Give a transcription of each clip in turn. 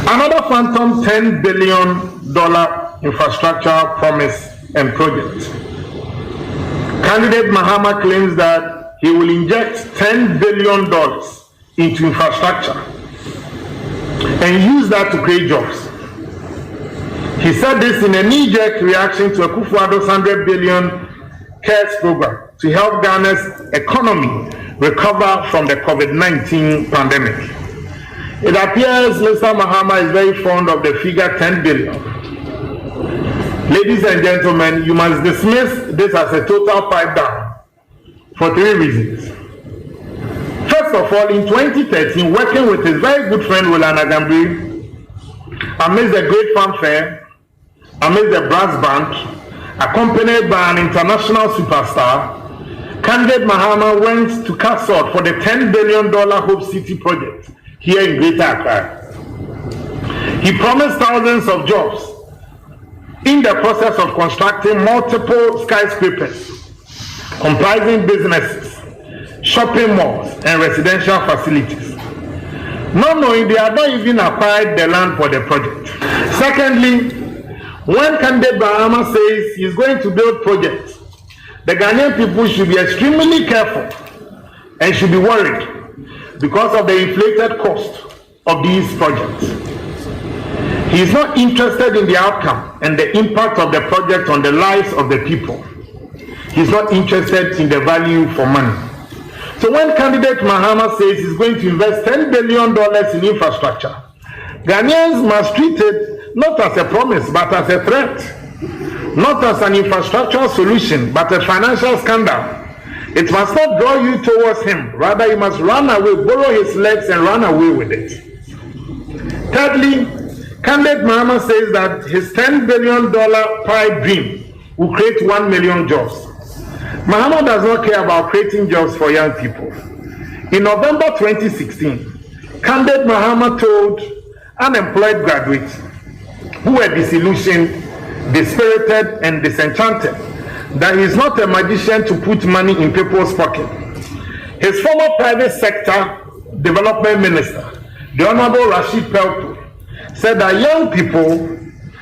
Another phantom $10 billion infrastructure promise and project. Candidate Mahama claims that he will inject $10 billion into infrastructure and use that to create jobs. He said this in a knee-jerk reaction to Akufo-Addo's $100 billion CARES program to help Ghana's economy recover from the COVID-19 pandemic. It appears Mr. Mahama is very fond of the figure 10 billion. Ladies and gentlemen, you must dismiss this as a total pipe down for 3 reasons. First of all, in 2013, working with his very good friend Roland Agambri, amidst the great fanfare, amidst the brass band, accompanied by an international superstar, candidate Mahama went to Castle for the $10 billion Hope City project here in Greater Accra. He promised thousands of jobs in the process of constructing multiple skyscrapers comprising businesses, shopping malls, and residential facilities. Not knowing they had not even acquired the land for the project. Secondly, when candidate Mahama says he's going to build projects, the Ghanaian people should be extremely careful and should be worried because of the inflated cost of these projects. He is not interested in the outcome and the impact of the project on the lives of the people. He is not interested in the value for money. So when candidate Mahama says he's going to invest $10 billion in infrastructure, Ghanaians must treat it not as a promise but as a threat, not as an infrastructural solution but a financial scandal. It must not draw you towards him. Rather, you must run away, borrow his legs and run away with it. Thirdly, candidate Mahama says that his $10 billion pipe dream will create 1 million jobs. Mahama does not care about creating jobs for young people. In November 2016, candidate Mahama told unemployed graduates who were disillusioned, dispirited, and disenchanted that he is not a magician to put money in people's pocket. His former private sector development minister, the Honorable Rashid Pelto, said that young people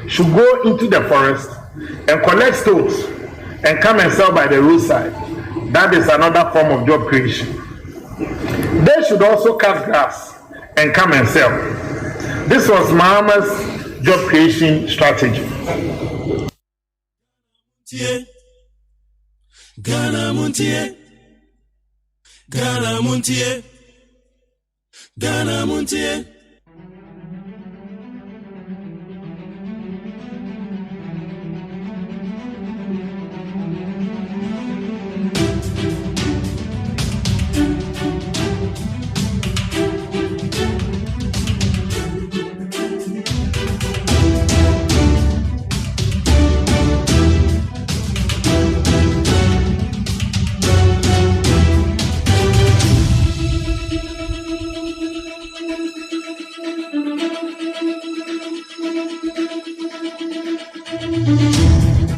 should go into the forest and collect stones and come and sell by the roadside. That is another form of job creation. They should also cut grass and come and sell. This was Mahama's job creation strategy. Ghana MONTIE, Ghana MONTIE, Ghana MONTIE.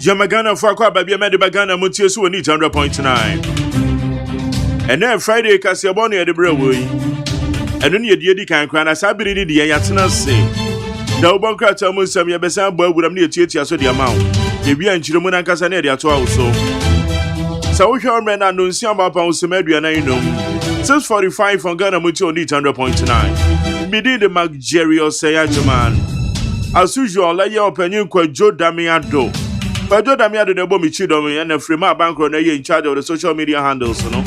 Jamagana for Aqua Baby Medibagana MONTIE so need 100.9. And then Friday Cassiaboni at the Brewery. And then you can cry as I believe the Yatana say. The Obancrata Musam Yabesan boy would have near Tia so the amount. The Bia and Chilomuna Casanedia to also. So we shall run and Nunciamba Semedia and I know 6:45 from Ghana MONTIE need 100.9. Midi the Mac Jerry or say AGYEMAN. As usual, let your opinion quite Joe Damiado. But Joe Damiado the bomb chidomi and a free my bank on in charge of the social media handles, no?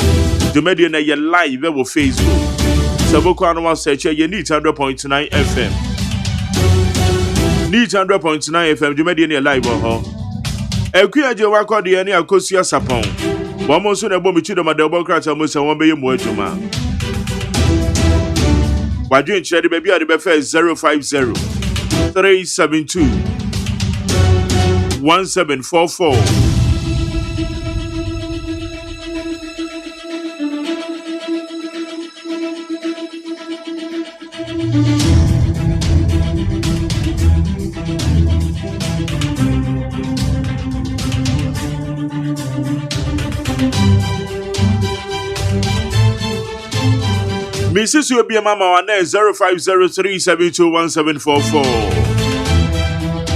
The media na ye live over Facebook. Saboko anwa search ye need 100.9 FM. Need 100.9 FM, the media na live ho. Ekuya je wako de ani akosia sapon. Bomo so na bomb chidoma de Obancrata Musa won be ye mo adwuma. Wadwen chere de baby ade be first 050 372 1744. Mrs. You be a mama on 0503721744.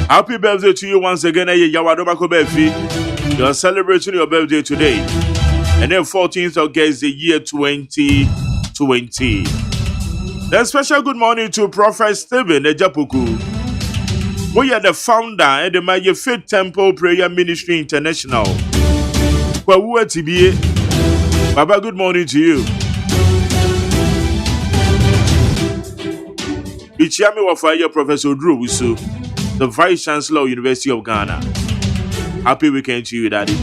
Happy birthday to you once again. Yawadobako Befi. You are celebrating your birthday today. And then 14th of August, the year 2020. Then special good morning to Prophet Stephen Ejapuku. We are the founder of the My Faith Temple Prayer Ministry International. Well, who are TBA? Baba, good morning to you. Ichiami Wafaya Professor Drew Wisu, the Vice Chancellor of University of Ghana. Happy weekend to you, Daddy.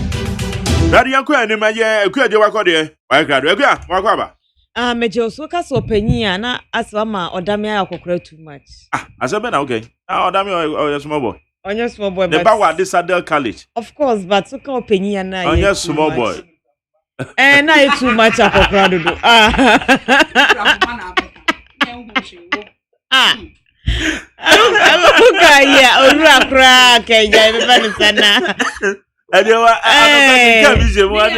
Daddy, I'm going to my year. I'm going to work on there. I'm going to work on Major Soka so penny na aswama odamia akokora too much. Asabena okay. Odamia or small boy. On your small boy. The Bawa this Adel College. Of course, but Soka penny na. On your small boy. And I too much akokora do. Okay, yeah, ora kra ke ja be ban sana. Adewa I'm busy one.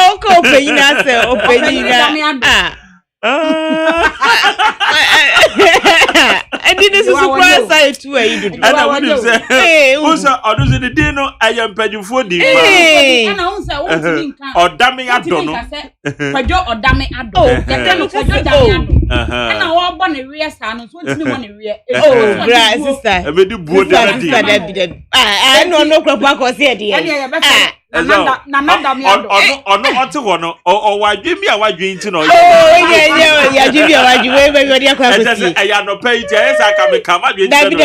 Oko penny na se o penny na. And this is surprise I too I do. And I want to say, also, I don't say the dinner I am paying for the and I also or damning I don't know. Or damning I don't. And I want one real son, so it's one real. Oh, sister. I made you board that. I know no crop back was here. Or no, or why give me a white drink to know. Oh, yeah, give me a white drink. I am no pay. Yes, I can become a bit. Penny.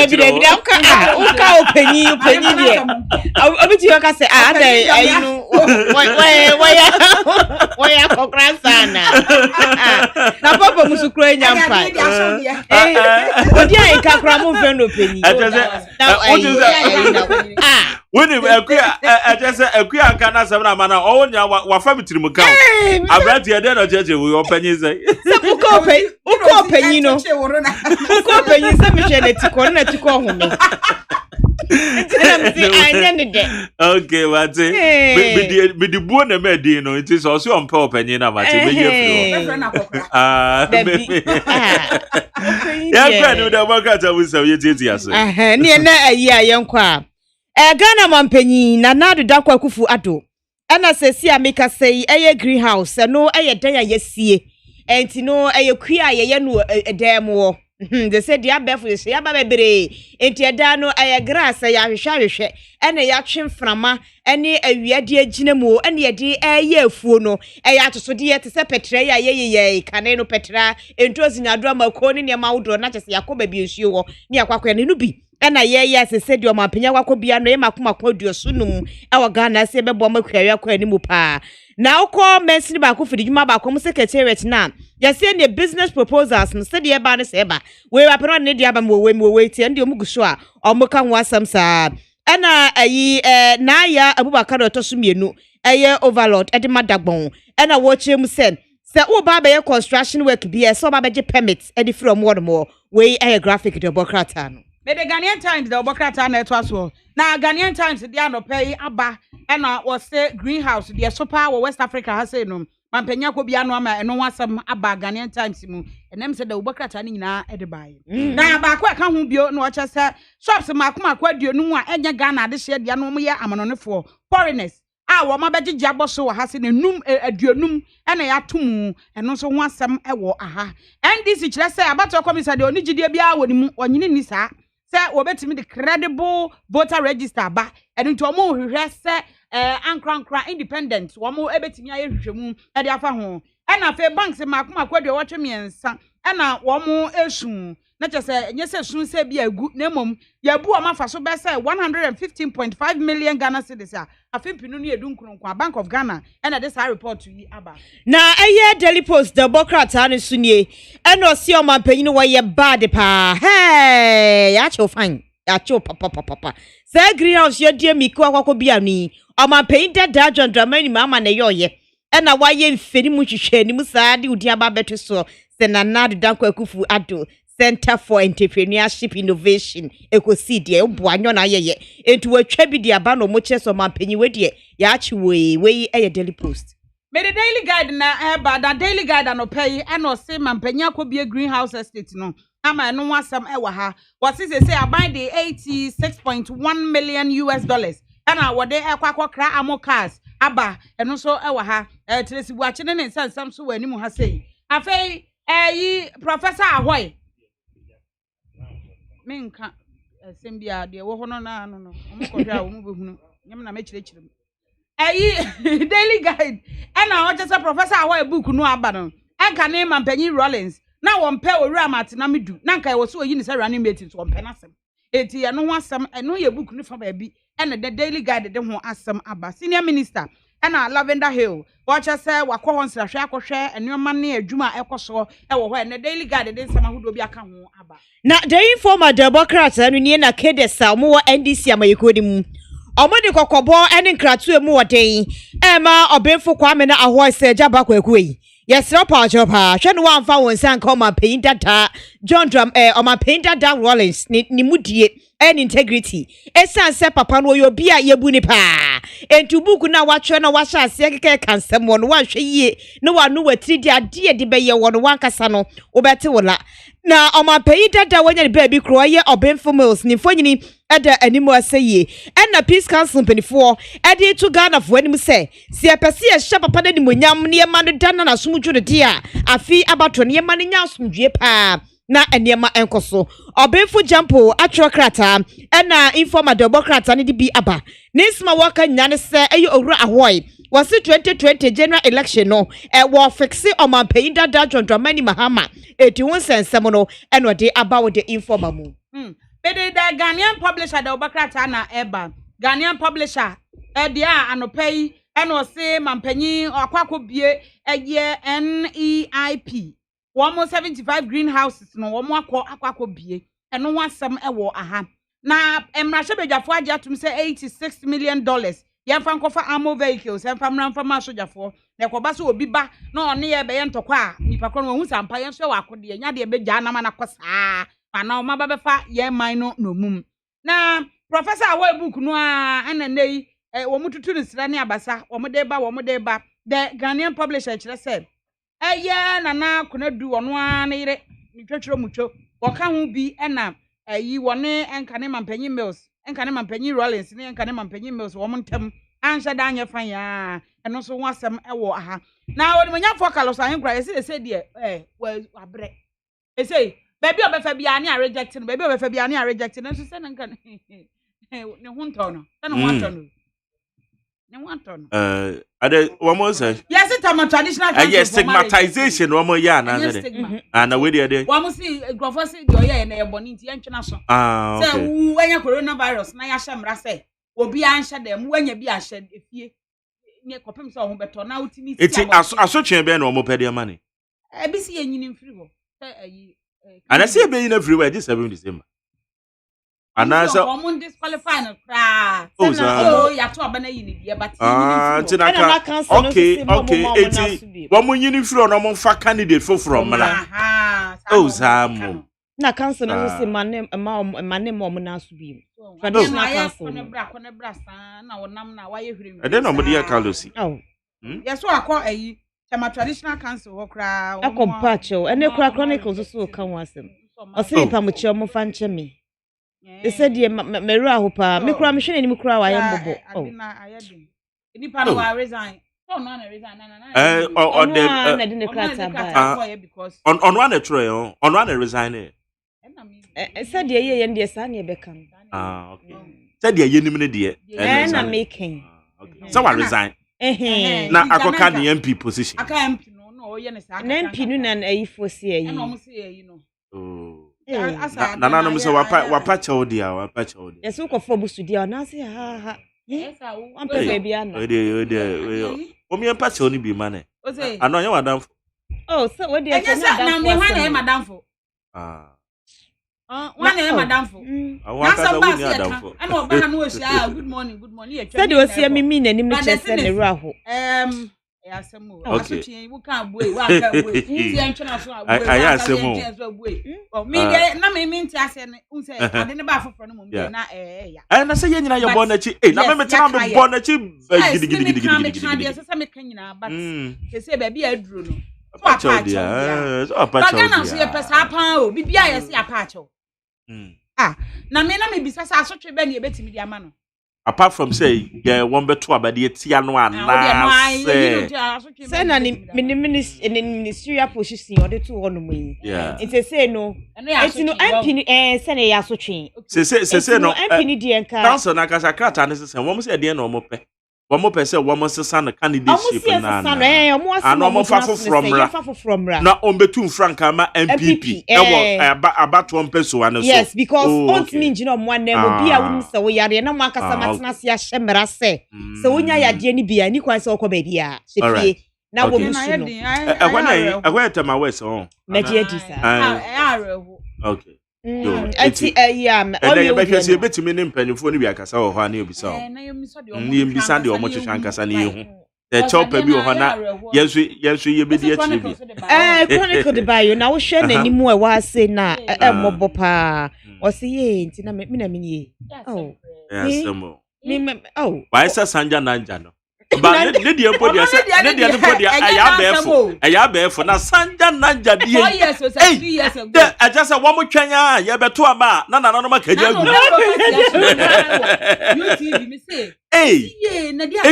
I bet you can say, I know why I for grandson. Now, Papa Musukra, young fight. But yeah, I can't cram friend opinion. When you just a queer cana Savannah Mana, all your family to Muka. I read the other judge with your pennies. Uko penino. Uko penino sa Michelle to corner to call me. Okay, what's it? With the bone medino, it is also on Paul Penina. Yeah, the workers are with Soviet years. Near a year, young crab. Ghana mampenyi na nadu dakwa kufu ado. Ana sesi ameka sei eye greenhouse no eye dan ya yesie. Enti no eye kua ye no edam wo. They said ya befu ye ya ba bebre. Enti eda no eye grass ya hwehwehwe. Ene ya twemframa ene awiade agina mu ene ye de eye afuo no eye atosode ye te se petre ya ye kane no petra entozi na do amako ne ma wodo na chese yakoba bi ensuo wo ne yakwakwa ne no bi. Ena ye asesedi o mampenya kwakọ bia no e makoma duosunum e wa Ghana se bebo makwawe akwa ni mu pa na ukọ mesini ba ko fidi dwuma ba ko secretariat na ya se ne business proposals no se de ba ne se ba we wa peno ne dia ba mo we tie ndi omuguso a omuka ho asam sa ena ayi na ya Abubakar otosumienu eye overlord e de madagbon ena wo chem se wo ba be construction work bia so ba be permits e de from word more we graphic democrat no. But the Ghanaian Times, the Obokrata network was now Ghanaian Times, the ano pay Abba and was say greenhouse, the super West Africa has said no. Mampenya ko bia no ama eno wasam Abba Ghanaian Times mu and them said the Obokrata ni na edibai. Na ba kwa ka ho bio no cha say shops makoma kwaduo no a enya Ghana de hye de no mo ye amanonefo foreigners. Wo ma beje jabo so ha se nenum aduonum ena ya tomu eno so ho asem ewo aha. NDC kire say abato komisa de onigide bia woni mu onyini ni saa. Say obetimi the credible voter register ba eno nti omo hwehwe se ankrankra independent omo ebetimi aye hwehwemu e de afa ho ena fe banks makoma kwaduo wotwe miensa ena omo esu na chese nyese sun se bia gu na mom ya bu amafa so be say 115.5 million Ghana cedis a afempinu no edu nkronkwa Bank of Ghana ena this report to yi aba na eye Daily Post the Democrat anu sunie ena osi o mampanyi no ye bad pa hey ya cho fine ya cho papa say greenhouse ye die miku akwakọ bia ni o mampanyi da John Dramani mama na ye ena wa ye mfeni mu hwehwe ni mu saa de udi aba beto so se na nadu dankwa kufu ado Center for Entrepreneurship Innovation ekosi de mbo anyo na yeye entu watwa bi de aba no mo che so mampanyi we de ya achi we Daily Post. Me the Daily Guide na eba da Daily Guide anopay e no se mampanyi akobie greenhouse estate no ama no wasam e wa ha what say aban de $86.1 million ana wode ekwakokra amocars aba eno so e wa ha tresi buache ne nsam so wani mu ha sei afei Professor Ahoy menka sembia de wo hono na no omukodwa wo mu behunu nyem na mechirechire Daily Guide ana o jesa Professor Ahoy book no aba no enka ne mampanyi Rollins na won pe owura matena medu na nka wo so oyi ni se running mate so won pe na sem eti eno ho asem eno ye book no fa ba bi ena the Daily Guide de ho asem aba senior minister ena Lavender Hill watch say wakọ ho nsrahwe akọhwe enoma ne adwuma ekoso e wo ho ena Daily Guide de nsema hodo bi aka ho aba na the informer Democrats anu nie na kedesa mo NDC amayekodi mu omode kokobo ene nkratu emu woden ema obenfo kwame na Ahoy se jaba kwakuyi yesro pa jopa hwe no wamfa wonsan ka ma pain data John Drum ma pain data Rollins ni mudie and integrity esan se papa no obi a yebu ni pa entu buku na watwe na washa ase keke kansem won wanhwe yie no wanu watiri di ade de beye won wankasa no obete wola na oma pain data wanya ni baby kro ye obenfo mills ni fonyini eda animu aseye na peace council penifo ede to Ghana fo anim se si apese ye hye papa na nimonyam ne ma no dana na sumdwo de a afi abato ne ma no nya sumdwe pa na enema enkoso obenfo jampo atwokrata na informer Democrata ne di bi aba nisma waka nyane se eyo owura Ahoy wasi 2020 general election no wo fixe omanpayin dada John Dramani Mahama eti won sensem no eno de aba wo de informer mu the Ghanaian publisher the Obokrata na eba Ghanaian publisher dia anopay eno se mampanyi akwakobie eye NEIP 175 greenhouses no wo akwakobie eno wasam ewo aha na emrahye bedwafo agye atum se $86 million yemfa nkofa armor vehicles yemfa mramfa masojafo na ekoba so obi ba na one ye be ye ntokwa a nipa kro no hu sampa ye so wakode nya de begya na ma na kosa ana o maba befa ye man no mum na Professor Ahoy book no a ananei wo mututu ni sira ne abasa wo de ba the Ghanaian publisher kire say nana konadu ono a ne yire ni twetwero mutwo wo ka ho bi na wone enkane mampanyi mills enkane mampanyi Rollins ne enkane mampanyi mills wo montem anhye da anya fan ya eno so wasem ewo aha na wo nya focus ahenkra ese de wabre ese baby obefa bia ne a reject no baby obefa bia ne a reject no so se nka ne hunto no se no hunto no ne hunto no ade wo mo say yes it am traditional yes stigmatization wo mo ya na ade na we de wo mo si grofo si de oye na eboni nti entwena so okay say wu anya coronavirus na ya hyemra say obi anhye dem wanya bi ahye efie ne kopem so ho beto na utimi si eti asotwe be na wo mo pede mani ebi si yenyini mfiri ho say and I say be in everywhere this 7 December and I say common disqualify no kra ya to abana yini die but okay eti wo mo yini firi no mo fa candidate from mala zamo na council no say mane mo na so bi traditional council ne bra san na wonam na waye hwiri e dey no mo dey kalosi yes so akọ Chama traditional council ho kra akompacho ene kra chronicles so ka wasem osiri pamuchi omo fa nche me they said ye meru ahopa me kra me hwene ni me kra wa yembobo ni pa no wa resign so no na resign na na de kra ta ba on one try on one resign said ye de sa na e bekam okay said ye nim ne de na making so wa resign na akoka the MP position aka MP no oye ne sa na MP nu na ayifo si ayi na mo si ayi no na na no so wapa chawo dia yeso ko fo busu dia na se ha am pe baby ana o mi empa chawo ni bi ma ne ano anya wadamfo so we dia na me hwa na e madamfo one na e madamfo na sa ba ni adamfo ana oba na no ohia good morning said o si mi nanim ne chese ne raho Asemo. Okay. Asotwe you can boy, wa can boy. Ti entwena so aboy. I asemo. Oh, me dey na me nti ase ne unse ade ne ba foforo no mum dey na ya. Na say nyina ye bo na chi. Na me tena me bo na chi gidi. Say me kan nyina but say ba bia aduro no. Apacho dia. So apacho dia. Bagana so ye pesa pan o. Bibia ye se apacho. Na me bisa sa asotwe be na ye betimi di ama no. Apart from say yeah one beto abade tia no ana say na ni ministerial position or the two on me it say no it's no MP say na ya sotwe say no MP ni de enka council na kasa krata ne say wo mo say de na wo mo pe say wo mo sesa na candidateship na ana wo fa from ra na on betum franka ma MPP abato on peso ana so yes because on me ngina mo na mo bia wo se wo yare na mo akasa matena se ahye mra se wonya yade ni bia ni kwan se wo ba bia se na wo musu no ehwana tema wese on na die di sa okay ati am all you be say betimi ne mpanifo ni bi akasa wo ho na obisa o ni mbisa de o mo twetwa nkasa na yehu the chopper bi wo ho na yenso ye bedi achi bi chronicle de bayo na wo hwe na nimu e wa se na mobo pa o se ye nti na me na me ye oh yes oh why say sanja nanja no ba ne die mpo dia ne die mpo dia aya befo na sanja nanja die 4 years or 2 years ago I just say wo mo twanya ye beto ama na no makaja agu YouTube me say ye na dia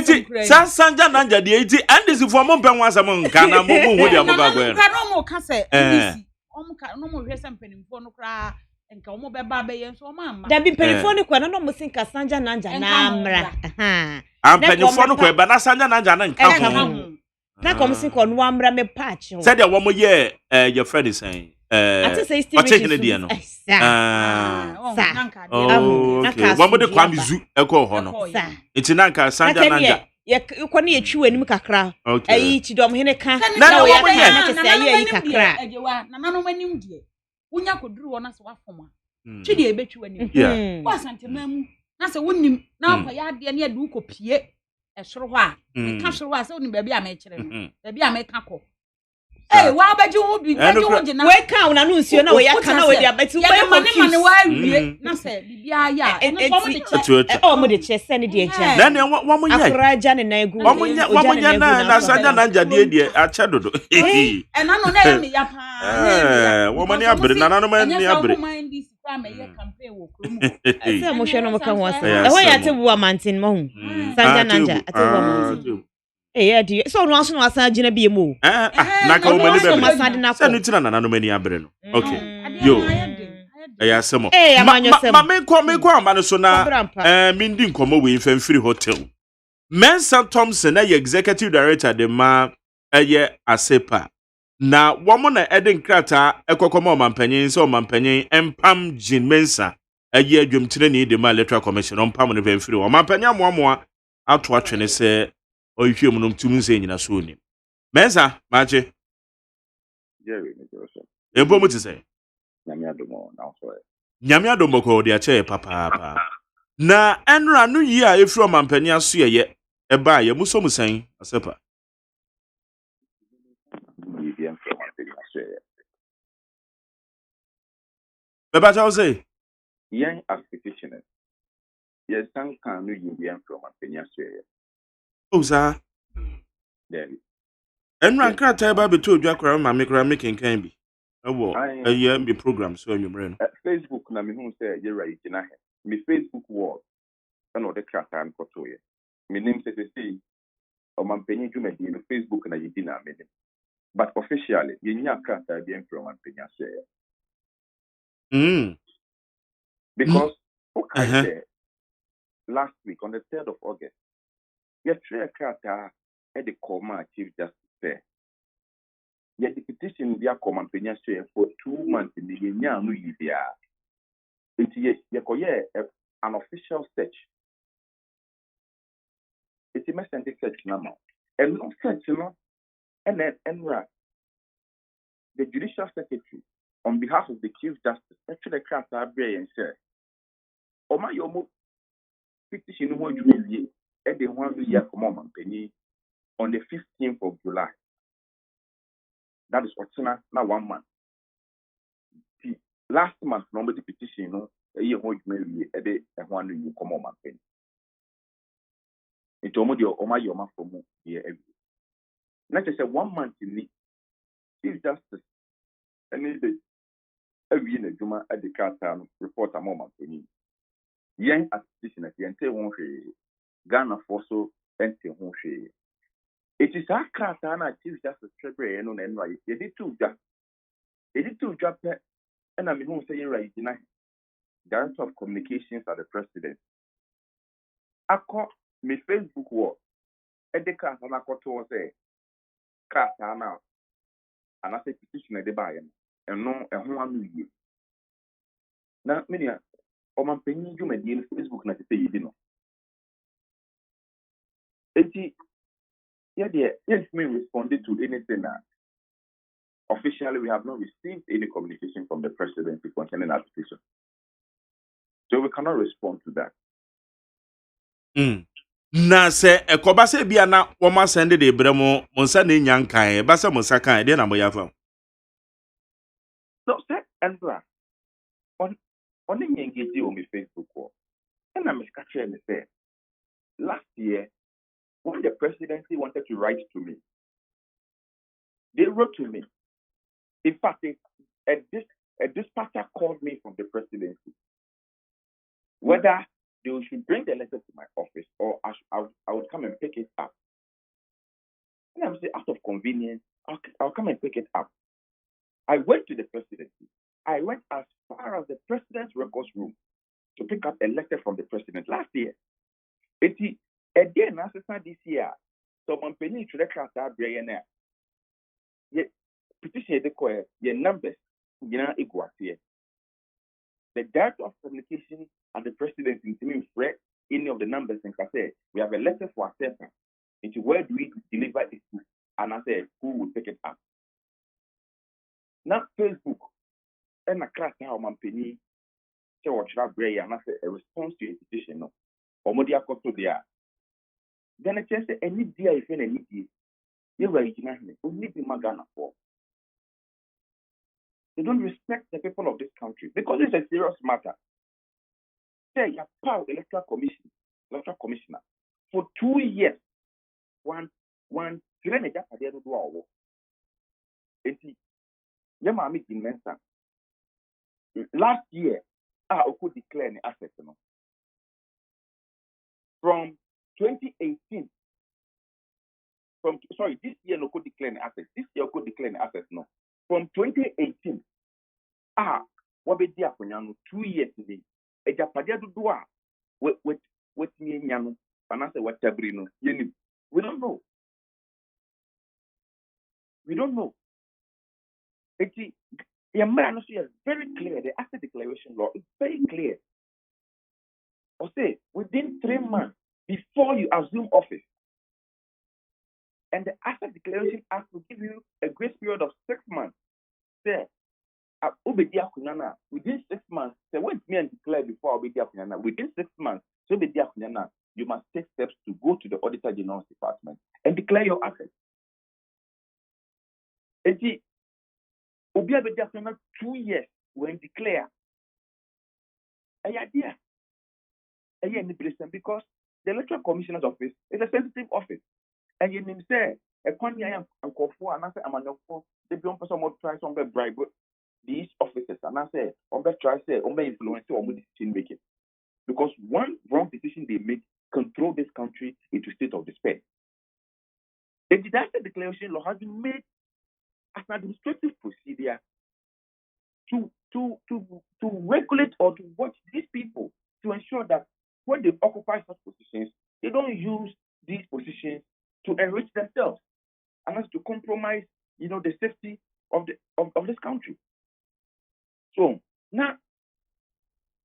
sanja nanja die iti andisi fo mo mpɛ wasam nka na mo ho dia mo ba gwe no mo ka say ndisi o mo ka no mo hwɛ sam panimfo no kra nka omo be ba be yen so ma ma da bi panimfo no kwa no mo sinka sanja nanja na amra panimfo no kwa ba na sanja nanja na nka ho na kom sinka no amra me patch ho said ya wo mo ye your friend is saying ati say estimation dia no wo mo de kwa mizu ekọ ho no iti na nka sanja nanja ye ko ne ye twi wanim kakra ayi chidom hene ka na wo ya na se ayi kakra na nanom anim die unya koduru wona se wafoma twidi ebetwi wani wa santemamu na se wonim na akwa ya de ne ade ukopie esoro ho a ka soro ho a se wonim ba bia me kire no ba bia me ka ko wa baji wo bi baji wo gina we ka una no nsuo na we ya ka na we dia beti we mane wa wie na se bibia ya no so mo de che mo de che se ne de eja na ne wo mo nya afraja ne na egu wo mo nya na sanja na njade de ache dodo na no na ya me ya pa wo mani abre na no mani abre se mo hwe no mo ka ho ase e ho ya te bu amantin mo hu sanja nanja ate bu amantin ya di so no aso no asa agina bi emu na ka wo mani be se no tina na no mani abre no okay yo ya semo ma me ko amba no so na mi ndi nkomo we mfamfiri hotel Mensa Thompson na executive director de ma asepa na womo na eden krata ekokoma omampanyin so omampanyin empam Jean Mensa adwumtire ni de ma electoral commission ompam no mfamfiri omampanyin amoamoa ato atwene se oyhwe mu no mtum nse nyina so oni Mensa mache Jerry ne Joseph ebo mu tise Nyamiadomo na so Nyamiadomo ko de ache papa na enra no yi a efiri omampanyin aso ye eba ye muso musan asepa Baba Charles say yen as petitioners yes san kan no yin from apenya share oh sir there enra krata eba beto odwa kwara ma me kra making kan bi ewo eye bi program so anwumre no Facebook na me hu say ye right na he me Facebook wall and o de krata an koto ye me nim say o man penyi dwumadi no Facebook na yidi na me but officially ye nya krata bi from apenya share because okay last week on the 3rd of August ye try krata at the coma chief justice there yet the petition dia command penya share for 2 months in the nya no yibia it ye koye an official search it's a message search now and no search no and then enra the judicial secretary on behalf of the chief justice actually krata abre and share Oma yomo petition no wadwuye e de ho azu ya komo mampani on the 15th of July. That is Ochina, now 1 month. See, last month, nobody petition, a year old maybe a day and 1 you come on my pen. It almost your Oma Yoma from here every day. Not just 1 month in me. Chief Justice, and day every year, Juma at the Cartown report a moment for me. Young as petition at the end, Ghana for so empty home. It is our Cartana Chief Justice Treasury and on NY. You did two jobs. You did two jobs, and I'm home saying right tonight. Director of Communications at the President. I call me Facebook wall. At the Cartana Coto say, Cartana, and I say petition at the buy and no, and who am you? Now, many or my penny you may deal Facebook not to say you didn't. Yes, me responded to anything. Officially, we have not received any communication from the President concerning our petition. So we cannot respond to that. Na se ekoba se bia na wo ma send de bremo monsa na nya nkan ba se monsa kan de na moya fa. So say Andra on engage on my Facebook wall. And I'm catching me say last year when the presidency wanted to write to me, they wrote to me. In fact, a dispatcher called me from the presidency whether they should bring the letter to my office or I would come and pick it up. And I'm saying, out of convenience, I'll come and pick it up. I went to the presidency. I went as far as the president's records room to pick up a letter from the president last year. Again, this year, so I'm paying to the class that billionaire. Petition the numbers, equal here. The director of communication and the president in read any of the numbers and say we have a letter for acceptance. Into where do we deliver it to? And I said, who will pick it up? Now Facebook and a class how man penny say what should and I said a response to a petition no. Or modia to there. Then I just say any dear if any need you were only be Magana for. They don't respect the people of this country because it's a serious matter. Say your power electoral commissioner for 2 years. One teenager had to do our work. Last year, I could declare an asset. From 2018, this year no could declare an asset. This year could declare an asset. No, from 2018. What be there for 2 years today? A Japadia do with me, Yanu, and I say what Tabrino. We don't know. We don't know. It's very clear. The asset declaration law is very clear. Or say within 3 months before you assume office, and the asset declaration act will give you a grace period of 6 months. There. Within 6 months, when me and declare before within 6 months, you must take steps to go to the Auditor General's department and declare your assets. And 2 years when declare an idea. Because the Electoral Commissioner's office is a sensitive office. And you say, a quantity I am called for, and I say, I'm not for the young person will try some bribe these officers, and I say, try say, influence or decision making. Because one wrong decision they make can throw this country into a state of despair. A disaster declaration law has been made as an administrative procedure to regulate or to watch these people to ensure that when they occupy such positions, they don't use these positions to enrich themselves and as to compromise, the safety of this country. So now,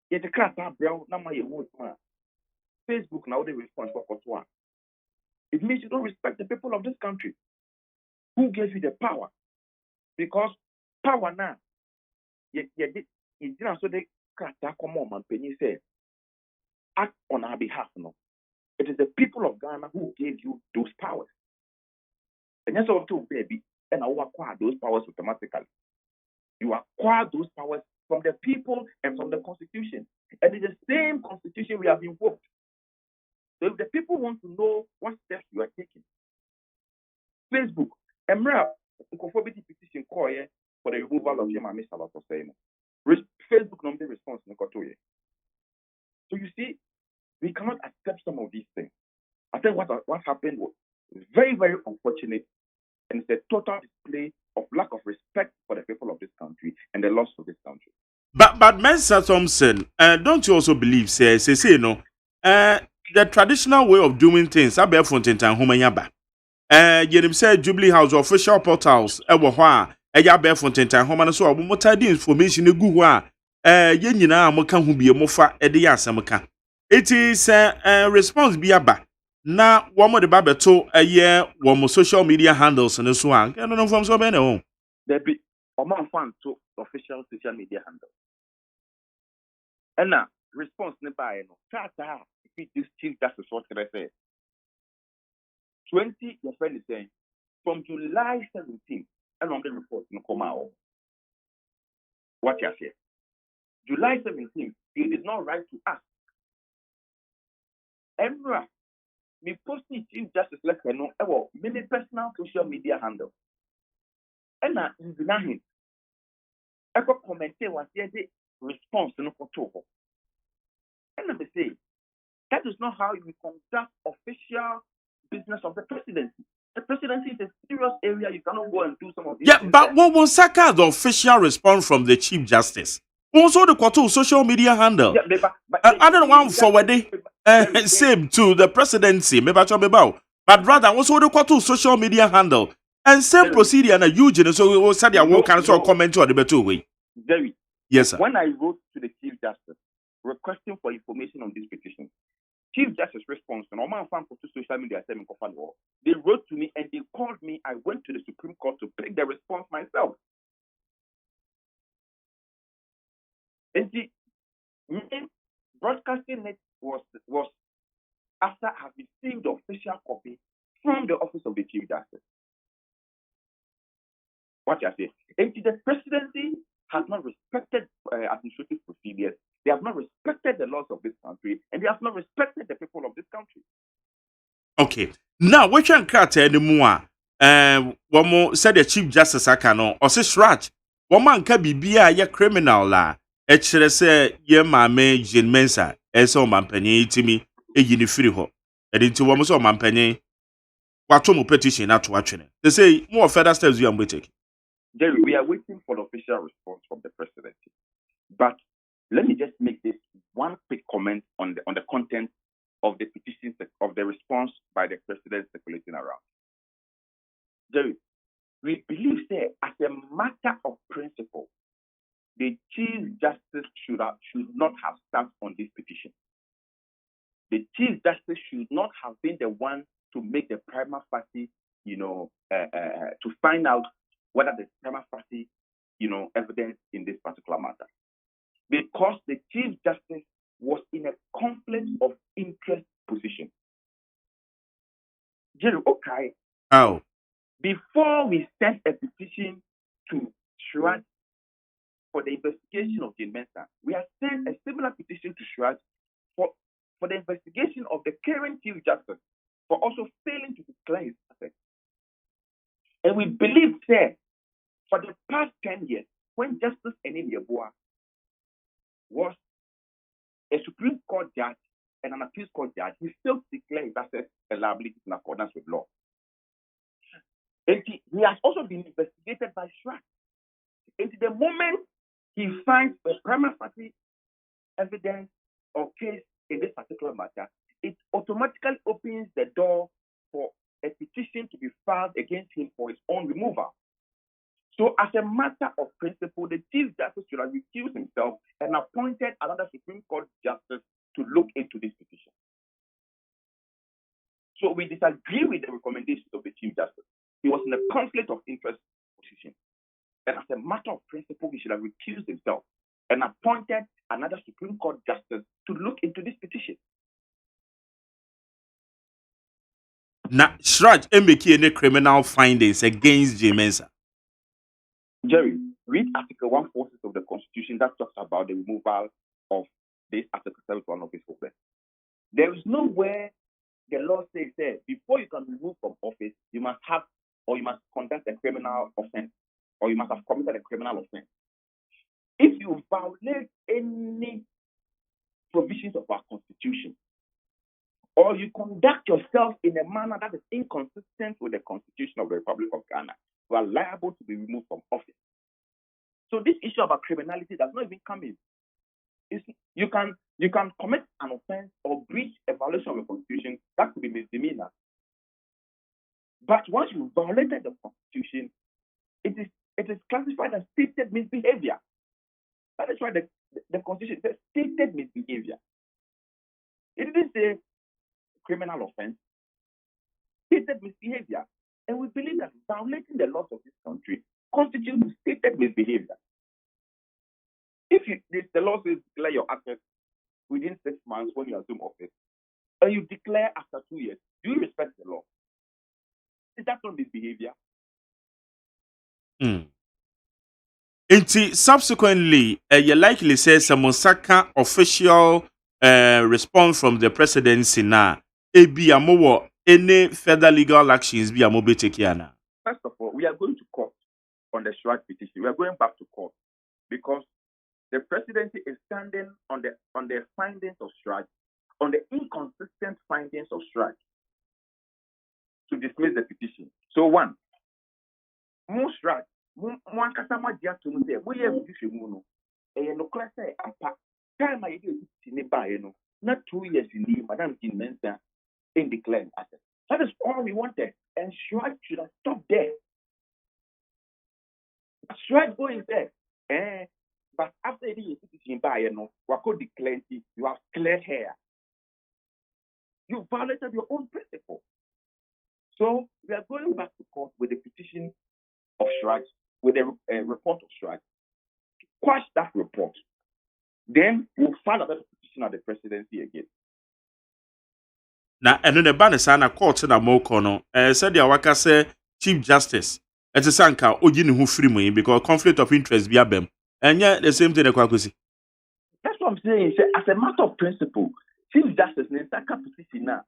yet the class are brown. Now my Facebook now they respond for one. It means you don't respect the people of this country. Who gave you the power? Because power now, it didn't so the class come on and Penny said, act on our behalf. No, it is the people of Ghana who gave you those powers. And that's all too, baby. And I will acquire those powers automatically. You acquire those powers from the people and from the Constitution. And it's the same Constitution we have invoked. So if the people want to know what steps you are taking, Facebook, Emra, conformity petition call for the removal of AGYEMAN saying Facebook number response. So you see, we cannot accept some of these things. I think what happened was very, very unfortunate, and it's a total display of lack of respect for the people of this country and the laws of this country. But Mensah Thompson, don't you also believe, say no, the traditional way of doing things, I bear fonten tan humayaba. You say Jubilee House official portals, ya bear fonten tan humana so abumotadi information egu ho a ye nyina amoka hu bie mofa ede ya asamka. It is response bi aba na womo de babeto womo social media handles ne so a no from so be na ho. There be oman fan to official social media handle. And now response ne by no tata if this chief justice what can I say 20 your friend is saying from July 17th and on the report no come out what you say July 17th he did not write to us Emra me posting chief justice let no ever many personal social media handle and now in him ever commented was the response no for and they say that is not how you conduct official business of the presidency. The presidency is a serious area. You cannot go and do some of these things. But what was Saka the official response from the Chief Justice? Also the quarter social media handle. Yeah, but I don't want forward same to the presidency, but rather also the quarter social media handle. And same procedure and a Eugene, so we will say they will cancel comment or the better way. Jerry. Yes, sir. When I wrote to the Chief Justice requesting for information on this petition, Chief Justice response, and Oman fan for social media, they wrote to me and they called me. I went to the Supreme Court to pick the response myself. And the broadcasting net was after I have received the official copy from the office of the Chief Justice. What you say? And the presidency has not respected administrative procedures. They have not respected the laws of this country, and they have not respected the people of this country. Okay. Now, we can cut anymore. One more said the Chief Justice Akano, or say Shraj. One man can be a criminal la. Actually, say, ye mame Jane Mensa, and so man penny to me, a unifree ho. And into one so man penny. What petition not watching it. They say more further steps we are waiting. Jerry, we are waiting for the official response from the presidency. But let me just make this one quick comment on the content of the petition of the response by the president circulating around. Jerry, we believe that as a matter of principle, the Chief Justice should not have sat on this petition. The Chief Justice should not have been the one to make the prima facie, to find out whether the prima facie, evidence in this particular matter. Because the Chief Justice was in a conflict of interest position. Jerry, okay. Oh. Before we sent a petition to Shraj for the investigation of Jane Mensa, we have sent a similar petition to Shraj for the investigation of the current Chief Justice for also failing to declare his assets. And we believe that for the past 10 years, when Justice Enini Yeboah was a Supreme Court judge and an appeals court judge, he failed to declare his assets and liabilities in accordance with law. And he has also been investigated by Shraj. And the moment he finds a prima facie evidence or case in this particular matter, it automatically opens the door for a petition to be filed against him for his own removal. So as a matter of principle, the Chief Justice should have recused himself and appointed another Supreme Court justice to look into this petition. So we disagree with the recommendations of the Chief Justice. He was in a conflict of interest position. And as a matter of principle, he should have recused himself and appointed another Supreme Court justice to look into this petition. Na Shraj make any criminal findings against Jemensa. Jerry, read Article 146 of the Constitution that talks about the removal of this Article 71 of his office. There is nowhere the law says that before you can remove from office, you must have or you must conduct a criminal offense or you must have committed a criminal offense. If you violate any provisions of our Constitution, or you conduct yourself in a manner that is inconsistent with the Constitution of the Republic of Ghana, you are liable to be removed from office. So this issue about criminality does not even come in. You can commit an offense or breach a violation of the Constitution, that could be misdemeanor. But once you violated the Constitution, it is classified as stated misbehavior. That is why the Constitution says stated misbehavior. It didn't say criminal offense, stated misbehavior. And we believe that violating the laws of this country constitutes stated misbehavior. If the law says declare your assets within 6 months when you assume office, and you declare after 2 years, do you respect the law? Is that not misbehavior? Subsequently, you likely say some Mosaka official response from the presidency now. Any further legal actions be taken. First of all, we are going to court on the Shraj petition. We are going back to court because the presidency is standing on the findings of Shraj, on the inconsistent findings of Shraj, to dismiss the petition. So one, more Shraj, one customer just to say, we have this mono, and no class time I did not 2 years in the Madame Mensa in declaring assets. That is all we wanted, and Shraj should have stopped there. Shraj going there, but after the petition by Wako declared you have cleared hair. You violated your own principle. So we are going back to court with the petition of Shraj, with a report of Shraj, to quash that report. Then we'll file another petition at the presidency again. Na eno ne ba ne sa na court na moko no said dia waka say Chief Justice etisanka ogi ne hu free mu because conflict of interest bi abem enye the same thing ekwakosi. That's what I'm saying. As a matter of principle, Chief Justice Nensaka petition now,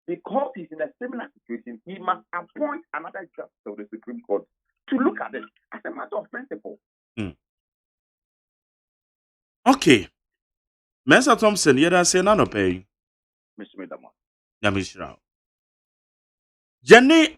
because he's in a similar situation, he must appoint another justice of the Supreme Court to look at it as a matter of principle. Okay. Mr. Thompson, yeda say none of pay. Mr. Medama. Yamishra. Jenny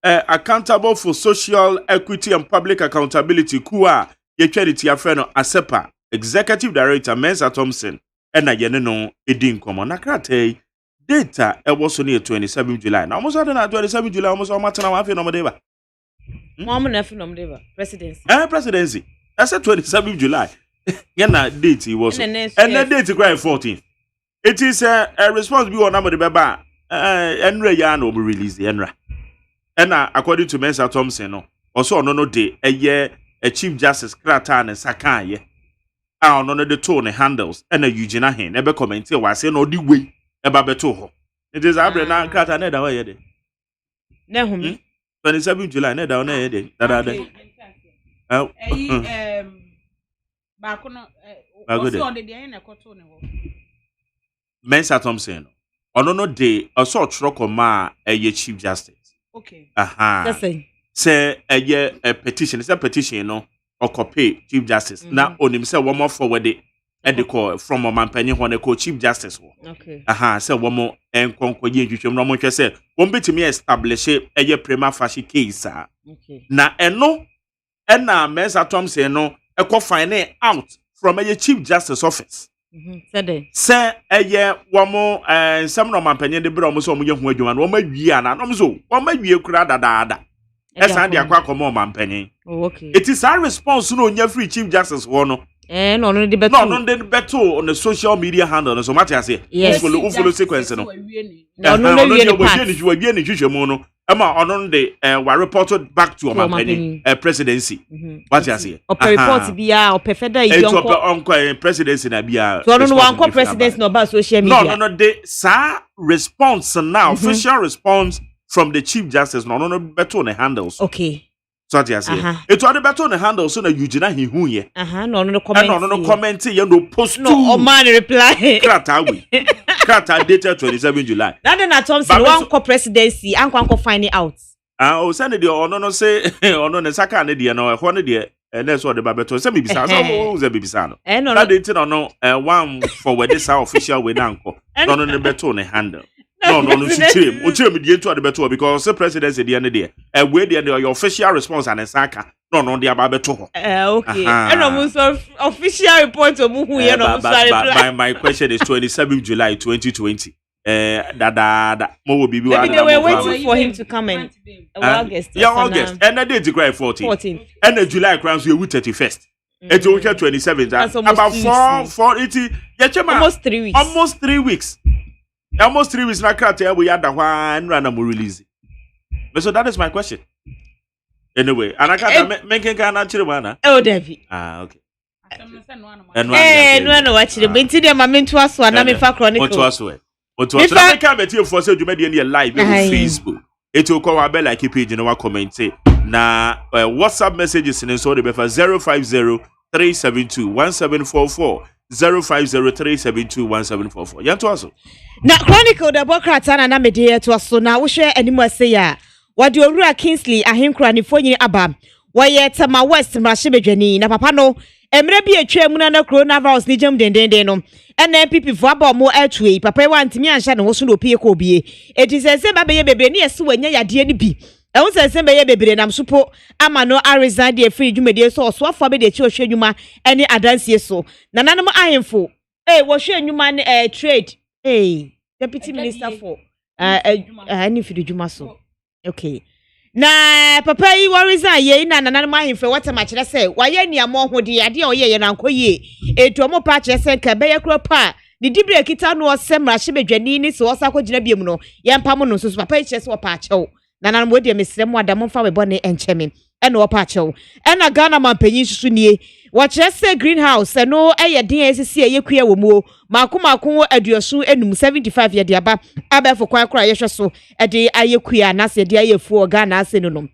accountable for social equity and public accountability kuwa ye charity afreno ASEPA Executive Director Mr. Thompson ena yene no edi nkomo nakrate data was on 27 July. Now almost on 27 July almost on matana wa afi no modeba. Mom na afi no modeba presidency. Presidency. I said 27 July. Yana date he was. And the date cry 14th. It is a response be on number the baba enra ya no be release the enra. And according to Mr. Thompson no also no day a Chief Justice Krata and Sakan ye. No the tone handles and a Eugene hen never comment here was no the way about beto. It is Abra na Krata na da way. Na hum 27 July na da na ye Bakono also on the day na koto ne ho. Mr. Thompson no day also troko ma Chief Justice. Okay. That's it. Say a petition, it's a petition no or copy Chief Justice. Now on him say one more forward the call from a man penny when a Chief Justice. Okay. Say one more and conquer you no more say won't be to me establish a prima facie case. Okay. Na no and now Mr. Thompson no a co find out from a Chief Justice office. Say one more and some no man penny the bro so mu yehu adwuma no ma wi na no so one ma wi kura dadaada esa dia kwa komo man penny. Okay. It is our response no nya free Chief Justice wo no No de beto. No de beto on the social media handle so matter say. Yes. Follow sequence no. No We ni hwehwemu no. Ema ono de wa reported back to Omampeni presidency. What you say? Or report bia or federal on presidency na bia. So no one presidency no ba social media. No de sa response now official response from the chief justice no beto on the handles. Okay. So what you say? It was beto on the handles so na Eugene he hu ye. No comment. No comment you no post no man reply. Krata dated 27 July. That na Thompson one co presidency and one find it out. O send the no say ono ne saka ne de no ehwo ne de na so de babeto say bibisa so ze bibisa no. That dey tin no one forward this official way na nko. No ne beto ne handle. No chirem. O chirem die to de beto because the presidency de ne de. We de your official response and saka. No de ababeto ho. Okay. No so official report omu hu ye no so my question is 27 July 2020. Da mo will be maybe they were waiting for him to come in August. Yeah, August. And the date cry 14th. And the July crowns we 31st. It's okay 27th. About 480. Yeah, almost 3 weeks. Almost 3 weeks. Almost 3 weeks na krata we had the one random release. So that is my question. Anyway, and I can't make kana chiremana. Oh, David. Okay. No watch the binti dia mame to aso na me fa chronicle. Oto so na make am betie for say dwuma de ne live on Facebook. Eto ko wa be like page no wa comment na WhatsApp messages in so de be for 050-372-1744 050-372-1744. Yanto aso. Na chronicle the bokrata na me de to aso na wo hwe animu ase ya. Wade owura Kingsley ahenkura ne fonyi aba. Waye Tama West mrashibedwani na papa no emre bi etwa mu na coronavirus ni jam dendenden no NPP fo aba mo atwe papa wa ntimi anhya ne ho so no pie ko bie eti sese ba beye bebre ne yesi wanya yade ni bi ehun sese beye bebre nam supo ama no aresign de free dwumedie so so afo be de chi ohwe dwuma ene adansie so nananom ahemfo wo hwe dwuma ne trade deputy minister for any free dwuma so okay na papa yi worries ye na nananom ahemfo watama kire se waye niamo hode ade o ye na nkoye etu omo pa kire se ka beye kro pa di dibre kita no semra hyebedwani ni se wosa ko gina biem no ye mpam no so papa yi kire se wo pa achew nananom wodi mesrem adamo fa we bone encheme ene wo pa achew ena Ghana mampanyin susu nie wo kire se greenhouse no eye den esisi ayekua wo mu makomako aduosu enum 75 ye de aba abefo kwan kra ye hwe so ede ayekua na se de ayefu Ghana ase no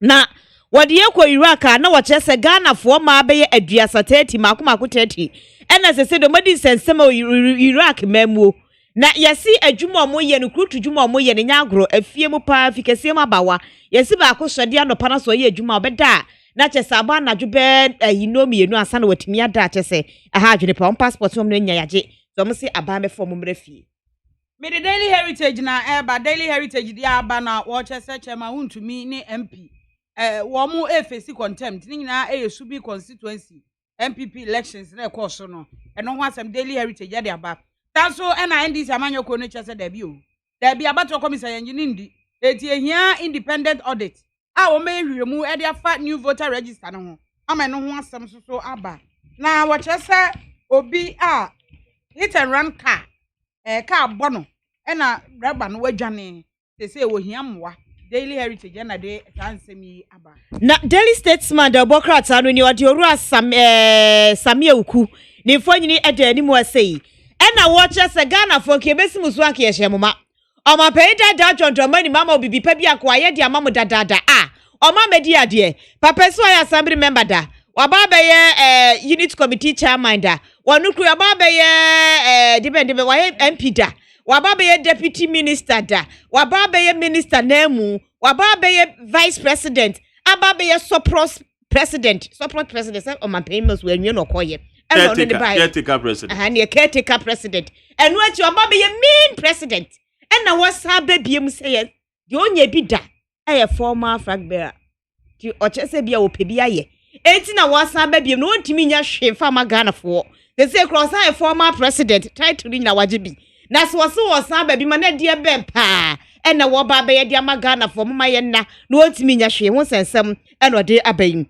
na wode yekọ Iraq na wo kire se Ghana fo ma beye aduasa 30 makomako 30 ena se do madi sensem Iraq mamu na yesi adwuma omo ye no krutu dwuma omo ye ne nyagro afie mu pa fikese mu abawa yesi ba ko sode anopa na so ye adwuma obeda na chese aba na dwube yinomi enu asa na watimi ada chese aha adwene pa on passport om no nya yaje so mo se aba me fo mo mra fie me the daily heritage na eba daily heritage dia aba na wo chese chema untumi ni MP wo mu efesi contempt ni nyina eyesubi constituency MPP elections na ekoso no eno ho asem daily heritage dia aba tanso ena ndc amanyoko no chese da bi o da bi abato commission yenjini ndi eti ehia independent audit wo me hwiremu e de afa new voter register no ho ama no ho asem so aba na wo chese obi hit and run car car bono ena raba no wadwane se wo hia mwa daily heritage na de tansemi aba na daily statesman the bokrata no ni odi oru samia uku ni fonyini ede ni mu asei ena wo chese Ghana fo ke besimusu aka ye hyemoma oma peida da chontomani mama obibi pa bi akwa ye dia mama dadada oma medi ade papa so ya assembly member da waba be ye unit committee chairman da wonukru waba be ye depende wa MP da waba be ye deputy minister da waba be ye minister nemu waba be ye vice president aba be ye support president oma payments we nwe no koye caretaker president and caretaker president and what your mama be a mean president and now what's her baby say the only bi da a former flag bearer ti o chese bia wo pebia ye enti na what's her baby no ntimi nya hwe farmer Ghana for they say cross a former president title ni na waje bi na so was her baby ma na dia bem pa and na wo ba be ye dia ma Ghana for mama ye na no ntimi nya hwe ho sensem and ode abayin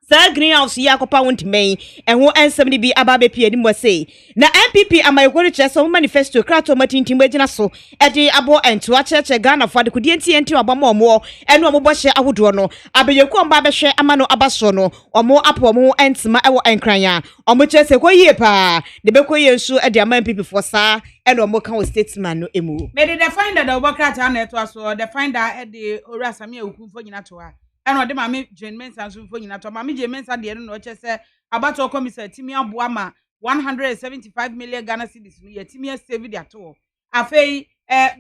Sa greenhouse ya kopa wontime ho ensem ni bi aba be pie ni mo sei na MPP amayekori chese manifesto krato matintim agina so e de abo ento a cheche Ghana fo de kodi enti obama omo eno omo bohye ahodo no abeyeku omba behwe amano abaso no omo apo omo entima ewo enkranya omo chese ko yie pa de be ko yie nso e de ama MPP for sa eno omo kan o statesman no emu me de find that obokrata na eto so the finder e de ora samia okunfo nyina to ha eno de mame Jane Mensa so mfo nyina to mame Jane Mensa de no chese abato commissioner timi aboa ma 175 million Ghana cedis no yetimi save dia to afei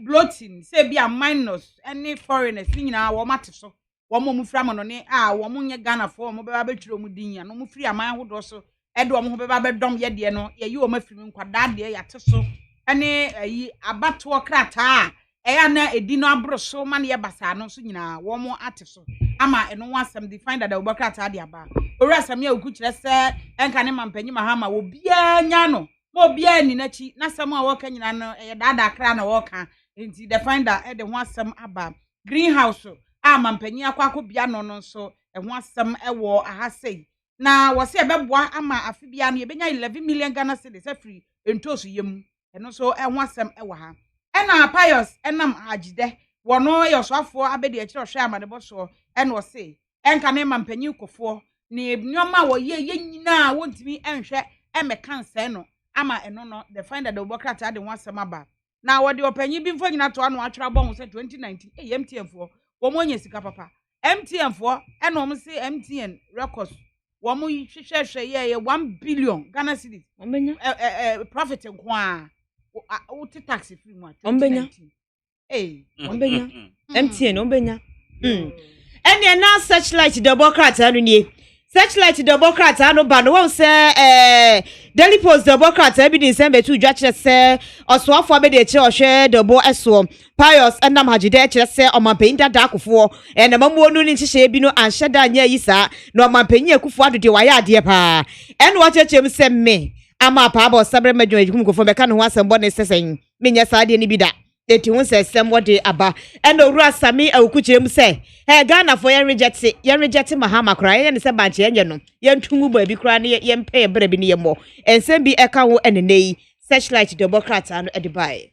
bloating say be a minus any foreigners nyina wo mate so wo mo mufra mo no ne wo mo nye Ghana for mo be ba betwiro mu dinya no mufri aman hodo so edo mo be ba bedom ye de no ye yi wo mafiri nkwada de ya te so ene yi abato krata eya na edi no abro so ma ne ye basa no so nyina wo mo ate so ama eno wasem define that obokrata de aba ora samia oku kire se enka ne mampanyi mahama wo bia nya no mo bia ni nachi na sam a woka nyina no dada kra na woka enti define that e de ho asem aba greenhouse a mampanyi akwa bia no no so e ho asem e wo ahasei na wo se beboa ama afibia no ye benya 11 million Ghana cedis free entoso yem eno so e ho asem e wo ha ena pious enam agide wono yosofo abedi akire hwe amadebo so ena wo se enka ne mampanyi kofo ni nyoma wo ye nyina wontimi enhwe emeka nse no ama eno no the finder the obokrata de wansem aba na wo de opanyi bi mfo nyina to ano atwera bon se 2019 MTN fo wo mo nya sika papa MTN fo ena wo se MTN records wo mo hwehwehwe ye 1 billion Ghana cedis ombenya profit nko a wo ti tax free mu ombenya ombenya MTN ombenya ene na searchlight the obokrata anu nie searchlight the Democrat anu ba no won say Daily Post the Democrat e bi December 2 dwa kire say osoafo abede kire ohwe double eso pious enam hagide kire say omampanyin dada akofo na mamuo nu ni nhihye bi no anhye da anya yi sa na omampanyin akufo adode wa ya ade pa ene wo chechem say me ama pa ba sabre madwo ejukum kofo be ka no ho asembo ne sesen menya sa ade ni bi da eti won say semwode aba ene owura sami awuku kire mu say Ghana for yen reject mahama kra yen ne se banche enye no yen tungu ba bi kra ne yen pay bra bi ne yemo ensem bi eka wo enenei searchlight the Democrat anu edibai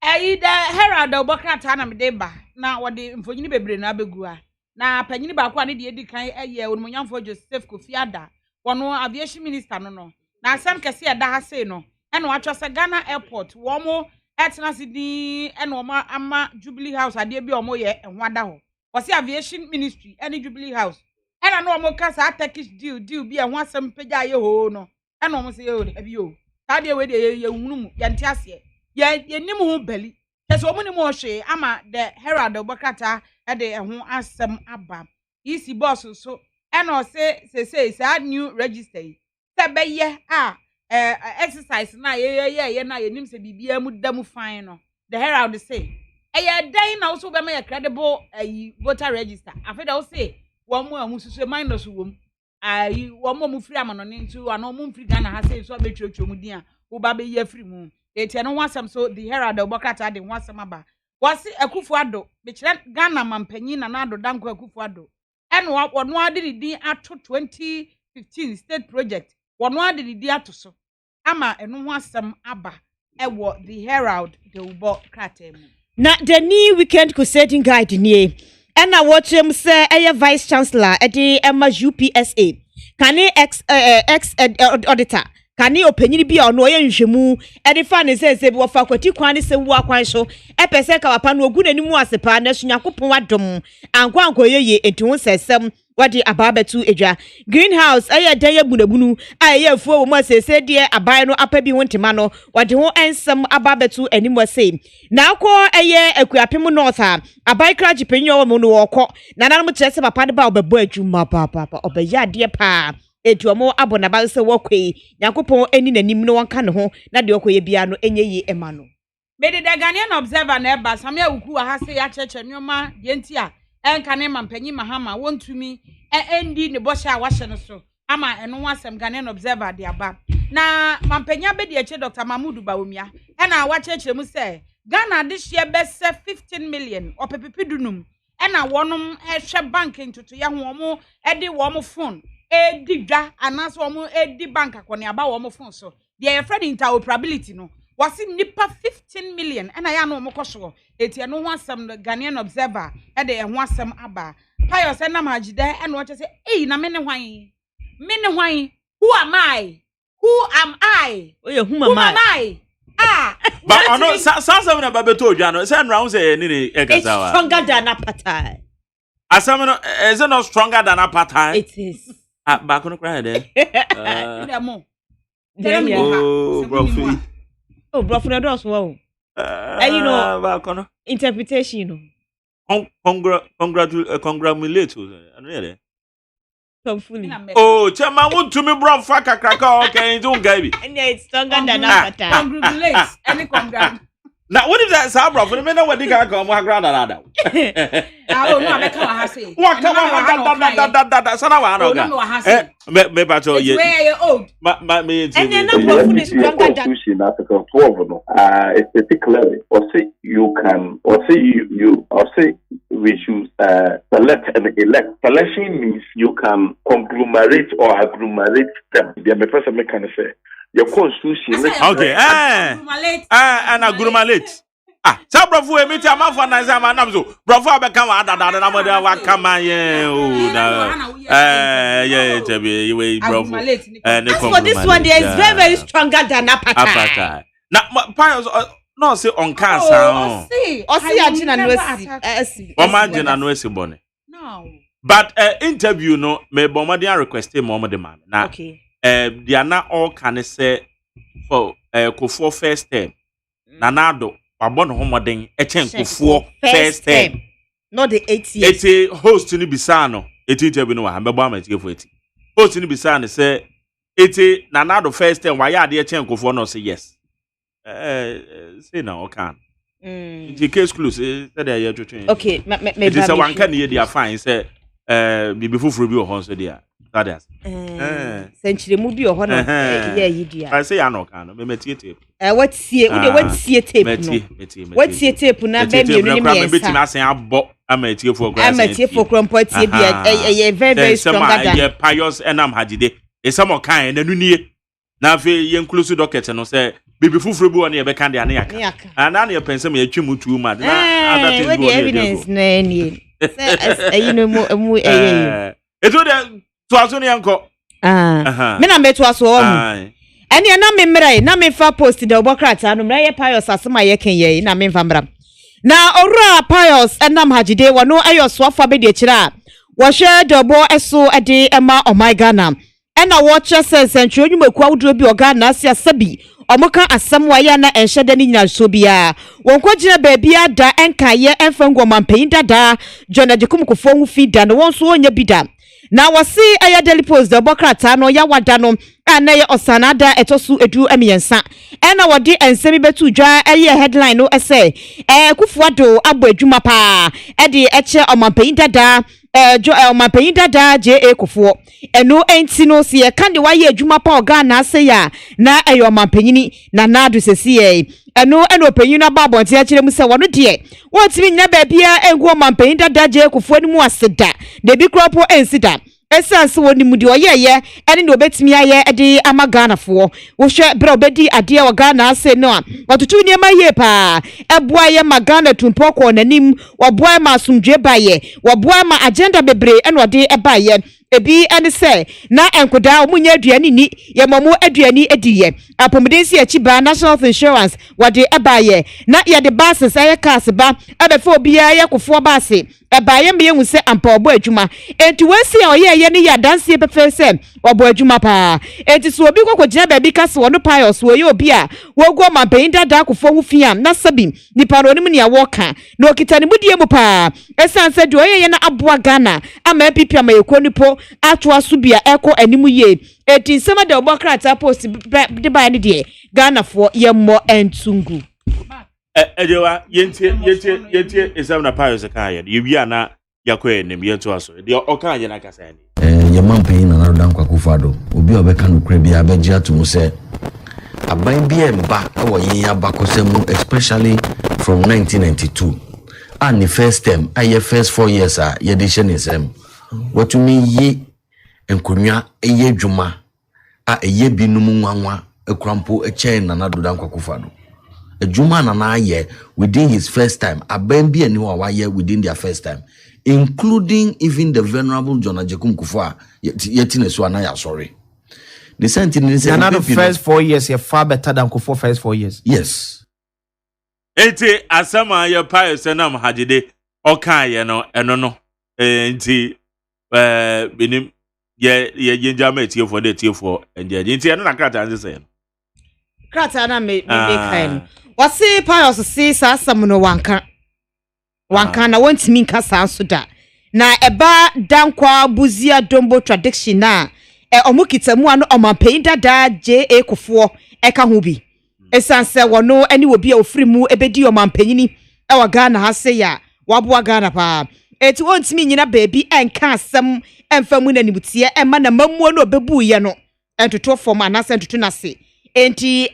the Herald the Democrat anu me deba na wode mfonyini bebre na abegua na panyini ba kwa ne de edi kan eye onmonyamfo Joseph Kofi Ada wono aviation minister no na asem kese eda ha sei no ene watwa se Ghana airport wo mo etna sidi ene wo ma ama Jubilee House ade bi omo ye enwa da ho was aviation ministry any Jubilee House and I know mo kasa Turkish deal bi e ho asem pagya ye ho no and no mo say yo abi yo tade we de ye hunum ye nte ase ye nim ho bali kese omo nim ho hwe ama the Herald obokrata e de ho asem aba isi boss so and no say new register se be ye exercise na ye na ye nim se bibia mu da mu fine no the Herald say day na also be my credible voter register after that say one more amususu minus wom one more free amano ntu ano mo free Ghana ha say so be twetwe mu din a wo ba be ye free mu eti no wasam so the Herald obokrata de wasam aba wasi Akufo Addo be kire Ghana mampanyin na ado danko Akufo Addo eno wono ade din ato 2015 state project wono ade din ato so ama eno wasam aba ewo the Herald the obokrata mu na the new weekend crusade guide nie ena watchem say vice chancellor edi emma UPSA kane ex auditor kane opanyini bi ono ye nhwemu edi fa ne say bi wo fa kwati kwan ne se wu akwan so epese ka wapa no ogu nanimu asepa na sunyakopon wadom ankwanko yeye enti ho sesem wadi ababetu edwa greenhouse dan ya bunabunu aye afuo wo ma sese de aban no apa bi wontima no wadi ho ensem ababetu animu sei na akọ akuapem north a aban kra jipenyo wo no wokọ na nanum kyerese papa de ba obebo adwuma papa obaya de pa etuomo abona ba se wokwe yakopon eni nanim no wonka ne ho na de okoye bia no enye yi ema no Mede the Ghanaian observer na eba samia uku ha se ya cheche nyoma de nti a enka ne mampanyi mahama wontumi endi ne bosha a wahye no so ama eno wasem Ghanaian observer de aba na mampanya be de eche Dr. Mahmoud Bawumia na wacheche mu se Ghana this year be se 15 million opepipidunum na wonom ehwe bank ntoto ya ho omo ede wo mo phone Edidwa anaso omo edi bank akone aba wo mo phone so the friend interoperability no was nipa 15 million and I no mo koso eti no ho asem Ghanaian Observer e de ho asem aba Pius na magide e no che say eh na me ne hwan who am I oh yeah who am I but ono some na babeto odwa no say nra say ni it's stronger than apartheid asam no is it not stronger than apartheid it is back on cry there oh bro for those wow and you know back on interpretation you know congratulate I know oh chairman want to me bro fuck kraka okay don't gabi and it's stronger than apartheid congratulate any congrat now what if that sa bro for me na wadi ka come agrada nada oh no abeka wa ha say what da sana wa na oga me pato ye where you old me and then no bro is stronger than Article 12 no it's clearly or say you can or say we should select and elect. Selection means you can conglomerate or agglomerate them. The person can say your constitution. Okay, and agglomerate. So bravo, we meet a man for nice man. So bravo, become a come as for this one, there is very, very stronger than apartheid. Now, Pius, no say on cancer. See, agina no esi bone. No. But interview no me bomadian request mom the man. Now, okay. They are not all can say for for first term. Nanado abon homoden echen for first term. Not the 8 years. It's a host ni bisano. It interview no am beba ma for it. Host ni bisano say it nanado first term why are they echen for no say yes. Say now can. The case close said they are to change. Okay, it is a one can hear their fine say be before free or horse there. That is century movie or honor. Yeah, you dear. I say I know can me tape. What see tape? What see tape na be me no me betim asen abo amatie for grass. Amatie for crumpot tie be very very stronger than. Yeah, Pius enam hagide. E some kind na nunie. Na fe ye inclusive docket no say bibi fufuru bi won ye be kan de ane aka ana na ye pense me atwi mutu ma na other things go evidence na enie say you know mu eto de to aso ne yanko me na me to aso o mu ene na me mrai na me fa post de obokrata no mrai ye Pius asema ye ken ye na me fa mra na ora Pius enam hagide wono ayo so afa be de kira wo hwe dobo eso ede ema Ghana ena watch sense nwumeku awudro bi oga na asia sabi omuka asem waya na enhede ni nyina so bia wonkogina baabia da enkaye enfangwo mampanyin dada John Adekumkofo hu fida no wonso onya bida na wasi aya daily post the bokrata no ya wada no ana ye osanada etosu edu emiyensa ena wodi ensemi betu dwa eye headline no ese kufuado abo adwuma pa ede eche omampanyin dada omampanyin dada JA Kufuo eno enti no se ye kan de waye adwuma pa oga na ase ya na ayo omampanyini na nadu sesiye eno opanyin na ba bonte akire mu se wono de wotimi nya baabia engu omampanyin dada JA Kufuo ni mu aseda de bi kropo ensida essence woni mudi oyeye ene ne obetimi aye ede amagana fo wo hwe bra obedi ade a Ghana ase no a watotu niema ye pa eboa ye magana tumpo ko nanim woboa ma asumdwe baye woboa ma agenda bebre ene ode ebaye ebi ene se na enkoda omunya aduani ni ye momo aduani ediye apomdensi achiba National Health Insurance wode ebaye na ye de bases aye cars ba abefo obia ye Kufuo base ebaye me hu se ampa obo adwuma enti wesi oyeye ni ya danse pefe se obo adwuma pa enti so obi kokogina ba bi kase wono Pius wo ye obi a wo go mampanyin dada Kufuo hu fiam na sabi nipa no nim ne ya woka na okitani mudie mu pa esanse de oyeye na aboa Ghana ama pipia ma yekonipo atwa subia eko animu ye enti nsema de obokrata post de ba ne de Ghana fo yemmo entungu ejewa yentie esam na Pius ka ye ye wi ana yakwe nem ye to aso de oka ye na kasa ni ye mampanyin na dan Kwakufuado obi obeka no kra bia begia to mu se aban bia mba wo yin abakosemu especially from 1992 and the first term aye first 4 years ye de shenisem what to me ye enkonwa eye dwuma a eye binum nwanwa ekrampo echen na nadoda nkwakufa do adwuma na na aye within his first time aban bi ani wa waye within their first time, including even the venerable John Ajekum Kufa yetina so na ya sorry. The sentence is the first 4 years you're far better than Kufa first 4 years. Yes. Eti asama ya pa senam hajide oka ye no eno no enti benim ye yenjama etie for the tie for enje enti eno na krata nse say krata na me kind wase pious see sa asam no wanka na wantimi nka sa so da na eba dankwa buzia dombo tradition na omukitamu ano omanpain dada JA Kofo eka ho bi esanse wono ani obi a ofiri mu ebedi omanpanyini ewa Ghana ha se ya waboa Ghana pa eti wontimi nyina baabi enka asem emfamu na nibutie emma na mamuo no obebu ye no entoto form anase entoto na se enti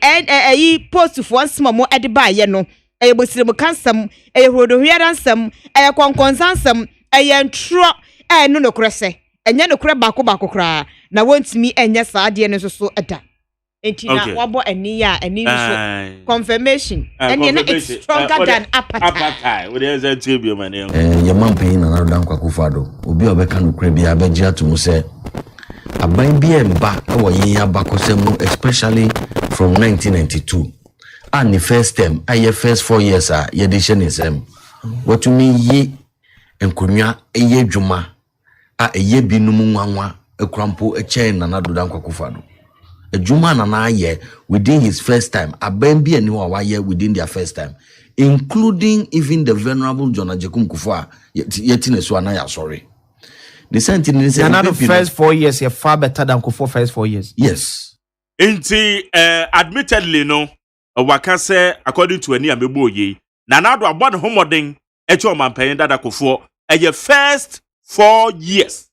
yi post for nsemo ede ba ye no eyebosiremu kansam eyehodohwiaransam eyekonkonsansam eyentro no nokrese enye nokre bako kra na wontimi enye saade ne so eda enti na wabo ani ya ani so confirmation enye na it's stronger than appetite we dey say tibio man ye mampain na nadoda nkwakufa do obi obeka nokre bia beji atumu se aban bi emba ewo yin abakosemu especially from 1992 and the first term aye first 4 years ye de shenesem watumi yi enkonwa eye dwuma a eye binum nwanwa ekrampo echen na nadoda nkwakufa do adwuma na na aye within his first time aban bi ani wa waye within their first time, including even the venerable John Ajekum Kufa yetina so na ya sorry. The sentence is the first 4 years you're far better than Kufa first 4 years. Yes. Enti admittedly no waka say according to any amebo ye na nado abon homodin echo manpayin dada Kofo eye first 4 years.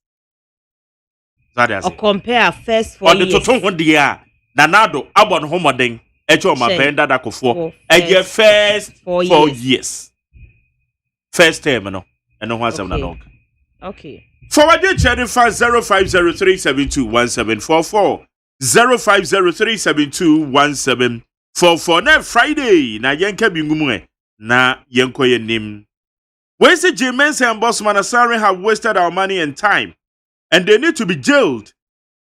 Or compare first 4 years. On the total one dia na nado abon homodin echo manpayin dada Kofo eye first 4 years. First term no eno ho asem na no. Okay. Forward your channel 0503721744 0503721744 na Friday na yenka bingumu na yenkoye nim. We say J-Mensa and Bossman Asari have wasted our money and time and they need to be jailed.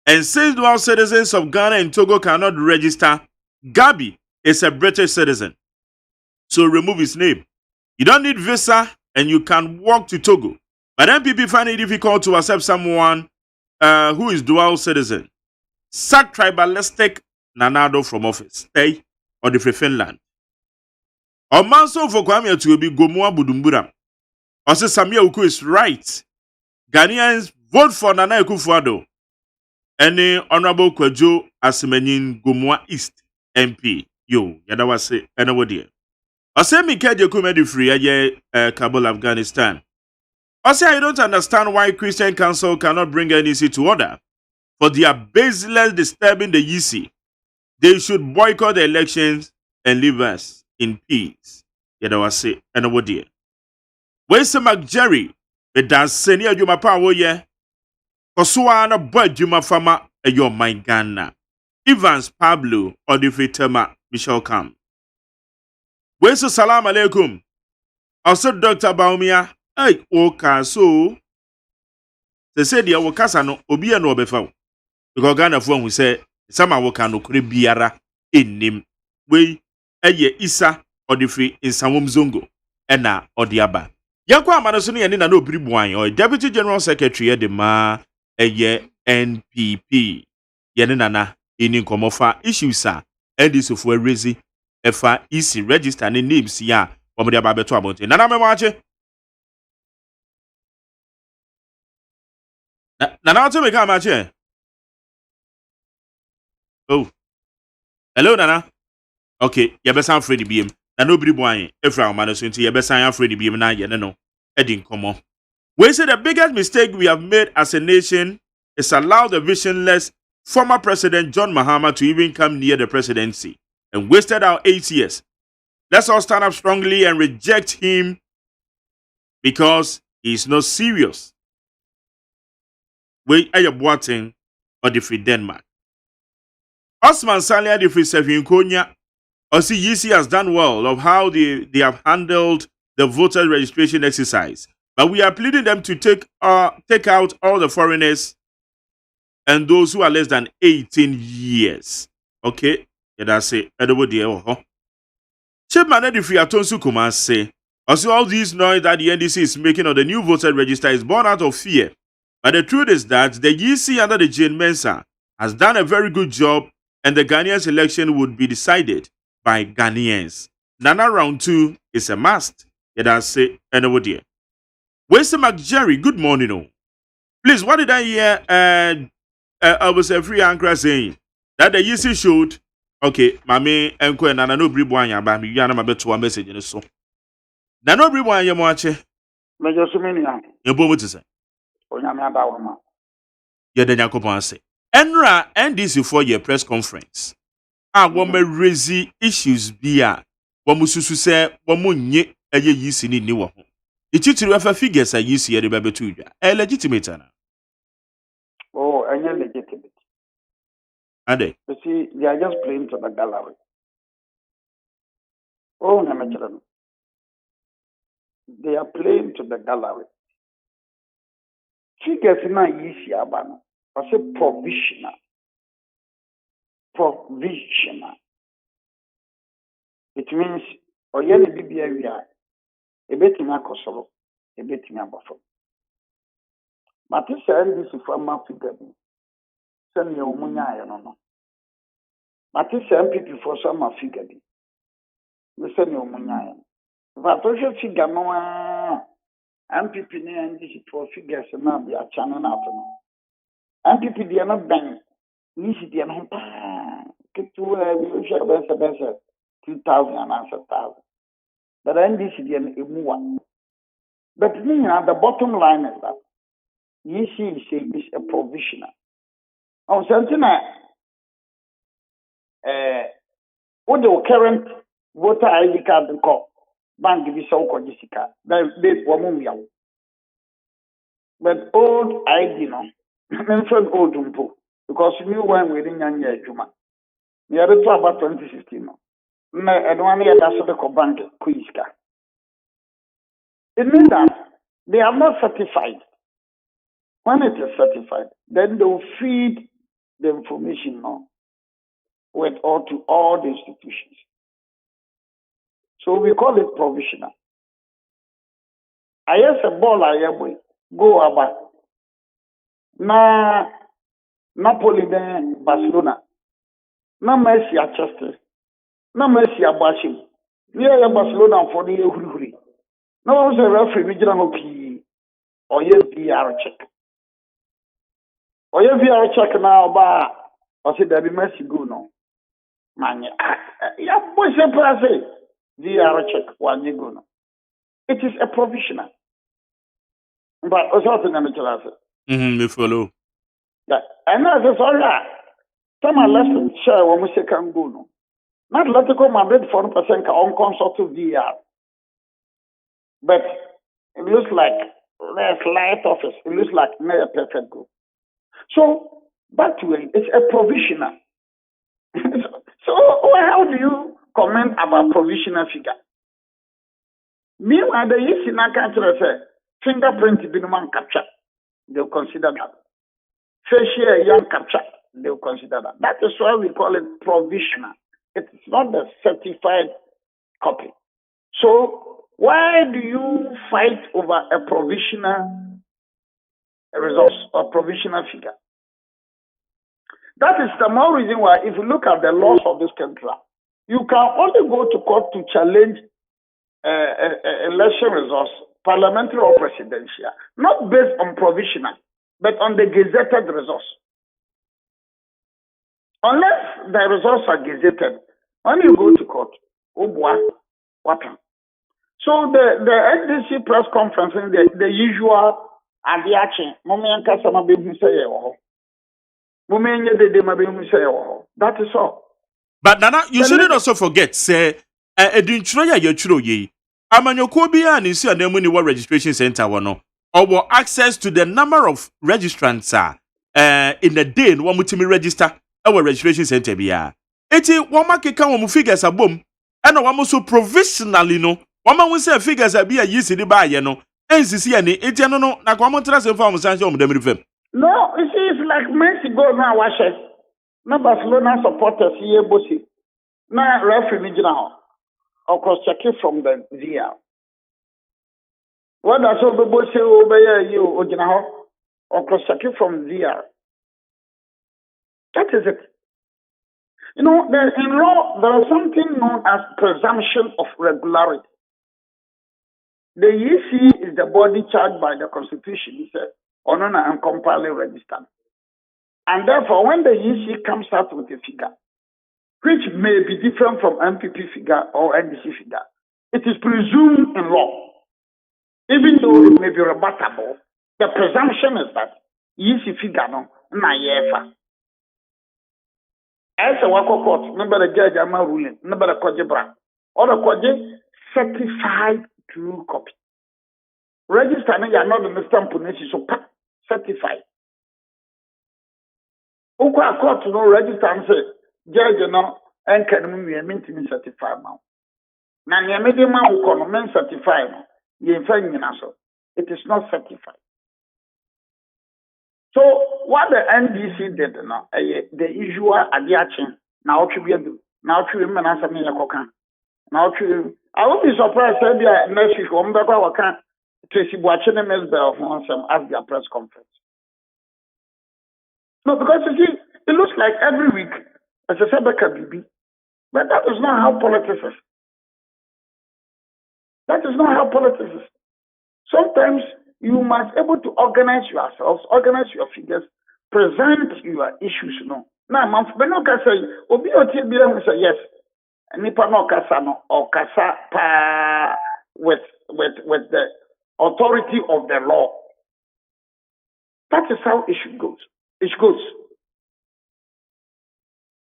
And since dual citizens of Ghana and Togo cannot register, Gabi is a British citizen. So remove his name. You don't need visa and you can walk to Togo. But MPP find it difficult to accept someone who is dual citizen. Sack tribalistic Nanado from office. Stay or the free Finland. Omanso for Kwame to be Gomoa Budumbura. Ose Samia Uku is right. Ghanaians vote for Nana Akufo-Addo. Any Honorable Kwejo Asimenin Gomoa East MP. Yo, yada say anybody. Ose Mikaje Kumedi free aye Kabul, Afghanistan. Also, I don't understand why Christian Council cannot bring NEC to order for their baseless disturbing the EC. They should boycott the elections and leave us in peace. Yada was say anybody. Where's the McJerry? The dance senior Juma Power ye. Kosuana boy Juma Fama a your mind Ghana. Evans Pablo or the Fitema Michelle Kam. Where's the salam alaikum? Also Dr. Baumia. Hey, okay, so they said the Wakasa no Obia no befa. Because Ghana phone we say some Wakano could biara in him. We Isa or the free in Samum Zongo Ena or the Abba. Yakwa Manasuni and no Bribuan or Deputy General Secretary at the Ma NPP. Yenana in Komofa issues sa and this of where Rizzi FA easy register and names ya or the Ababeto about it. Nana Mache. Nana, tell me, come out here. Oh, hello, Nana. Okay, you best Freddie Beam. Na nobody boy. If our man is into you best Freddie Beam now, you know. Edding, come on. We say the biggest mistake we have made as a nation is allow the visionless former President John Mahama to even come near the presidency and wasted our 8 years. Let's all stand up strongly and reject him because he is not serious. we aye boating or the free Denmark. Osman Salia the free Sevin Konya OSEI has done well of how they have handled the voter registration exercise. But we are pleading them to take out all the foreigners and those who are less than 18 years. Okay? Yeah, that's it. Chairman Edifi Atonsu Kumar say, also all these noise that the NDC is making on the new voter register is born out of fear. But the truth is that the EC under the Jane Mensa has done a very good job and the Ghanaians election would be decided by Ghanaians. Nana round 2 is a must. Yeah, that's it. Anyway, where's the McJerry? Good morning. Oh. Please, what did I hear? I was a free anchor saying that the EC showed. Okay, mami enko na no bribo anya ba mi yana mabeto a message ne so. Na no bribo anya mo ache. Mejo sumini ya. Yebo mo tse. Onyame adawo ma. Ye de yakopon ase. Enra NDC for your press conference. Wo ma raise issues bia wo mususu se wo mo nye eye yisi ni wo ho. Ititiri afa figures a yisi ye de bebetu dwa. Legitimate na. Oh, anya legitimate. Ade. You see, they are just playing to the gallery. Oh, no, they are playing to the gallery. Figures na easy abana. I say provisional. Provisional. It means oyeni bibia wi a betimi akosoro, betimi abofo. But this NDC for my figure. Send me umunya no. But this MPP for some figure. We send me umunya. But also figure no MPP ne NDC for figures na be a channel na to. MPP dey not bang. Ni si dey no pa. Ketu we share bense 2000 and 1000. But NDC dey no emuwa. But the bottom line is that is a provisional. On something what the current voter ID card call bank give so called Jessica. They were but old ID no. Mention old umpo because new one within Yanya Juma. We are about 2016 no. And 1 year that's the bank Kuiska. It means that they are not certified. When it is certified, then they will feed the information now with to all the institutions. So we call it provisional. I have a ball go about na Napoli then Barcelona. Na Messi at Chester. Na Messi at Bashim. Near Barcelona for the Huri. No one's a referee regional P or yes VR check. Or you VR check now, or say there be mercy go no. Man, yeah, boy, say VR check one you go no. It is a provisional. But also to them me follow. Yeah, and as a sorry, some are less share when we say can go no. Not let it go my bed 4% on consult to VR. But it looks like there's light office. It looks like near perfect go. So, back to it, it's a provisional. So, how do you comment about provisional figure? Meanwhile, the use in a country say fingerprint binuman capture, they'll consider that. Facial young capture, they'll consider that. That is why we call it provisional. It's not the certified copy. So, why do you fight over a provisional resource or provisional figure? That is the more reason why, if you look at the laws of this country, you can only go to court to challenge election results, parliamentary or presidential, not based on provisional, but on the gazetted results. Unless the results are gazetted, when you go to court, what? So the NDC press conference, the usual adiache, that is all. But Nana, you shouldn't also forget, say, Edintroya Yachuro ye. Amanyoko bia and see a Nemuni War Registration Center one. or access to the number of registrants in a day no one mutimi register our registration center bia. Eti one make kan one figures abom and one so provisionally no one man say figures abia yisi di ba ye no ensisi ani eti no no na kwa montra se fa sanse o dem rifem. No, you see, it's like Messi go now, watch it. No Barcelona supporters here, bossy. Now, referee now, of course, check it from the VR. What does all the bossy obey you, Ojinaho? Of course, check it from VR. That is it. You know, in law, there is something known as presumption of regularity. The EC is the body charged by the Constitution, he said, on and compiled registered. And therefore, when the EC comes out with a figure, which may be different from MPP figure or NDC figure, it is presumed in law. Even though it may be rebuttable, the presumption is that EC figure no na yefa. As a wako court, number the judge ama ruling, number the koje bra, or the koje certified true copy. Register na ya not the stamp so certified. Ukwa court no register and say judge no enka no we mean certified now. Na ne me de ma ukọ no men certified no ye fa nyina so. It is not certified. So what the NDC did now, the usual adiachi na otwe do. Na otwe me na asem yakoka. Na otwe I won't be surprised say next week on beka waka Tracy Boachene Mesbel on some at their press conference. No, because you see, it looks like every week as a Sebeka BB. But that is not how politics is. That is not how politics is. Sometimes you must be able to organize yourselves, organize your figures, present your issues. No. Now, Manfbenoka say, Obi Otibia say yes. Nipa no kasa no or kasa pa with the authority of the law. That is how it should go. It goes.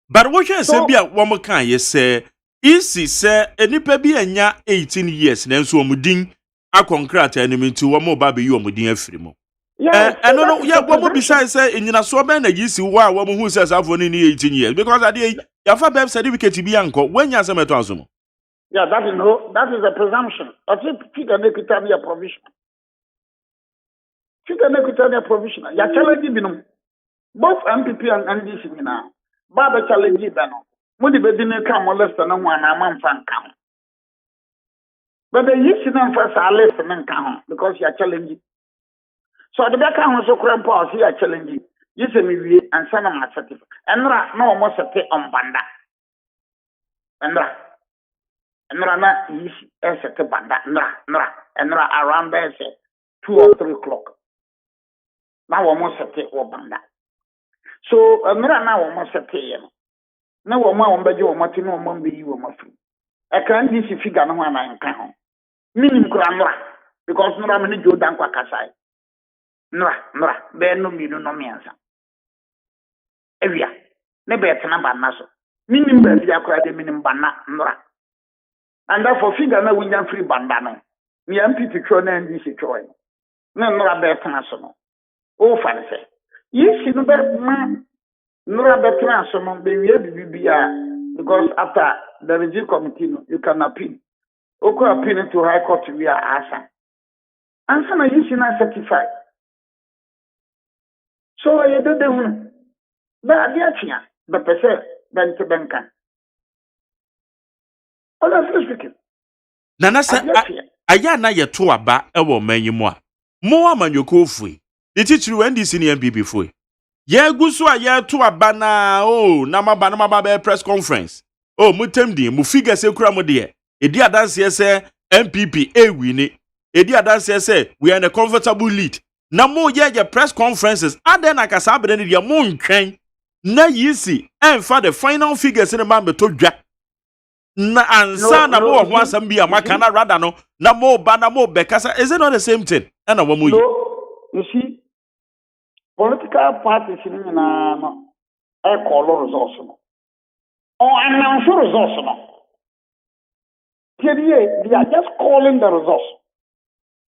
But what you say be a woman can you say easy say enipa bi anya 18 years na nso omudin akonkrata enemy to wo mo ba be you omudin afiri mo. Yeah, no yeah wo mo beside say enyina so be na yisi wo a wo mo hu say safo ni 18 years because ade ya fa be certificate bi anko wanya asemeto asomo. Yeah, that is a presumption. I think figure nekutani a provision. Figure nekutani a provision. Ya challenge binum. Both MPP and NDC now. Baba challenge bano. Mudi bedine come molest no one among fan count. But the use them first are less than count because you are challenging. So the back on so cramp pause here challenging. You say me and son of my certificate. And no more set on banda. And na is set banda. And around there say 2 or 3 o'clock. Now almost set or banda. So now almost set no one on Bajo or Martino Mombi you or Muffin. I can't this figure no one I can. Minim Kramra, because no many Joe Dankwa Kasai. Nra, there no me no me answer. Evia, never a number naso. Minim baby acquired the minim banana, nra. And therefore figure no window free bandana. Me MPP Trona and this Troy. No, nra bear national. Oh, fancy. Yes, you know that man. Nora better someone be because after the review committee you can appeal. Oko appeal to High Court we are asa. And some are using certified. So you do the one. But the person then to Benkan. All of you speaking. Nana sa aya na ye to aba e wo manyimu a. Mo amanyoko fui. The teacher NDC ni MPP fui. Ye gusu a ye to aba na na maba be press conference. Mutem di mu figure se kura mo de. Edi adanse se MPP wini. Edi adanse se we are in a comfortable lead. Na mo ye press conferences aden akasa abede ne de mo ntwen. Na yisi enfa the final figures in man beto dwa. Na ansa na mo ho asam bi amaka na rather no na mo ba na mo bekasa. Is it not the same thing? Na wo mo yi. You see, political parties in a call resource. Or announce resource. They are just calling the resource.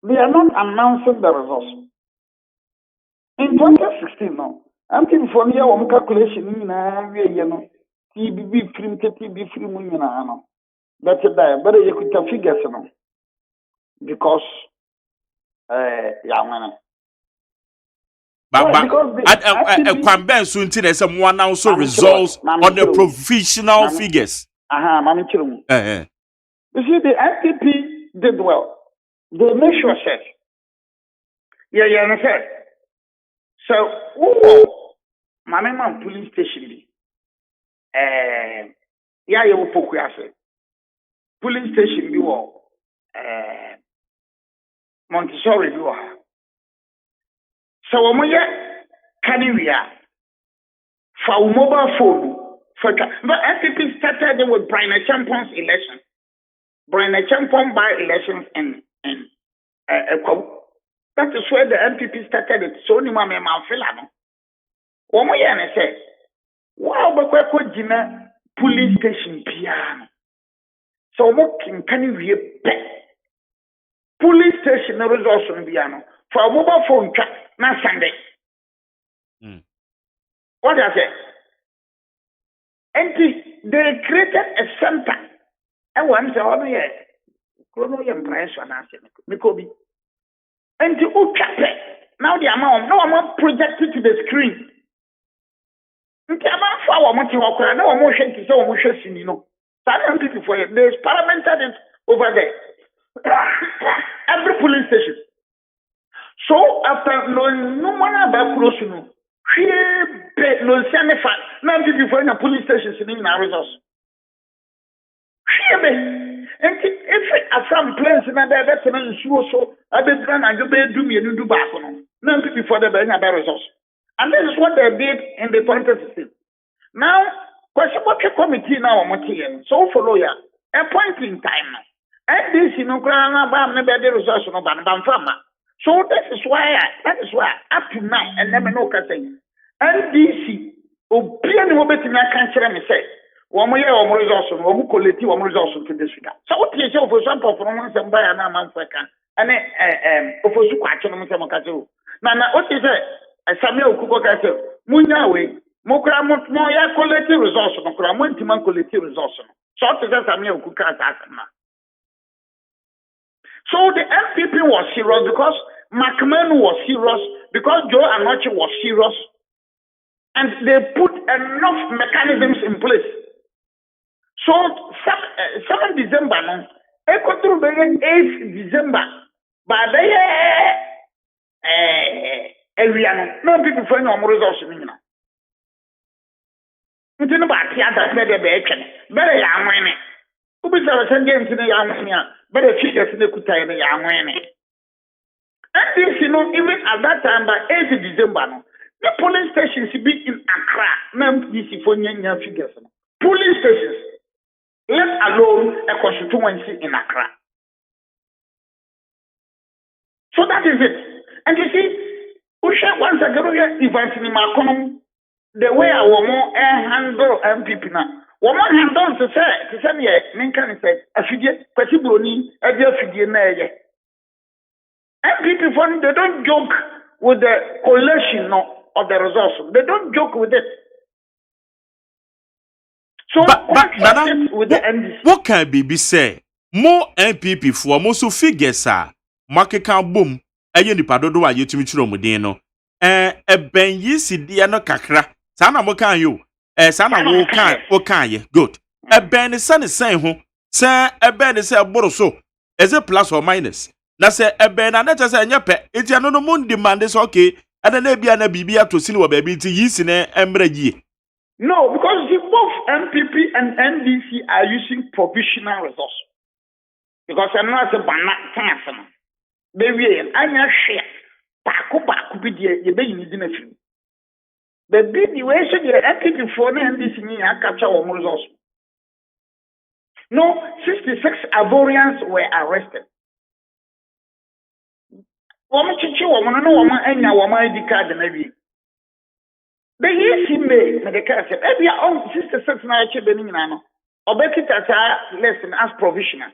They are not announcing the results. In 2016, no, I'm thinking for me, I'm calculation in TBB film, TB film, that's a die, but you could have figures, because, yeah, man. But Because Kwamben Suntin as someone also Mami results Chiro, on the Chiro. provisional Mami- figures. Mami Chirum. Eh. You see, the NPP did well. They make sure said, yeah, understand. So, Mami police station, yeah, you will focus. Police station, you are, Montessori, you are. So, when you can for mobile phone, but NPP started with Brian Champon's election. Brian Champon by elections in that is where the NPP started it. So, ni mama manfilano. One more year, say, wow, but we jina police station piano. So, what can we pay? Police station resource on piano for a mobile phone track, not Sunday. What I say? And they created a center. And one say, oh, yeah, chrono impression, Mikobi. And the now the amount, no amount projected to the screen. The amount for our money, no motion to so much, you know. People for it. There's parliamentary over there. Every police station. So after no one about close to no Senefa, now people in the police stations in our results. And if I from plans in that's an so I bet run and you better do me and do back on. None people the results. And this is what they did in the 2016. Now, question what committee now MONTIE, so for lawyer, a point in time. And this in Ukraine, the results of Banfama. So that is why up to now, and never know saying NDC, Opian will be in a country and say, one more year or more results, or who collect one results to this figure. So what is for example, from one and buy an amount for and for Suquacho. Now, what is it? Samuel Kuboka said, Munyawe, Mokra Moya collective results, Mokra Montiman collective results. So what is Samuel Kuka? So the MPP was serious because McMahon was serious, because Joe Anoche was serious, and they put enough mechanisms in place. So 7 December, no, I go through the 8th December, but they no people find no more results in England. It's in about theater, better young women. Who be the games in the young women, better figures in the Kuta in the young women. And this, you know, even at that time, by 8th December, no, the police stations be in Accra, not this for young figures. Police stations, let alone a constituency in Accra. So that is it. And you see, once I go here, events in Macon, the way I will more handle MPP now. Woman handle to say, Minkan said, a figure, Quasibroni, a dear figure, MPP fund, they don't joke with the collation of the resources. They don't joke with it. So, with the NDC. What can be say? More MPP for most of figures, sir. Market can boom. Ayen padodo wa yetumi chiro muden no ben yisi dia no kakra sana mo kan yo sana wo kan ye good ben ne san ho san ben ne say boro so is it plus or minus na say ben na na say nya pe etia no mo demand say okay ana na bia na bibia to sini wo ba bi ti yisi ne emra gie. No, because both MPP and NDC are using provisional resource. Because I'm not a banana cancer. Baby, anya share. Baku be the baby in a film. The baby, where should the MPP for NDC capture or resource? No, 66 Ivorians were arrested. Woman chichi woman no woman enya woman ID card and every. The years he made the car said, every own 66 now beninano. Or Becky lesson as provisional.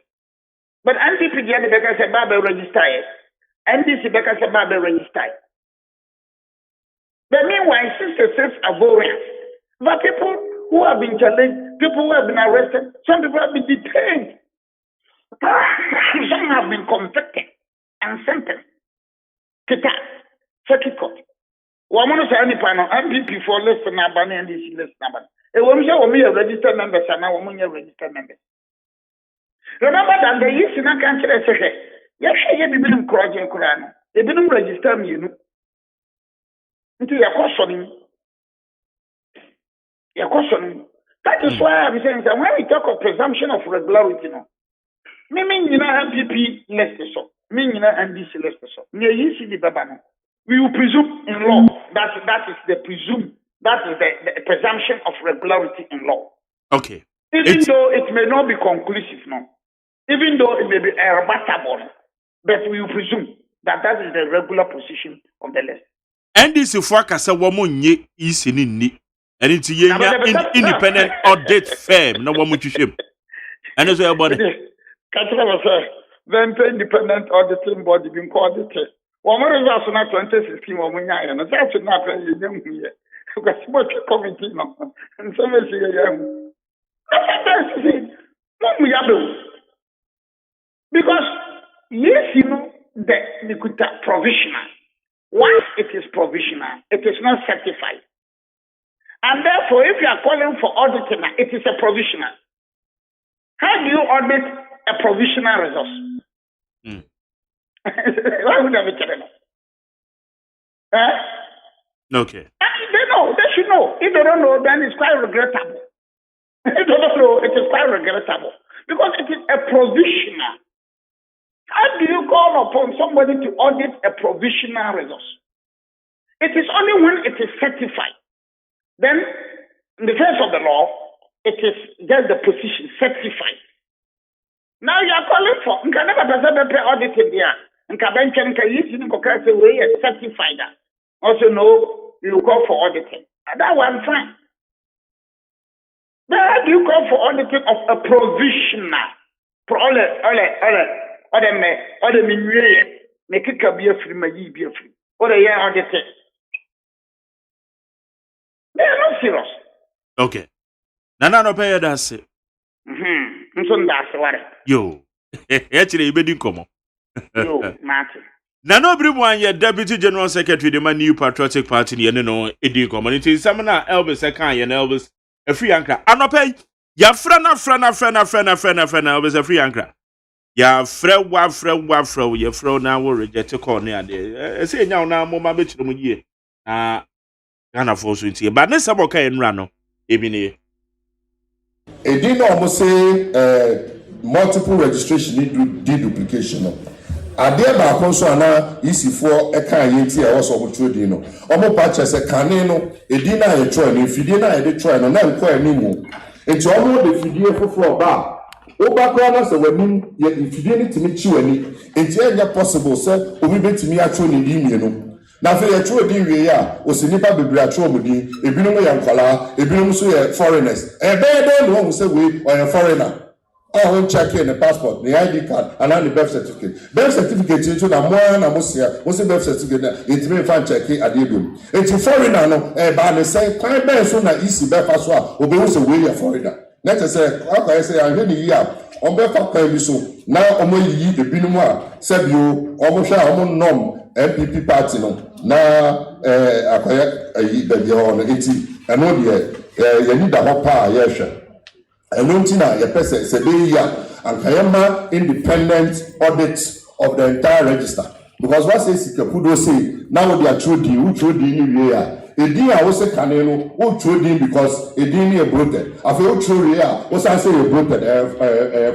But NPP the other said, Baba register it. NDC because about the register. But meanwhile, 66 are voting. But people who have been challenged, people who have been arrested, some people have been detained. Some have been convicted and sentenced to circuit court. Woman say any panel MPP for less than a banner and this less number. A woman say we are registered members and now woman are registered members. Remember that the years in a country say, yes, I be been crossing Quran. They didn't register me, you know. Into your questioning. Your questioning. That is why I'm saying that when we talk of presumption of regularity, no. Me mean you know MPP less so. Me you know NDC less so. Me you see the babano. We will presume in law that is the presumption of regularity in law. Okay. Even though it may not be conclusive, no. Even though it may be rebuttable, but we will presume that is the regular position of the list. NDC for kasa womo nye isi ni. And it's independent audit firm. No one much shame. And that's what about it. The independent auditing body being called it. One more results on 2016 or when I am that's not a young here. Because what you committee now. And so much because yes, you know that you could have provisional. Once it is provisional, it is not certified. And therefore, if you are calling for auditing, it is a provisional. How do you audit a provisional resource? Why would I be telling them? Okay. They know, they should know. If they don't know, then it's quite regrettable. If they don't know, it is quite regrettable. Because it is a provisional. How do you call upon somebody to audit a provisional resource? It is only when it is certified. Then, in the face of the law, it is just the position certified. Now you are calling for auditing there. And we are certified. Also, no, you call for auditing. And that one fine. Then how do you call for auditing of a provisional? For all the make it be a free, my be a free. Or the year auditing. They are not serious. Okay. Nana no pay that say. Yo. Actually, you be come. Yo, Martin. Nana everyone your deputy general secretary the man new patriotic party you know edin community samana Elvis Ekan and Elvis a free anchor. Anope ya friend Elvis a free anchor. Ya friend wa ya friend now will reject call near there. Say now mama bet no ye. Ghana for so ntie but ne sabo ka enra no ebini edin no almost say multiple registration need deduplication no ade ba ko so ana isifo e kan yenti e wo so mo trade no omo pa che se kane no edin na ye try no fidie na ye de try no na nko ani mu enti omo de fidie foforo ba o ba ko na se wani ye fidie ni timi chi wani enti enya possible se obi betimi atwo ni di mienu na fe ye tro di wie ya o si nipa bebre atro mu di ebinom ya nkwala ebinom so ye foreigners be no hu se we o ye foreigner won check in the passport the ID card and the birth certificate into na mo na mo se birth certificate na it me fan check adebim enti foreigner no ba ne say kwan be so na isi be fa so a obi hu se we ye foreigner let us say akwa say ahwe ni ya on be fa kwan bi so na omo yi ebinom a se bio omo hwa omo nom MPP party no na akwaya da je on enti eno de ye ni da ho pa ye hwe eno nti na ye pese se be ya ankayama independent audit of the entire register because what says Kapudo say now they are trading who trading ni ya edin a wo se kane no wo trading because edin ni e bloated afi wo trade ya wo say e bloated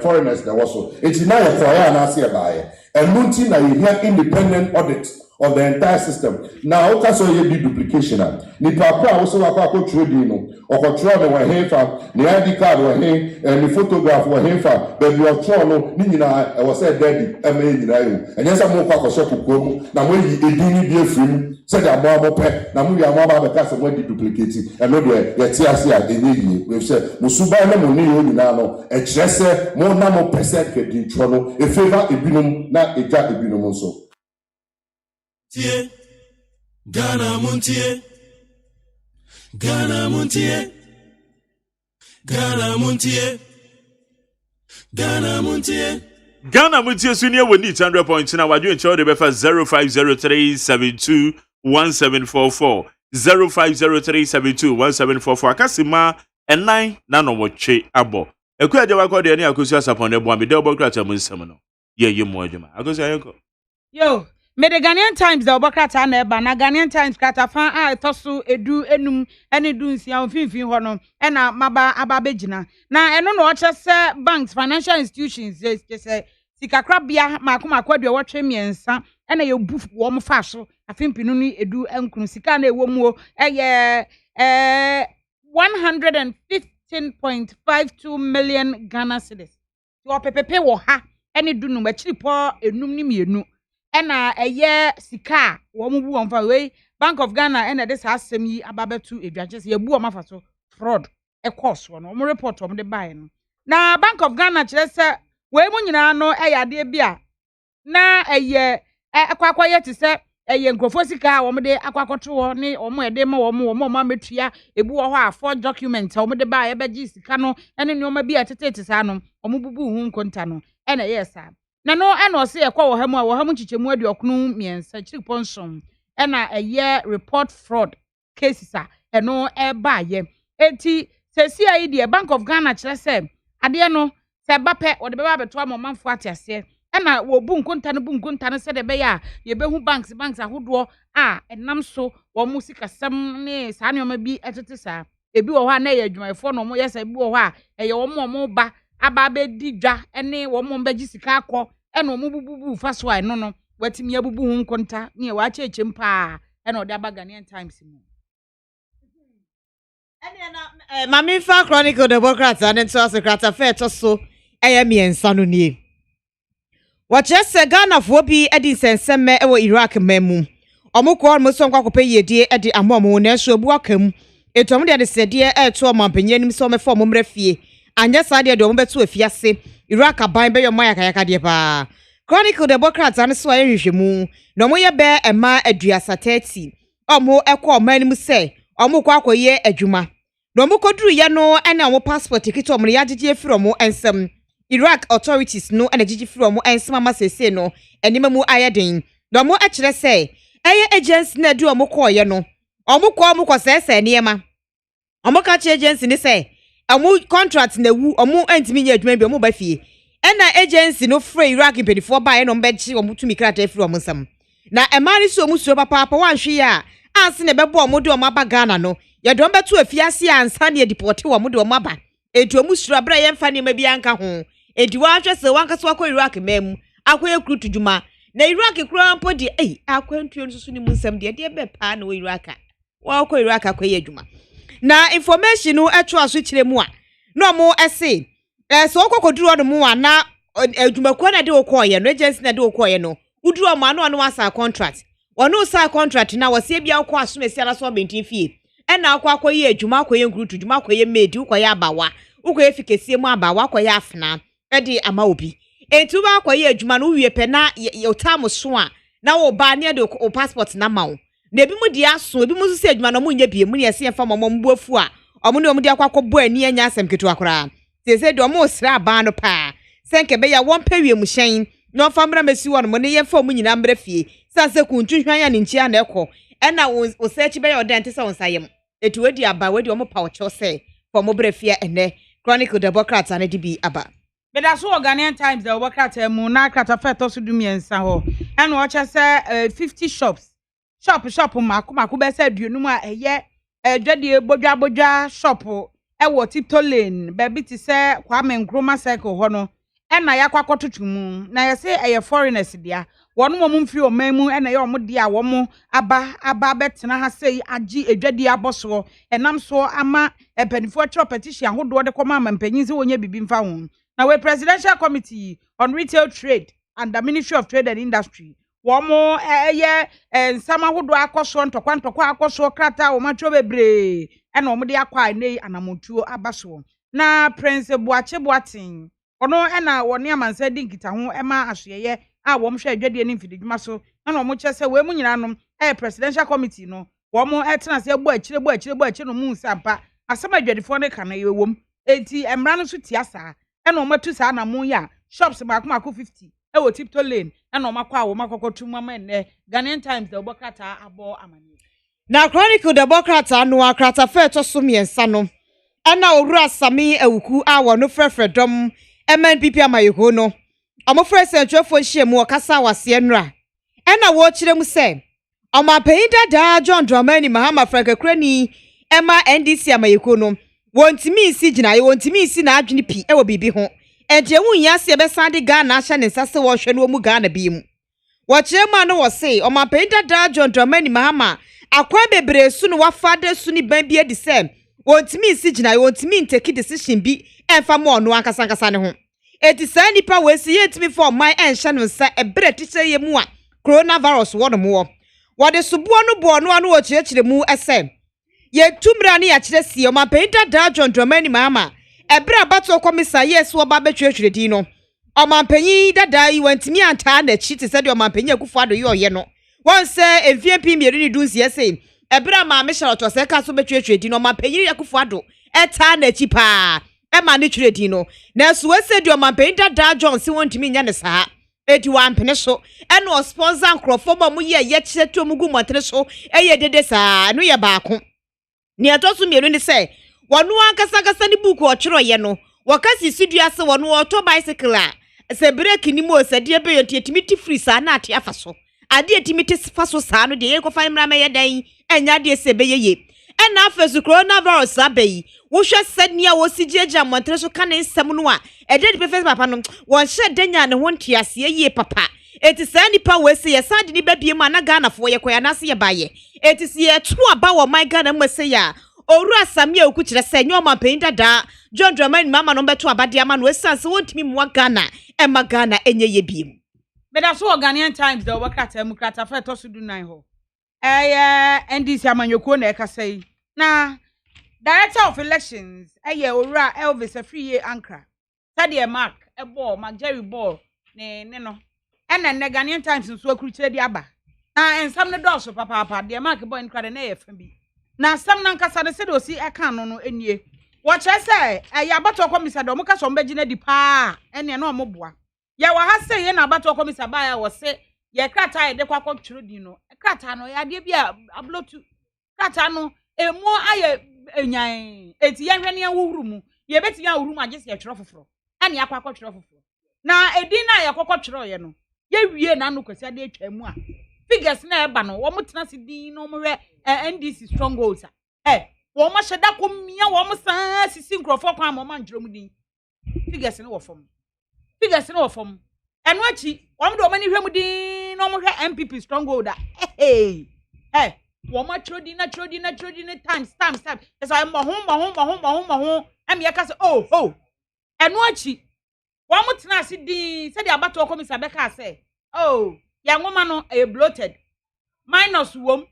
foreigners that was so enti na ye kwaya na se ba ye eno nti na ye independent audit of the entire system. Now, okay, so you duplication. Ni papa also akwa trading no. Okotro no wa hefa, ni ID card wa he, ni photograph wa hefa, but you otro no ni nyina e was say daddy e me nyina yo. Enye sa mo kwa koshe kukomu na mo yi edini bi afrim, say da mo pe, na mo ya mo ba ka se mo duplicate. E no de ye ti ase a enye yi. We say musuba na mo ni yo nyina no, e kire se mo na mo percent ke di tro no, e favor ebinom na eja ebinom so. Tie. Ghana Montie. Ghana Montie. Ghana Montie. Ghana Montie. Ghana Montie Sunia will need 100 points now. What you ensure the befa 0503721744 0503721744 Akasima and 9 nano watche abo. Ekwa de wakọ de ni akosi asapon de bo am de obokrata mu nsem no. Ye ye mo adwuma. Akosi ayeko. Yo, me the Ghanaian Times the obokrata na eba na Ghanaian Times kata fan a etoso edu enum ene du nsia mfimfin ho no e na maba ababegina. Na eno no oche se banks financial institutions say sikakrabia makomako de wotwe miensa ena ye bu wo mo fa so afimpinu ni edu enkunu sika na ewo mu eye 115.52 million Ghana cedis. Yo pepepe wo ha ene du no machiri po enum ni mienu ena eye sika wo mu bu won fa we Bank of Ghana ena this asem yi ababetu edwaje se ye bu wo mafa so fraud e course wo no mo report wo de buy no na Bank of Ghana kire se we mu nyina no eyade bia na eye akwakwaye ti se eye nkrofo sika wo de akwakoto wo ni omo ede ma wo ma metua ebu wo ho a for document wo de ba ebeji sika no ene ne oma bia tetete sa no omo bubu hu nkonta no ene yesa na no ene o se ekwa wo ha mu chichemu aduokunu miensa chiriponsom ena eye report fraud cases a eno eba ye enti sesi ayi de Bank of Ghana kire se ade no se bape wo de beba beto amanfo atiase ena wo bu nkonta no se de be ya ye behu banks ahodo a enam so wo mu sikasam ne sa ne o ma bi etete sa ebi wo ho a na ye adwumayefo no mo yesa ebi wo ho a eye wo mo ba aba be di dwa ene wo mo mbaji sika akọ ena wo mu bubu fa so ai no watimi abubu hu nkonta ne wa chechem pa ena ode aba Ghanaian Times mu ene na Mami fa Chronicle Democrats and so secretary fair to so miensa no nie Wachese Ghana fo bi edi senseme ewo Iraq memu omukọ mo so nkwakope yedie edi amomo na so bu akam etom de sedie eto omampanyanim so mefo momra fie anya sade de ombeto afiase Iraq aban be yomo yakayaka de pa Chronicle Democrats and so ayehwehwemu no moye be ema aduasa 30 omo ekọ omanim se omukọ akoye adwuma no mukoduru ye no ena omo passport kito omre yagege afiro mo ensem Iraq authorities no and agigi from ensema masese no enimemu ayeden no mo akire se eye agency na du omokoye no omukọ sese niema omoka chi agency ni se amu contract na wu omu antimi nya adwuma bi omu ba fie ena agency no free Iraq impedifo ba ye no mbechi omutumi krata afiri omsam na emari so omusuro papa wanhwe ya anse ne bebo omude omaba Ghana no ye do mbeto afiase ansa ne deport omude omaba etu omusuro abra ye mfa ne mabia nka ho edi wa hwese wankaso akọ Iraq mem akọ ekrutu djuma na Iraq kura mpo di akwantuo nsusu ni munsam de be pa na Iraq wa akọ Iraq akọ ye djuma na information no eto aso kire mu a no mo ese so okokoduru odo mu a na adwuma ko na de okoye no agency na de okoye no uduru ma no anu asa contract wono sa contract na wose bia akọ asomesi ala so bentin fie na akọ ye adwuma akọ ye nkrutu djuma akọ ye medi ukọ ye abawa ukọ ye fikesie mu abawa akọ ye afna edi ama obi etuba akwaye adwuma no wie pe na yotam so a na wo ba ne de o passport na ma wo na ebi mu di aso ebi mu so adwuma no mu nya bie mu ne yesi emfa mommo mbuafu a omo ne omo di akwakobo ani anya asem ketu akora se de omo sra ba no pa senke be ya won pawie mu hyen no famra mesi won mo ne yemfa mu nyina mbra fie sanse kuntwhwan ya ne nchia na ekọ ena wo search be ya odante se wonsayem etu wedi aba wedi omo pa wo chose for mo bra fie ene Chronicle Democrats and DB aba Beda so Ghanaian Times the obokrata mu na krata feto so dumiensa ho eno o chese 50 shops shop mako be se aduonu mu a eye dwade bodwa shop ewo Tiptoe Lane be ti se Kwame Nkrumah circle ho no ena yakwakototu mu na ye se eye foreigners dia wono mo mfiri o mamu ena ye omo dia wo mo aba betena ha sei agi edwade aboso enam so ama empanifo tro petition ahodo de koma ampanyin se wonya bibi mfa ho. Now, we Presidential Committee on Retail Trade and the Ministry of Trade and Industry, one more and some who do akosho ntokwa akosho krata o macho bebre and omode akwa nei anamotuo abaso na Prince Boache Boatin ono na woni amansa di nkita ho ema ahweye a wɔn hwɛ adwadie ne mfididwuma so na wɔn kyerɛ sɛ wɔn mu nyinaa no presidential committee no wɔn tena ase bɔ akyire no mu nsampa asɛm adwadifoɔ ne ka no yɛ wɔm eti mmara no so tia saa ɛna wɔn atu saa na mo yɛ shops maako 50 ɛwɔ tipto lane ɛna wɔn akɔ a wɔn akɔkɔtu mu ama nnɛ Ghanaian Times the bɔkrataa abɔ amani. Na Chronicle the bɔkrataa no akrata fɛ to so mmiɛnsa no ɛna owura Sami Awuku a wɔn frɛfrɛ dɔm MNPP amayɛho no ɔmo frɛ sɛntwerɛfoɔ hyia mu ɔkasa waseɛ nura ɛna wɔkyerɛ mu sɛ ɔmo apanyin dadaa John Dramani Mahama Frankakrani ɛma NDC amayɛho no wɔntimi nsi gyinaeɛ wɔntimi nsi n'adwene pi ɛwɔ biribi ho ɛnkyɛ hu nyɛ ase ɛbɛsan de Ghana ahyɛ ne nsa sɛ wɔhwɛ no mu Ghana bi mu wɔkyerɛ mu a no wɔ se ɔmo apanyin dadaa John Dramani Mahama akwa bebree su no wafa de su ni ban bi adi sɛ wɔntimi nsi gyinaeɛ wɔntimi nteki decision bi ɛmfa mo ɔno ankasa ne ho eti saa nipa wesi yetimi for man enhye no nsa ebere tikyere ye mu a coronavirus wɔ no mo wɔde soboɔ no boɔ no ano wɔ kyerɛkyerɛ mu ɛsɛ ye tumra ne ya kyerɛ sie o man pɛnta da John Dramani Mahama ebere abato komisa yes wo ba betwerɛtwerɛ din no o man panyin dada yi wantimi anta na chi te sɛ de o man panyin akufo ado yɛ no wɔn sɛ MVP mieri ni dunsi ɛsɛ ebere ma me hyɛ ɔtɔ sɛ ka so betwerɛtwerɛ din no man panyin akufo ado ɛta na chi pa Emma ni twerɛ din no na so wese de o man pɛnta da John si wontimi nya ne saa eti wampene so ɛna o sponsor nkrɔfo ba mu yɛ kyerɛ to mu gu mɔtere so ɛyɛ dede saa no yɛ baako ni atoso mienu ni sɛ wɔno ankasa ni book o kyerɛ yɛ no wɔkasi studua se wɔno ɔtɔ bicycle a sɛ break ni mo sɛ de be yɛti etimi ti free saa na ate afa so ade etimi ti fa so saa no de yɛ kɔfa mmra mɛyɛ dan ɛnya de sɛ be yeye ɛna afesu coronavirus abayi wo hwɛ sɛnia wo si giagia montre so ka ne nsɛm no a ɛde de pefes papa no wɔn hyɛ danya ne ho ntiase yie papa eti saa nipa wo se yɛ sande ni babie mu ana Ghana fo yɛ kɔ na se yɛ baayɛ eti si yɛ to aba wɔ man Ghana mu se ya owura Sami Awuku kyerɛ sɛ nyɛ ɔman pɛn dada John Dramani Mahama no beto abade ama no esan se wontimi mu Ghana ɛma Ghana enye yɛ biem beda so Ghanaian Times da wɔkrata mu krata fa to so du nan ho NDC amanyɔkuo na ɛkasa yi na Director of Elections owura Elvis Afriye Ankra Tadie Mark Mark Jerry Ball ne no ɛna Ghanaian Times nso akrukyerɛ di aba na ensam ne dɔso papa de Mark boy nkra na yɛ fa bi na sam na nkasa de sɛ osi ɛka no enie wɔkyerɛ sɛ abato komisa de ɔmoka so mbɛgye na di pa ɛne na ɔmoboa yɛ wɔ ha sɛ yɛ na abato komisa ba ya wɔ sɛ yɛ krata yɛ de kwa kɔtwero di no krata no yɛ ade bi a ablotu krata no emu ayɛ enyan eti yɛ hwɛ ne awuru mu yɛ beti yɛ awuru mu agye sɛ yɛtwerɛ foforo ɛne akwa kɔtwerɛ foforo na edin na yɛ kɔkɔtwerɛ yɛ no yɛ wie na no kwasi ade atwa mu a figures na ɛba no wɔn tena se din no mo hwɛ NDC strongholds wɔn hyɛ da komia wɔn san sisi nkrɔfo kwan ma wɔn antwerɛ mu din figures no wɔ fam ɛno akyi wɔn de wɔn ni hwɛ mu din na wɔn hwɛ MPP stronghold a wɔn atwerɛ din times ɛsɛ mo ɛmi yɛ ka sɛ oh ɛno akyi wɔn tena ase din sɛ de abato komisa bɛka sɛ yɛ nwoma no bloated minus wom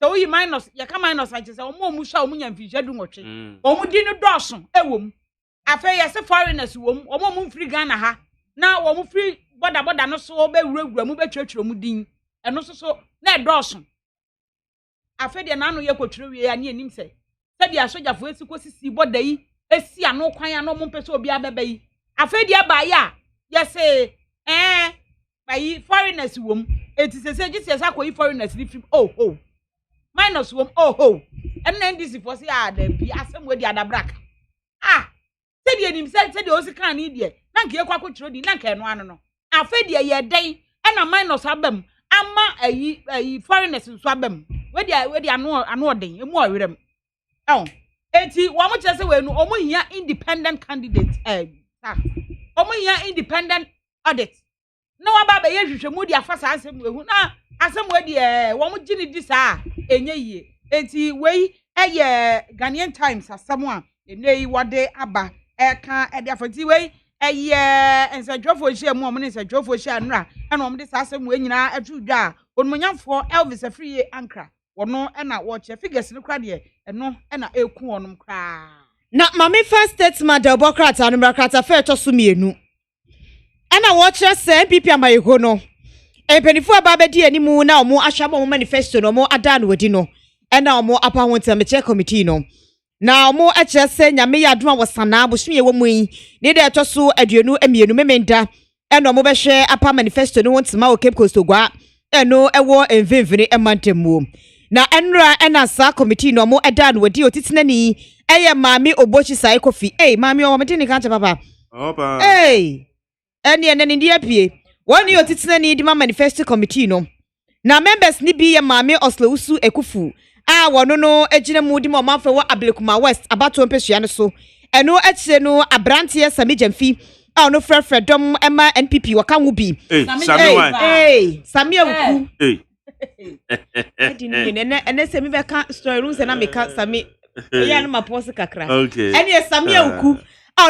so yi minus ya ka minus ache se omo hwa omo nya mfihwa du nwotwe omo di no dɔso ewom afa yɛ se foreigners wom omo free Ghana ha na omo free border no so be wurawura mu betwetwere mu din ɛno so na ɛdɔso afa de na no yɛ kotwere wie ya ne anim sɛ de asojafo esi kosisi border yi esi ano kwan ya no omo pese obi abeba yi afa de aba ya yɛ se bayi foreigners wom eti se gisi esa koyi foreigners ni film minus wom and NDC for say da bi asem we di adabraka se di enim se di osi kan ni die na nke ekwa kwotro di na nke eno ano no afa di ye den e na minus abam ama ayi foreigners nso abam we di ano den emu owerem eti wo mo kire se we no omo hia independent candidate omo hia independent audit na waba ba ye hwehwɛ mu di afa saa asem ehu na asem we di wo mo gini di saa enye yie enti wei Ghanaian Times asem a enei wode aba ɛka ɛde afati wei ensadwofo hye mu omo ne ensadwofo hye anra ɛna omo de saa asem we nyina atudwa a onmonyamfo Elvis Afriye Ankra wono ɛna wɔche figures no kra de ɛno ɛna eku wonom kra na mami first statement de bokrata no bokrata fe to so mienu ɛna wɔkyerɛ sɛ MPP amayɛho no Penifo ababedi animu na omo ahwabo manifesto no mo ada no wadi no ena omo apa hontameche committee no na omo eche se nyame ya adoma wasana bosu ye womu yi ne de etoso aduonu emienu memenda ena omo behwe apa manifesto no wontema o Cape Coast ogwa eno ewo envemvini emantemu na enra ena sa committee no omo eda no wadi otitinani eye maami obochi sai kofi maami o medini kanche papa opa eni ndi apie woni otitinani di manifesto committee no na members ni bi ye maami Oslo Usu Ekufu wono no ejina mu di mo manfa wo Ablekuma West abato mpesua no so eno eche no abrantie Sami Jamfi no frefredom ema NPP waka hu bi Sami Awuku edi ni ene Sami be ka story room se na meka Sami ya no mapost kakra ene Sami Awuku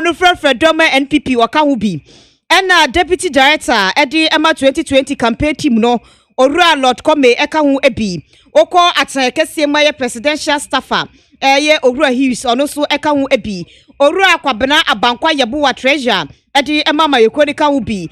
no frefredom NPP waka hu bi ena deputy director edi ema 2020 campaign team no Orua Lord Kome eka hu ebi oko atan kese maye presidential staffer ye Orua Hughes ono so eka hu ebi Orua Kwabena Abankwa Yebuwa treasurer edi emama yekoni ka hu bi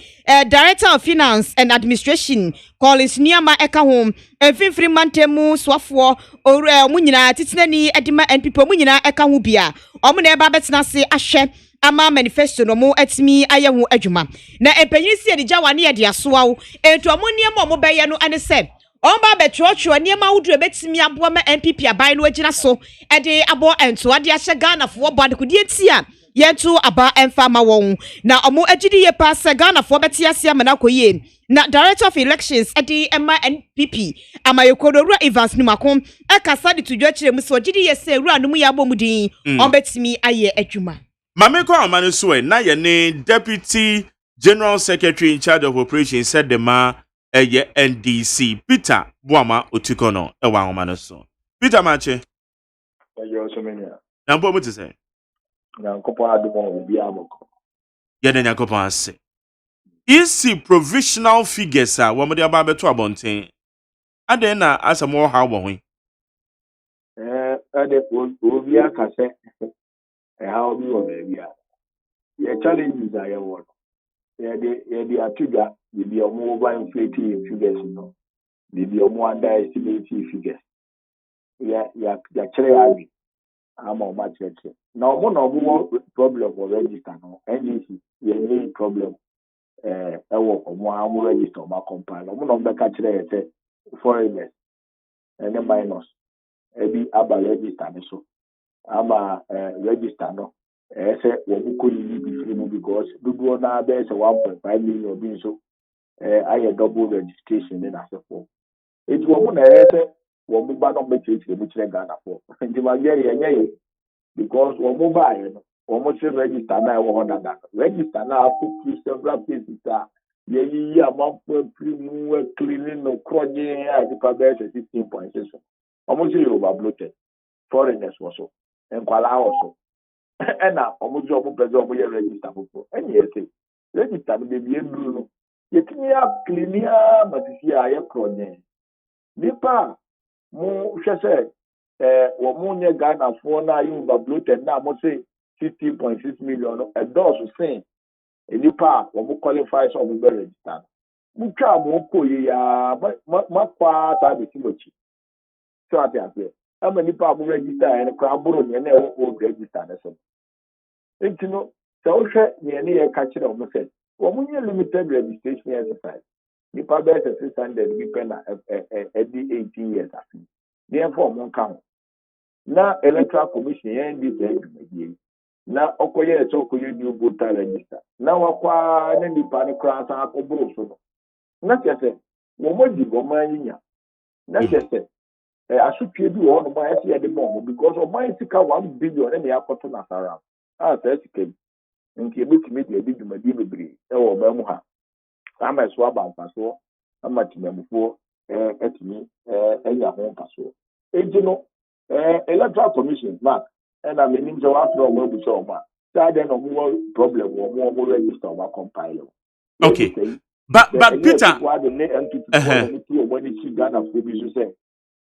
director of finance and administration Collins Niama eka hu Finfri Mantemu swafo Orua munyina titinani edima NPP munyina eka hu bia omo na eba betena se ahwe ama manifesto no mo atimi aye ho adwuma na empanyisi edija wane ye de asoawo entu omo niam omo beye no ane se omba betrocho niam awudu ebetimi aboa ma NPP aban no agina so ede abo ento ade ahye Ghana fo bo adekodi etia yentu aba emfa ma won na omo agidi ye pa se Ghana fo beti ase amana koye na director of elections ede ema NPP amayekodorua Evans Numakon ekasa de tudwa kire mu so agidi ye se ru anum ya bom din ombetimi aye adwuma Mameko amane so na ye ne deputy general secretary in charge of operations said the ma eye NDC Peter Boama Otikono ewa amane so Peter Mache yo so menya na mpo muti say na nkopo adumo obi amoko ye na nkopo ase isi provisional figures a wo mo de aba beto abonten ade na asamo ha wo ho ade obi akase how be on area. Your challenges are your work. The atuga, the over inflating figures, the more underestimating figures. Ya cherry. I'm on much. Now, one of the problem for register, NDC, the main problem, I work on more register, my compile. One of the catcher, foreigners, and the minors, be aba register, so. Ama register no say wobuko yi bi free mu because dudu na be say 1.5 million obi so aye double registration in asefo it wo na say wo mu ba no be cheche mu kire Ghana for ndi ma gere yenye because wo mu ba ye no wo mu se register na wo hoda da register na put several places ye yi amampo free mu cleaning no kroje a di pa be 16.6 wo mu se over bloated foreigners also enkwala also ena omuji omu pese omu ye register popo enye yete register no bebi enduru no yetimi ya klinia matisi ya ye kronye nipa mu hwese wo mu nye Ghana fo na yuba bloated na mo say 50.6 million no endorse sen nipa wo mu qualify so omu be register mu twa mo koye ya makwa ta be timochi so ati ati ama nipa abu register and craburo ne o register na so intino so hwe ne ye ka kire o say wo munye limited registration exercise nipa be 600 bi pena edi 18 years afi therefore mon kan na electoral commission yen di edumadi na okoye so okoye new voter register na wakwa ne nipa ne kra san akoburo so na kese wo modi wo manyinya na kese asupie bi wo no ma ese ye de bomb because of my sika 1 billion na ya koto na sara say sika nti ebetime de dwumadi bebre wo ba mu ha ama so aba mpaso ama timamfo etimi enya ho mpaso ejino electoral commission mark and I mean so after we bu so ma say then no more problem wo mo register wa compile okay but Peter what the NPP when it Ghana for bi so say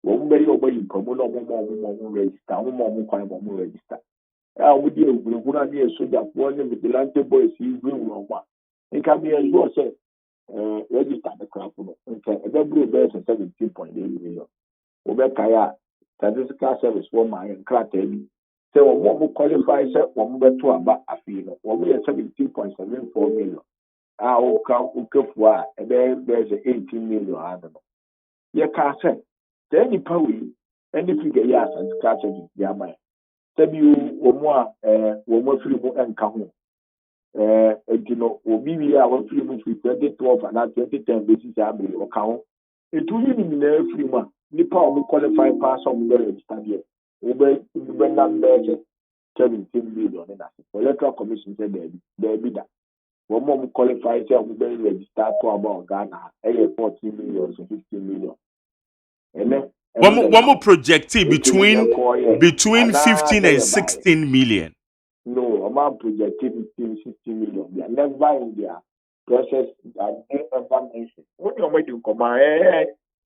wọ́n bẹ yọ ọgbẹ́ yìí nǹkan mú náà ọmọ register ọmọ kwan ọmọ register wọ́n di ògùnrùngùn náà ní sójà fún ọ́n ní vigilante boys yìí gbé wọn wá nǹkan bí ẹ̀yọ́ ọ̀sẹ̀ register the crap no okay every base 17.8 million obekaya statistical service for my crata bi say we qualify say we beto aba afi no we 17.74 million ukefo a there's 18 million ano ye ka say then the power any figure ya statistical service bi ama sabi wo mo free mu enka ho obi wi a wa free mu free 2012 and 2010 basis abre o ka ho etu yi ni na free mu nipa o qualify pass on the register there we be number 17 million na electoral commission said there be that we mo qualify say we be register to about Ghana 14 million so 15 million and One projected between 15 and 16 million. No, I'm projecting 15, 16 million. They are never in their process that they ever mentioned. What you want to come on?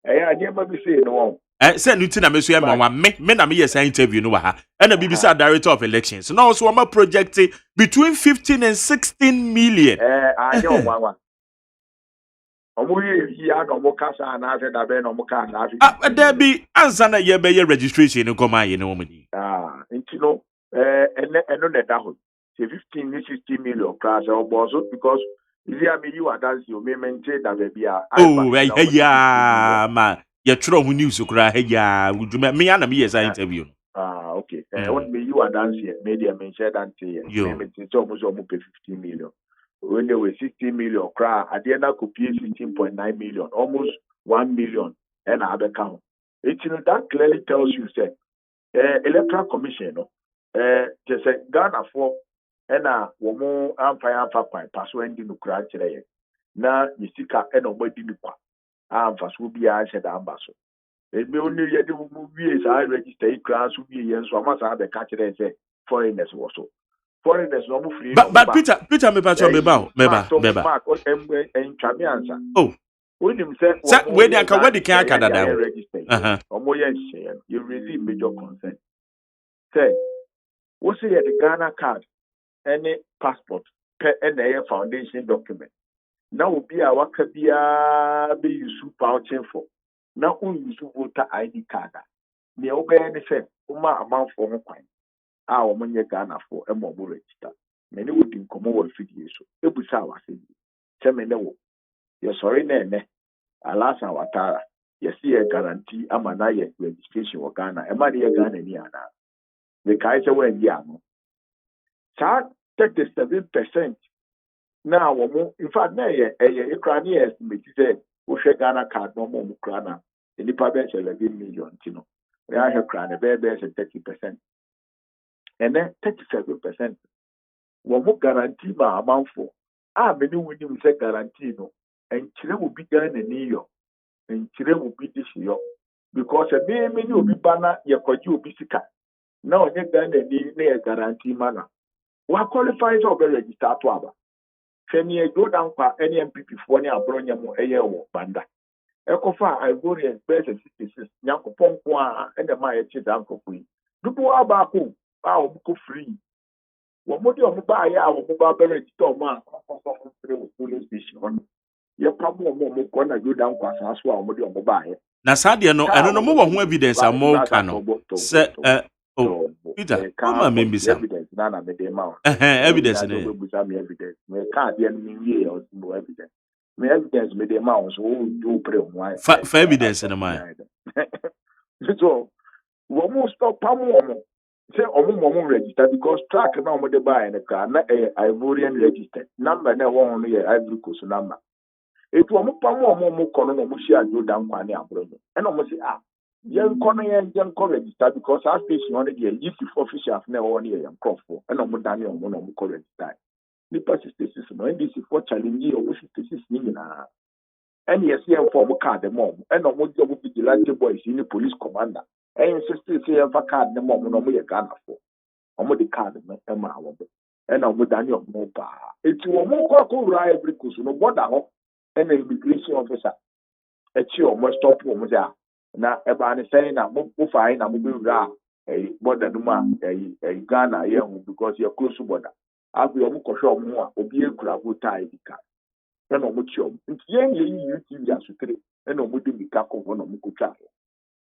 I never be saying no. Say nothing. I'm saying, "Mama, me na me yes interview no ha." And the BBC director of elections. So now, so I'm projecting between 15 and 16 million. I know one. There be answer na ye be registration no come aye no mudi. And that 15 16 million class or boss because you are dance you may maintain that baby. Yeah, man. You throw news kura ya would me and me yes interview. Okay. What me you are dancing media mention that it's almost 15 million. When they were 16 million cry at the end I could pay 15.9 million, almost 1 million and other count. That clearly tells you that electoral commission just say Ghana for and woman empire pass when the cry today. Now you see and nobody fast will be answered ambassador. It may only yet the movie I register class will be yes, so I must have the catch say foreigners also. Foreigners no free. But Peter me patch me ba. Oh. When you say where the can Canada register. You receive major consent. Say, what say the Ghana card, any passport, any foundation document. Now will be our cabia be you vouching for. Now who use voter ID card. The obey anything, amount for one coin. Our money Ghana for a mobile register. Many would in common with videos. It was our city. Semino. You're sorry, Nene. Alas, our Tara. You see a guarantee Amanaya registration for Ghana. A money Ghana Niana. The Kaiser were young. 37%. Now, in fact, a Ukrainian estimate said, we share Ghana card no more Ukraina. In the public 11 million, we are here crying a baby 30%. And then 37%. One more guarantee my amount for. Many would even say guarantee no. And Chile will be done in New York. And Chile will be this year. Because a many will be banner, your court will be sick. Now, you done a guarantee manner. What qualifies of a register to Abba? Femi go down for any MPP for any abronya mo eye wo banda. Ekofa Ivorian best 66 Nyankopon ko a and the my chi dan ko free. Dupu aba ko a wo ko free. Wo mo di o mo ba ya wo mo ba be register o ma ko police station. Ye pamo mo ko na go down kwa so a mo di o mo ba ya. Na sadia no eno no mo wo ho evidence a mo ka no. Se Peter, come on, maybe some evidence. Nana me de ma. Evidence. Evidence. Me can't be any or no evidence. Me evidence me de ma so do pray why. For evidence in the mind. So, we must stop pamo. Say omo register because track na omo de buy in the car na Ivorian registered. Number na one here Ivory Coast number. It omo pamo kono no mo share do dan kwa ne abro. And omo say young register because our station on the if officials never want to crop for and no more than one register. The persistence no this is for challenge or persistence and yes, here for card the mom and no more job vigilante boys in the police commander. And insist say for card the mom no more Ghana for. Omo the card Emma and no more than your mobile. It's one more call right every course no border and the immigration officer. It's your must stop woman there. Na eba ne say na mo fine na mo be wura border no ma Ghana here because you're close to border. Abi o mo kohwe o mo a obi ekura voter ID card. ɛna ɔmo kyi ɔmo nti yɛn yɛ yi YouTube asotire ɛna ɔmo de mika kɔ hɔ na ɔmo kɔtwa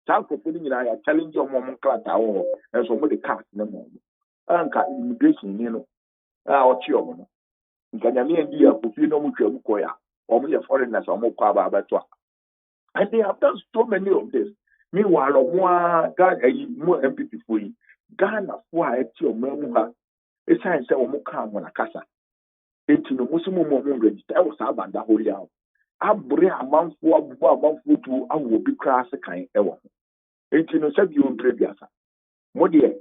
saa nkurɔfoɔ no nyinaa yɛ challenge ɔmo nkrataa wɔ hɔ ɛnso ɔmo de cars ne ma ɔmo anka immigration ni no a ɔkyi ɔmo no nka nyame yɛn di yɛ akofie na ɔmo twa mu kɔ ya ɔmo yɛ foreigners ɔmo kɔ aba abɛto a and they have done so many of this meanwhile ɔmo a Ghana mo MPP foɔ yi Ghana foɔ a ɛte ɔmo amu ha ɛsan sɛ ɔmo ka wɔn akasa eti no mo so mo register ɛwɔ saa banda hɔ yi a abere amanfoɔ abubu amanfoɔ tu awo bi kura ase kan ɛwɔ ho eti no sɛ bi o mpere bi asa mo deɛ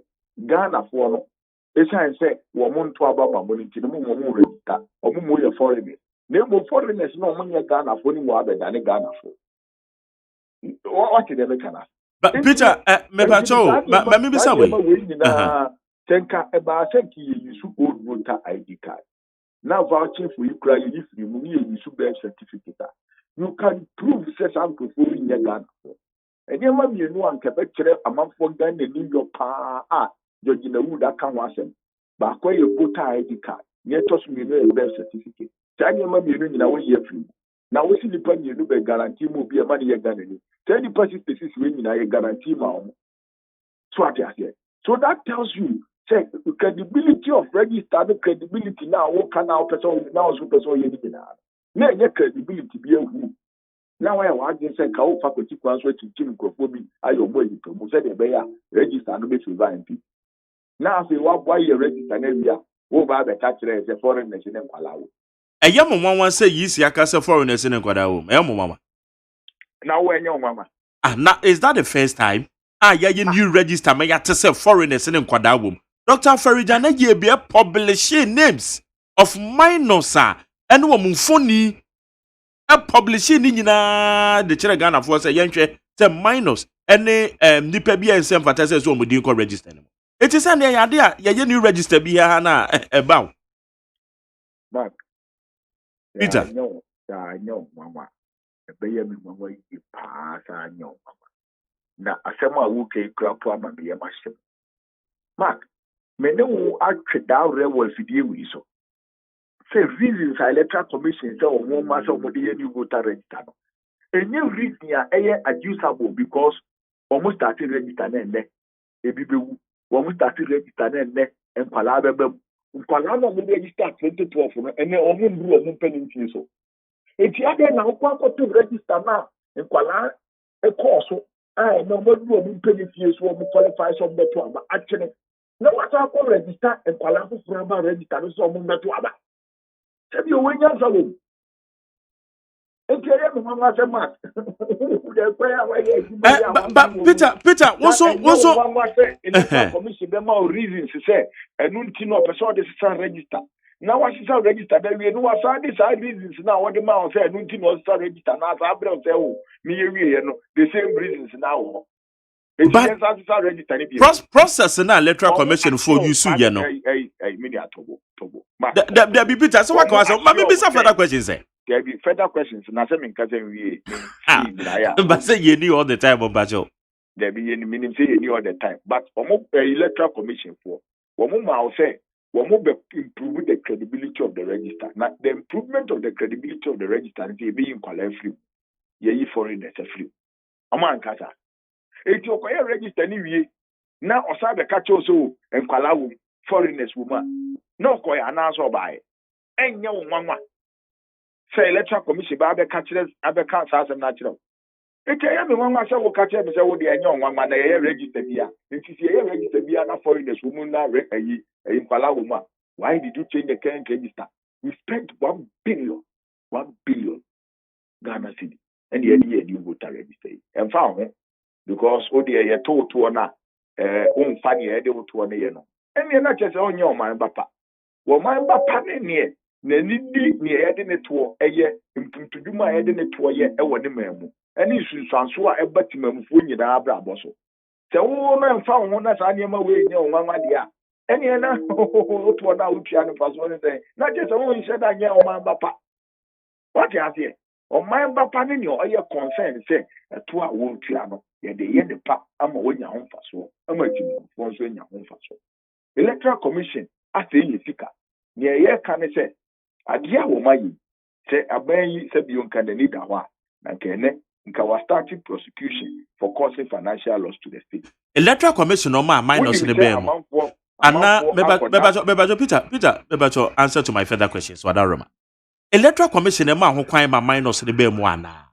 Ghana foɔ no ɛsan sɛ wɔn nto aba mo no eti no mo register ɔmo mo yɛ foreigners na mo foreigners na ɔmo nyɛ Ghana foɔ ni mo abɛda ne Ghana foɔ what did they kana but Peter me pa cho ma me bisa we tenka eba senki yusu old voter ID card now vouching for you cry you free mu you yusu birth certificate you can prove say something for in Ghana and you ma mienu anka be kire amanfo Ghana ni yo pa George na wood aka ho asem ba kwa ye voter ID card ne to so mienu birth certificate tani ma mienu nyina wo ye free na wo si nipa mienu be guarantee mo bi e ma ne ye Ghana ni tani person species we nyina ye guarantee ma o so at here so that tells you say the credibility of register the credibility now what can now person now so person ye ni na ye credibility bi ehu now why just say ka o faculty kwan so chichim krofo bi ayo mo yi to mo say de be ya register no be favor MP now say what boy ye register na bia wo ba be ka kire say foreign national kwalawo ɛyɛ mo nwanwa sɛ yi si aka sɛ foreigners ne nkwada wo ɛyɛ mo mama now when your mama now is that the first time yeah you new register me ya te sɛ foreigners ne nkwada wo Dr. Farija na ye be publishing names of minors and wo mfoni publishing ni nyina de kire Ghana for say yenhwe say minors any nipa bi ensem fata say so omudi ko register no it is an ya de a ye new register bi ha na eba Mark Peter no mama ebeye me mama yi pa sa nyo mama na asem a wo ke kura po ama me yema hyem Mark me ne wo atwe da rewol fidie wi so say reasons electoral commission say o ma say o de ye new voter register no enye reason a eye adusable because almost started register na nne ebi bewu almost started register na nne enkwala bebem nkwala no mo register 2012 no ene o mo mburu o mo peninti so eti ade na okwa to register na nkwala e course no mo mburu o mo peninti so o mo qualify so mo to aba akene na what I call register nkwala fufura ba register so o mo meto aba sebi o wenya zawo Peter, also in the commission there are reasons to say and no person this is register. Now what is register then we know what are these reasons now what the man say no register now so say oh me the same reasons now. But process na electoral commission for you so you know. There be Peter so what can I maybe be some further questions say. There be further questions. Na say me can say we. But say you knew all the time on Bajo. There be any meaning say you knew all the time. But electoral commission for womo say womo be improve the credibility of the register. Now the improvement of the credibility of the register is being collect free. Ye foreigners free. Ama ankasa. Eti okoye register ni wie. Na osabe ka cho so enkwala wo foreigners woman. Na okoye anaso bae. Enye wo nwanwa. Say electoral commission ba be catch abeka asem na kire. Eke ya me nwanwa say wo catch be say wo de enye nwanwa na ye register bia. Nti si ye register bia na foreigners woman na ayi nkwala wo ma. Why did you change the current register? We spent 1 billion Ghana cedi. And the new voter register. And found because o de ye to na on fa ne ye de to na ye no. And ye na chese onye o man bapa. Wo man bapa ne na nidi ne yede ne to eye mpuntuduma yede ne to ye e woni mamu ani sunsanso a ebatimamufo nyina abrabo so se wo na mfa wo na sa niema we nya onwanwa de a eni na to na utua no faso ne say na je se wo nse da nya o man bapa what you say o man bapa ne o ye concern say to a wo utua no ye de ye de pa ama wo nya ho faso ama timamufo so nya ho faso electoral commission ase ye sika ne ye ka ne say adia wo mayi Say abayi said you can need a wa. Nka was starting prosecution for causing financial loss to the state. Electoral Commission no ma minus the bear. Anna Bebajo Peter answer to my further questions. Wadaroma. Electoral Commission ma ho kwan ma minus the bear mu ana.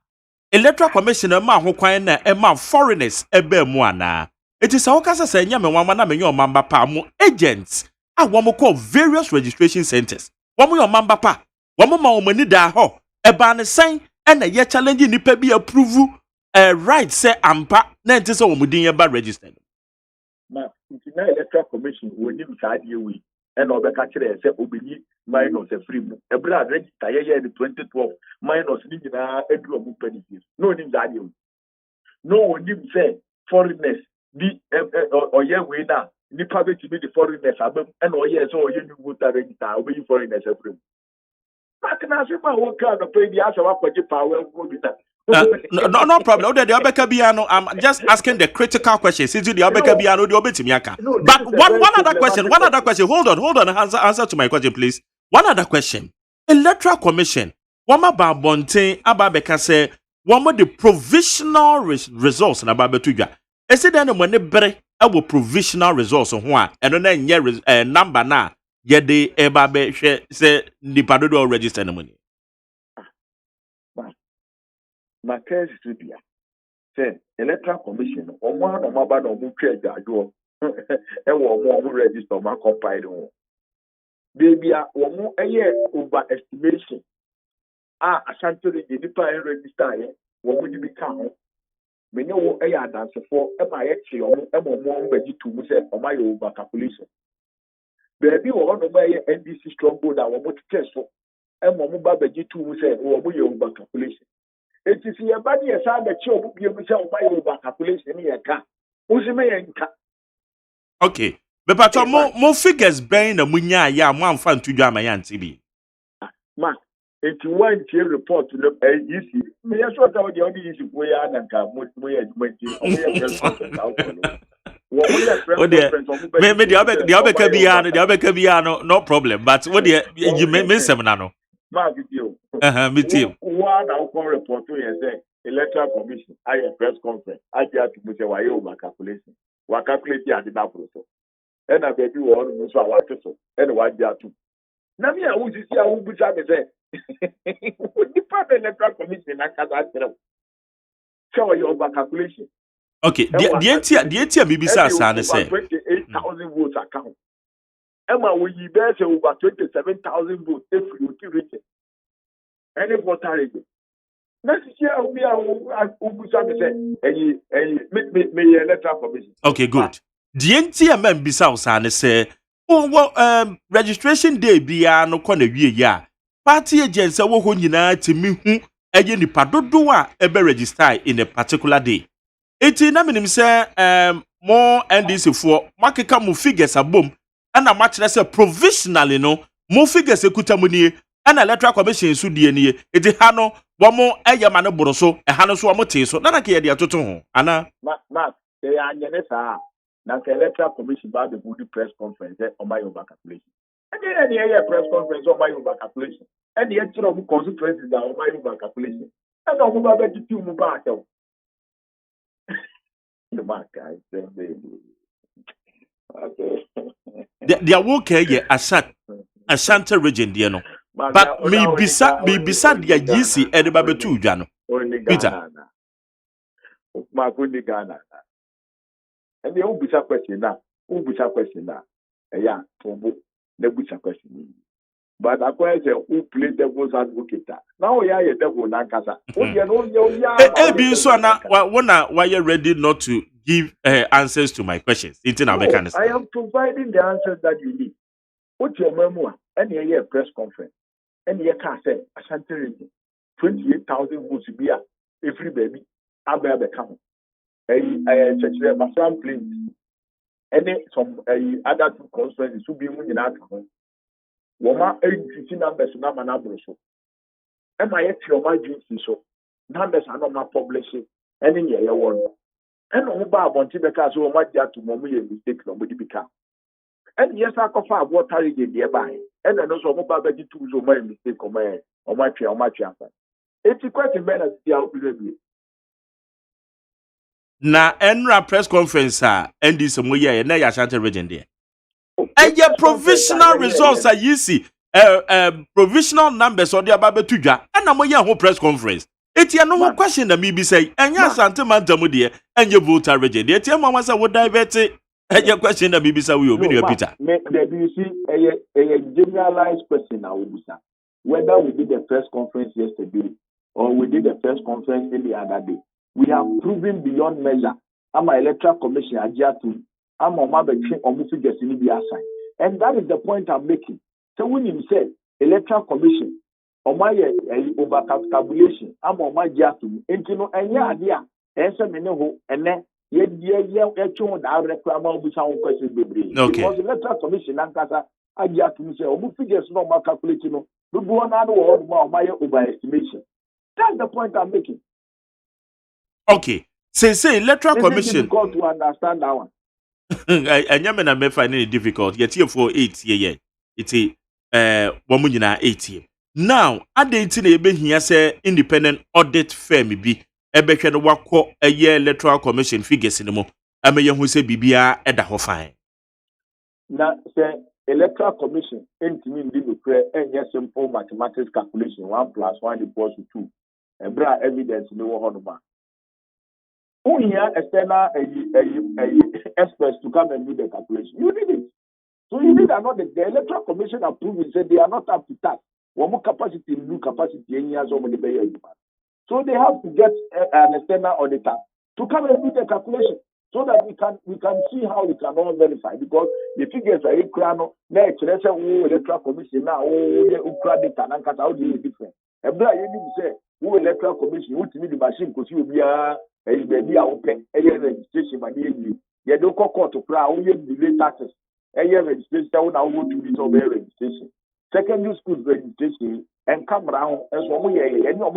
Electoral Commission ma ho kwan na ma foreigners e bear mu ana. It is how kasa say nya me wan na me your mamba pa mu agents a wo call various registration centers. Wo mo your mamba pa. Wo mo ma wo mani da ho. E ba ne sen e na ye challenge nipa bi approve right say ampa na ente say wo mudin ye ba registered. Ma na electoral commission woni msaade we and obeka kire say obeni minus a free mu. Ebra register ye in 2012 minus ni nyina edu omu penalties. No ni msaade we. No woni say foreigners di oye we na nipa be ti be the foreigners abem and oye so oye new voter register obey foreigners free. But na say ma wo ka no pay di asa wa kwaje power go bi ta. No problem. The Obeka Biano, I'm just asking the critical questions. Since the Obeka Biano, the Obetimiaka. But one other question. Hold on. Answer to my question, please. One other question. Electoral Commission. Wama ba bonte ababeka say wama the provisional results na babetuga. Ese then when ne bere abo provisional results ho a eno na nye number na ye de ebabe hwe say nipa do register no money. My case is Libya. Say electoral commission or one of my bad or move trade and more register my compile. Baby, or more a year overestimation. Ashanti the different register, what would you become? We know a dance for MIX or more ready to say or my over calculation. Baby, or no way NDC strong board our what test for mobile budget to say or we over calculation. It is your body as I bet you be able to buy over calculation in your car. Okay. But more figures being the munya ya one fan to drama yan TV. Ma, if you want to report to the easy, may I sort out the only issue we are and come with me at 20 maybe the Obeka Biano, no problem. But what you miss them now? Me too. One outcome report to say electoral commission, I a press conference, I get to say why over calculation. What calculate at the process. And I bet you all know what to and what they are to. Now, me, I would see how we say, what the electoral commission, I can't show you over calculation. Okay, the NT Bibisa Sana say 28,000 votes account. Emma, will you bear over 27,000 votes if you reach it? Any voter ready. Next year, we are electoral commission. Okay, good. The NTM Bisa Sana say, registration day be no corner ya. Party agents are working to me any padodoa ever register in a particular day. 18 minim say more NDC for market come figures a boom and a match say provisionally no more figures ekutamuni and electoral commission su die nie eti ha no wo mo AGYEMAN no boroso e ha no so wo te so na ka ye dia toto ho ana ma they are nyesa na ka electoral commission ba the good press conference on my over calculation and the press conference on my over calculation and the actual consequences on my over calculation and on ba be ti mu ba ta the mark guys okay their work here Ashanti region there no. But me bisa dia GC edeba betu udwa no. Peter. Makundi Ghana. And the ubisa question na. Yeah, tobo the busa question. But I say who play devil's advocate. Now we are a devil nankasa. Be so na why you ready not to give answers to my questions. I am providing the answers that you need. What's your memoir? And a press conference. And you can say, Ashanti region, 28,000 votes be every baby. I'll be come. My please. And some other two conferences to be in our town. Woma 15 numbers na manabroso. Am I actually my duty so? Numbers are not publishing. And in your one. And on bar bonti because we might get to mommy mistake nobody become. And yes, I can find water in nearby. And then also mobile baby tools or my mistake or my chance. It's a question better to see how to Na enra press conference ND some way na ya Ashanti region there. Eye provisional results are easy. Provisional numbers or the ababe tudwa. Na mo ye ho press conference. Eti no ho question na me bi say enya Ashanti man tamu there enye voter region there. Eti mama say wo divert eye question na me bi say we obi no Peter. There you see a generalized question now, whether we did the press conference yesterday or we did the press conference the other day. We have proven beyond measure. I'm an electoral commission Ajiatu. I'm a mabetri omufi gesini bi assign. And that is the point I'm making. So when you say electoral commission, or my over tabulation, I'm on my Jiatu. And you know, and yeah, answer me no, and then because the electoral commission Nankasa Ajiatu say omufi ges no ma calculating no. Do one other word my overestimation. That's the point I'm making. Okay. Say electoral commission. It's difficult to understand that one. I may find it difficult. Yet here for 8 year. It's a woman in 8 year. Now, at the ebe here say independent audit firm be ebehwe no wako a year electoral commission figures in mo. Ameya hu say bibia eda ho fine. Now, say electoral commission entimi ndi no pre enye simple mathematics calculation 1 + 1 = 2. Ebra evidence no wo hono ba. Here external experts to come and do the calculation. You need it. So you need another. The electoral commission approved and said they are not up to task. One more capacity, new capacity, so they have to get an external auditor to come and do the calculation so that we can see how we can all verify, because the figures are equal. Now electoral commission now data and how do you different. And you need to say who electoral commission who to me the machine because you be baby open registration by the you don't call court to cry only delay taxes registration now want to be so registration secondary school registration and come around as one way any of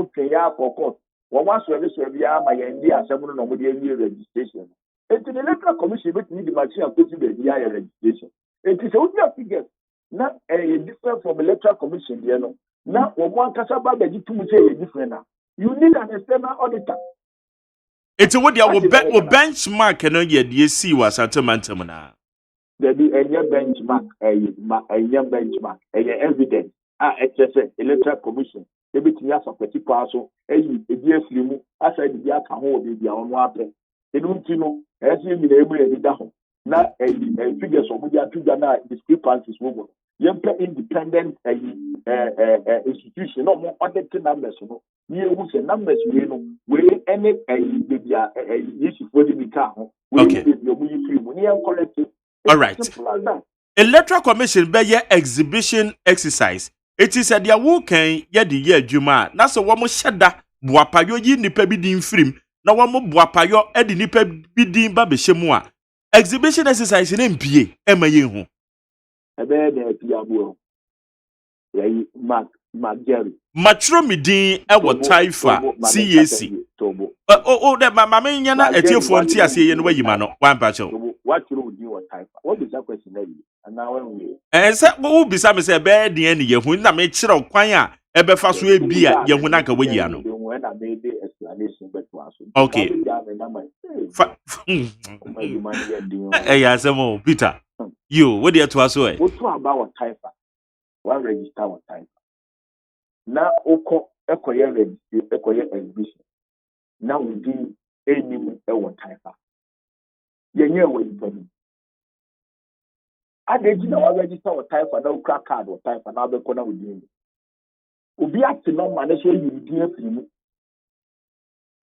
for court one was service my India 7 registration. It's the electoral commission which need the machine and put the registration. It is only a figure not a different from electoral commission, you know. Now one casaba the two say different now. You need an external auditor. It's what you will benchmark and you see was at a mantamana. There be a benchmark, benchmark, evidence. Electoral commission. Everything else of petit parcel, a dear slimu, as I did the hold the on water. They don't know, as you be able to down. Now a figures of Mudia to Ghana discrepancies mobile. Young independent institution, no more audited numbers, you know. You who say numbers, you know, where any issue for the car, okay. All right. Electoral Commission be your exhibition exercise. It is at their working ye the year Juma. Na so wamo shada buapayo yi nipa bi din frim. Na wamo buapayo e di nipa bi din ba be shemua. Exhibition exercise in MPA emaye hu. Ebe de piabuo. Yayi Mark Jerry. Matro midin e wo Taifa CAC. That mama nya na etiefo nti ase ye no wayima no wan pa cho. What you do what Taifa? What is that question there? And now when we say wo bisa me say be de ne ye hu na me kire kwan a e be fa so e bi a ye hu na ka wayi ano. When I made the explanation but was okay. Ya samo Peter. You what dey to aso e? What about Taifa? One register what Taifa. Now oko ekoye register ekoye exhibition. Now we do any one Taifa. Yenye we ipani. Adejina wa register what Taifa na ukra card what Taifa na be kona we do. Obi ati no man so you do afiri.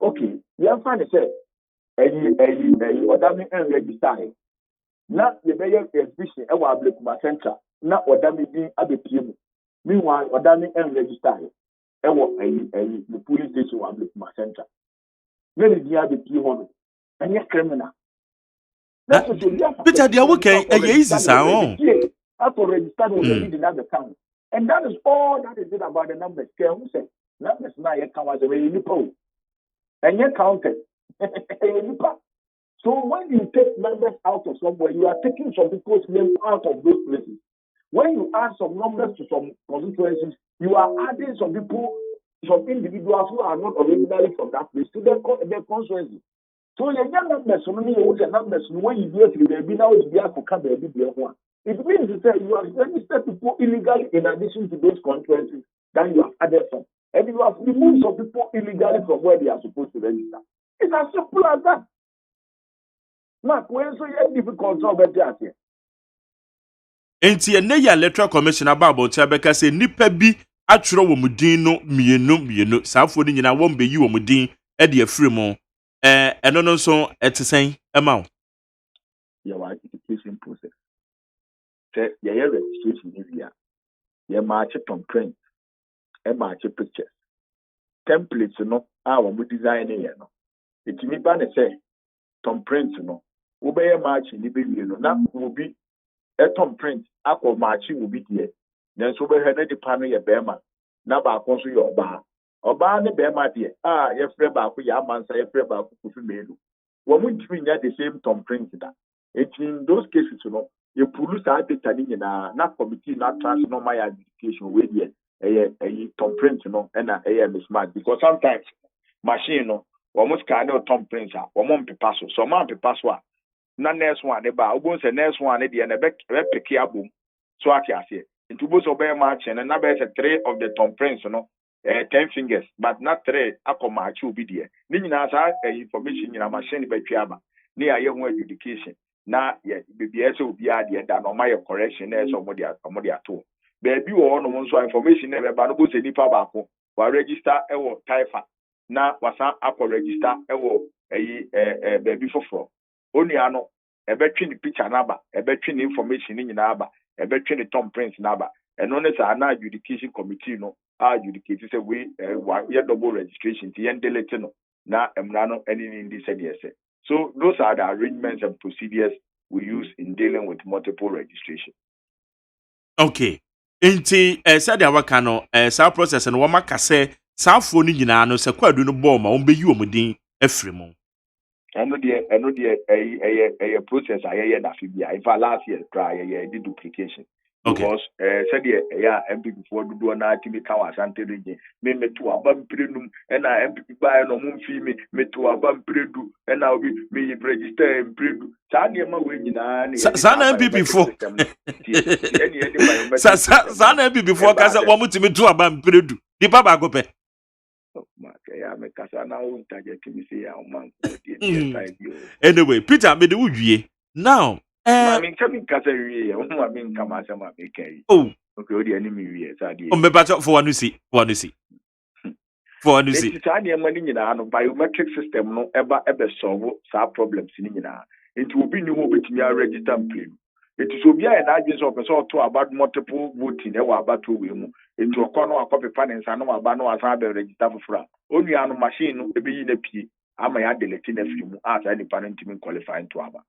Okay, you are fine say odami en register. Na ye be exhibition e wa Ablekuma Center. Na odami din abepie mu. Meanwhile, odami en register. E wo the police station wa Ablekuma Center. Many dia abepie ho. Any criminal. Peter, they are okay. Easy sound. After registered with the in the town. And that is all that is it about the numbers. Who said numbers now you can was a really poor. And you counted. So when you take numbers out of somewhere, you are taking some people's names out of those places. when you add some numbers to some constituencies, you are adding some people, some individuals who are not originally from that place to their constituency. So your numbers, so many numbers, when you do it, baby, now it's be able to come baby, it means that you have registered people illegally in addition to those constituencies that you have added some. And you have removed some people illegally from where they are supposed to register. It's as simple as that. Mark, when so you have difficult to better here. Enti ene ya electoral commission about Chabeka say nipa bi atwero wo mudin no mienu saafo ni nyina wo mbeyi wo mudin e de afiri mo eno no so etesen ema Your identification process. Say your registration is here. Your match on print, a match pictures. Templates no our design here no. It me ban say tom print no. Obey match ni be no na will be a tom print akọ match will be there. Then so be head the panel your bearman. Na ba kon so your ba. Oba ne bearman there. Your friend ba ko ya mansa your friend ba ko fi melu. Wo mu ntimi nya the same tom print that. In those cases, you know, you produce a data in a committee, not transfer my education with a tom print, you know, and a smart because sometimes machine, you know, almost kind of tom print, or mom pass, so mom pass one. None next one, about almost the next one, and a back pick boom. So I can say, into both of their match and another is a tray of the tom prints, you know, 10 fingers, but not three. I come match will be there. Nina information in a machine by Piaba near young education. Na BBS will be added that no my correction as somebody at all. Baby or no so information never but no say nipa bako wa register ewo taifa na wasa akọ register ewo baby for only ano ebetwe ni picture naba ebetwe ni information ni nyina aba ebetwe ni tom print naba eno ne sa na adjudication committee no adjudicate say we double registration ti yen delete no na emra no any ni ndi say. So those are the arrangements and procedures we use in dealing with multiple registration. Okay. Enti said ya waka no sa process no wama kase saafo ni nyina no se kwadu no ball ma ombeyi omudin afiri mo. Eno de a process aye na fibia. In fact last year try did duplication. Because said ya MP before do na timi ka wasante region me to abam prenum and I MP buy no mum fi me to abam predu and I will me register and predu sa ne ma we nyina sa na MP before sa na MP before ka sa wo mutimi to abam predu di pa ba go pe ya me kasa na o ntaje timi se ya o man anyway Peter me de wuwie now I mean, coming Casaria, I mean, come as I'm a bakery. Oh, okay, the enemy, for one to see. It's only a money in a biometric system, no ever solve some problems in it. It will be new with me a register plan. It will be an agent of a sort to about multiple voting, about 2 women. Into a corner of copy finance, I know about no as I register for. Only on a machine, be in a P. I may add the Latin a few as any parent to qualifying to our.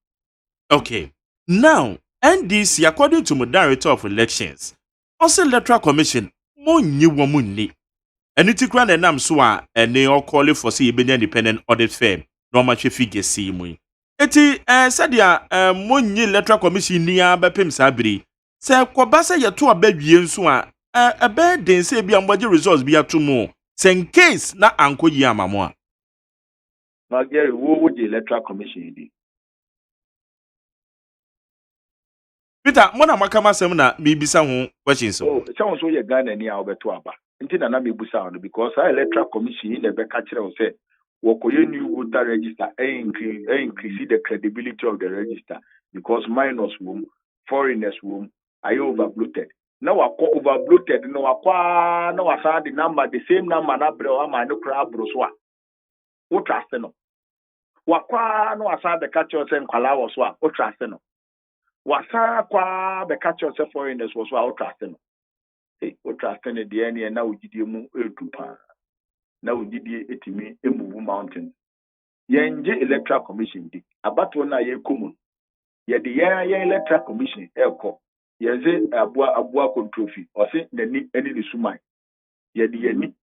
Okay. Now, NDC, according to the Director of Elections, also Electoral Commission, more new woman ni. And it's grand and I'm so and they all call it for see independent audit firm. No much figure see me. Eti said ya more new Electoral Commission niya bepim sabri. Say kwabasa ya to abewie nso a bed den say bi ambaje results bi ato mo. Say in case na anko yi amamo a. Now Gary, what would the Electoral Commission do? Peter, mona makama sem na me bisa ho question so. Oh, someone so you Ghana ni obeto aba. Nti na me busa no because our Electoral Commission in the be catch them say wokoye new voter register increase the credibility of the register because minors wom foreigners wom are overbloated. Now overbloated no akwa na wasa the number the same number na bre wa ma no kra bro so a. Wo trust no. Wakwa no wasa the catch us en kwala wo so a. Wo trust no. Wasa kwa the catch us foreigners was wa wo trust no. Hey, wo trust no the ene na ugidie mu edu pa. Na ugidie etimi emuvu mountain. Yenje Electoral Commission di. Abato na ye komun. Ye de ye Electoral Commission eko. Yeze abua control ose nani eni ni sumai ye de yani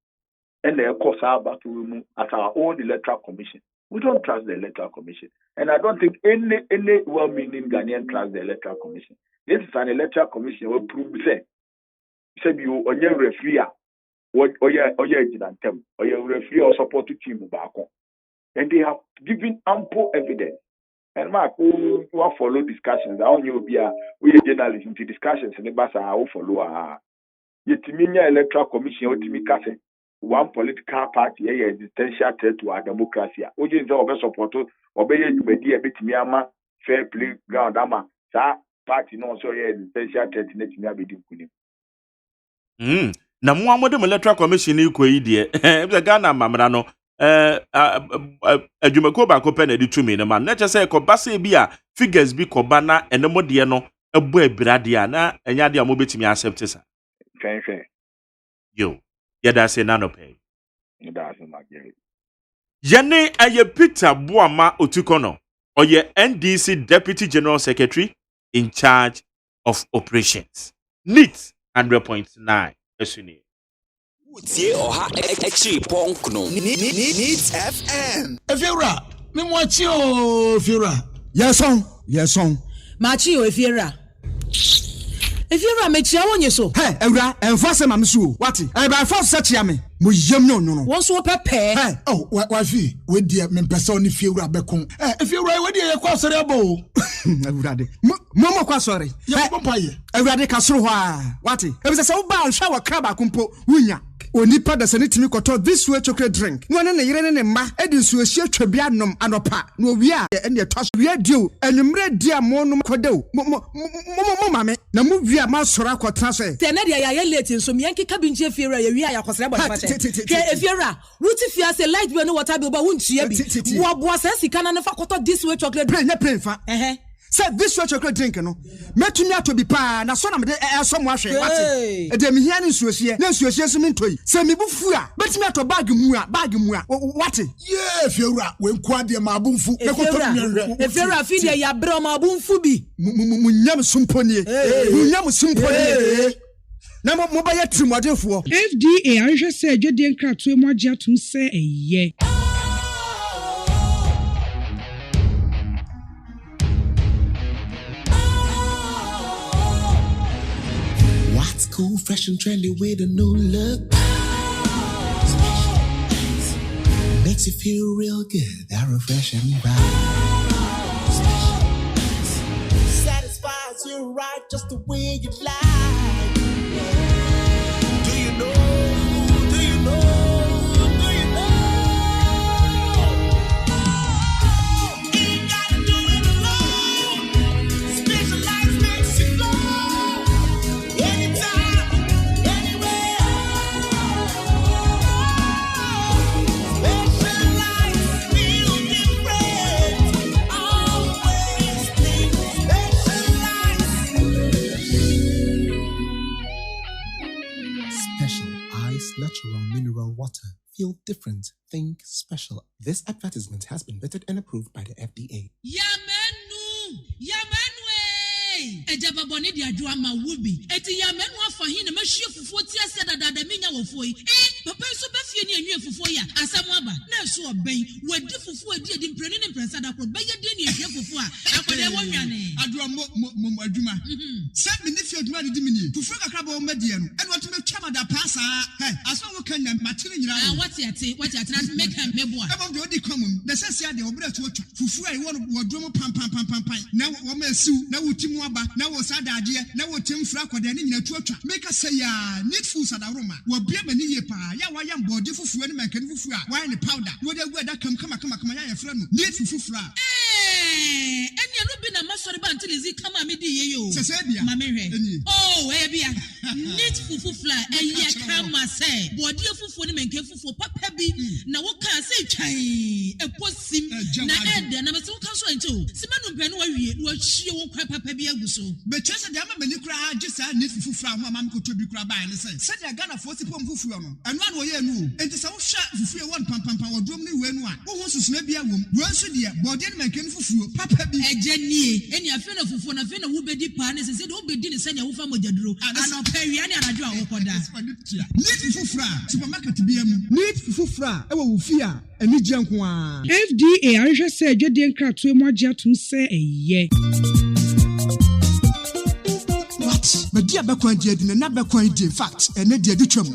ena eko sa abato mu at our own Electoral Commission We don't trust the Electoral Commission. And I don't think any well-meaning Ghanaian trusts the Electoral Commission. This is an Electoral Commission who proves said you or your referee or your agitant or your referee or support team back on. And they have given ample evidence. And Mark, who follow discussions, I only be we journalists into discussions and the basa will follow. Yet, Electoral Commission or Timikase. One political party is existential threat to our democracy. Oje is our support obey to be a bit miyama fair play ground ama sa party no so existential threat net me abedi kunim. Na mo amode electoral commission iko yi de e Ghana mamra no adwumako ba ko pe na di tumi ne ma na che say ko basa bi a figures bi ko ba na enemo de no ebo abirade a na enya de a mo betimi accept sa. Fenfe. Yo. Yada say nano pay. That's my game. Yene aye Peter Buama Otukono, or ye NDC Deputy General Secretary in charge of operations. NEAT 100.9. Esuni. Utie oha echi ponkno. NEAT FM. Efiura, me mwachi o Efiura. Yes on. Machi o Efiura. Efiura mechi awonye so. Hey, Ewura, enfase mamsu. Wati? E ba force search me. Mo yem no. Won so pepe. Hey, oh, wafi, we dia me pese oni Efiura bekon. Eh, Efiura we dia ye kwa sori abo. Ewura de. Mo kwa sori. Ye papa ye. Ewura de ka soro ho a. Wati? E be se wo ba hwa wa kra ba kumpo wunya. Onipa da sene timi koto this way chocolate drink. No na yire ne mma edi nsuo hie twabia nom anopa. No wi a ene twaso wi dio enumre dia mo nom kodeu. Mo mame na mu wi a ma soro akotra so. Te na dia ya late nso me yanke kabinje Efiura ye wi a yakosere bo fa. Ke Efiura, wuti fia say light bi no water bi oba wuntua bi. Wo boa se sika na fa koto this way chocolate drink. Play fa. Say this way chocolate drink no. Metumi ato bi pa na so na me so mo ahwe wate. E de me hia ne nsuohie. Na nsuohie so me ntoi. Say me bufu a betumi ato bag mu a wate. Yeah, Efiura, we nkwa de ma abunfu. Efiura fi de ya bro ma abunfu bi. Munyam sumponie. Munyam sumponie. Na mo ba ya trimodefo. FDA anhwe se adwede nkratoe mo agye atum se eye. What's cool, fresh and trendy with a new look? Makes you feel real good, that refreshing vibe. Satisfies you right just the way you like. Do you know? Ain't gotta do it alone. Specialized makes you flow. Anytime, anywhere. Specialized feel different. Always think Special Ice Natural Mineral Water. Feel different. Think special. This advertisement has been vetted and approved by the FDA. Ejaba boni di adwa ma wubi eti ya menu afahin na mahwie fufuo ti ase dada menya wofo yi papa so ba fie ni anwie fufuo ya asam aba na so oben wadi fufuo edi mpreni ne mpresa da kro beye de ni ehwie fufuo a akode wonwane adwa mo adwuma se me ne fie adwuma di mini fufuo kakra ba o medie no eno to metwa ma da pasa aso wo kan na matene nyira wati ate na make am meboa ebo de odi komum na sese ade obra to otwa fufuo ai wono wodwo pam na wo ma siu na wotimu aba na wo sadade na wo temfra kwada ne nyina tuatwa make say ya needful sadaroma wo bia mani ye pa ya wa ya mbode fufuo ne mankani fufuo a wa ne powder wo de gu ada kam kama ya yefra no needful fufuo a enya no bi na masori ba ntilizi kama me di ye yo sese bia ma me hwe bia needful fufuo a eya kama say bode fufuo ne mankani fufuo papa bi na wo ka say twan eposim na ede na me se wo kan so ento simanu mpɛ no wa wie wo hie wo kwa papa bi aguso be chese de ama mani kura agisa ne fufufura ho amam ko tobi kura ba ne se de Ghana fo sipom fufuro no eno an wo ye nu enti se wo hwa fufue won pam wodrom ne we nu a wo ho susuna bia wom wo nso de bode ne mankani fufuro papa bi ejenie eni afi na fufu na afi na wo bedi pa na se do bedi ne senya wo fa mojaduro ana pawia ne anadwo a wo koda need fufura supermarket bi am need fufura e wo fi a eni gye nko a FDA ahwehwe sɛ adwadie nkratoe mu agye atom sɛ ɛyɛ Media Bekwan did in another coin, in fact, and Nadia Duchum.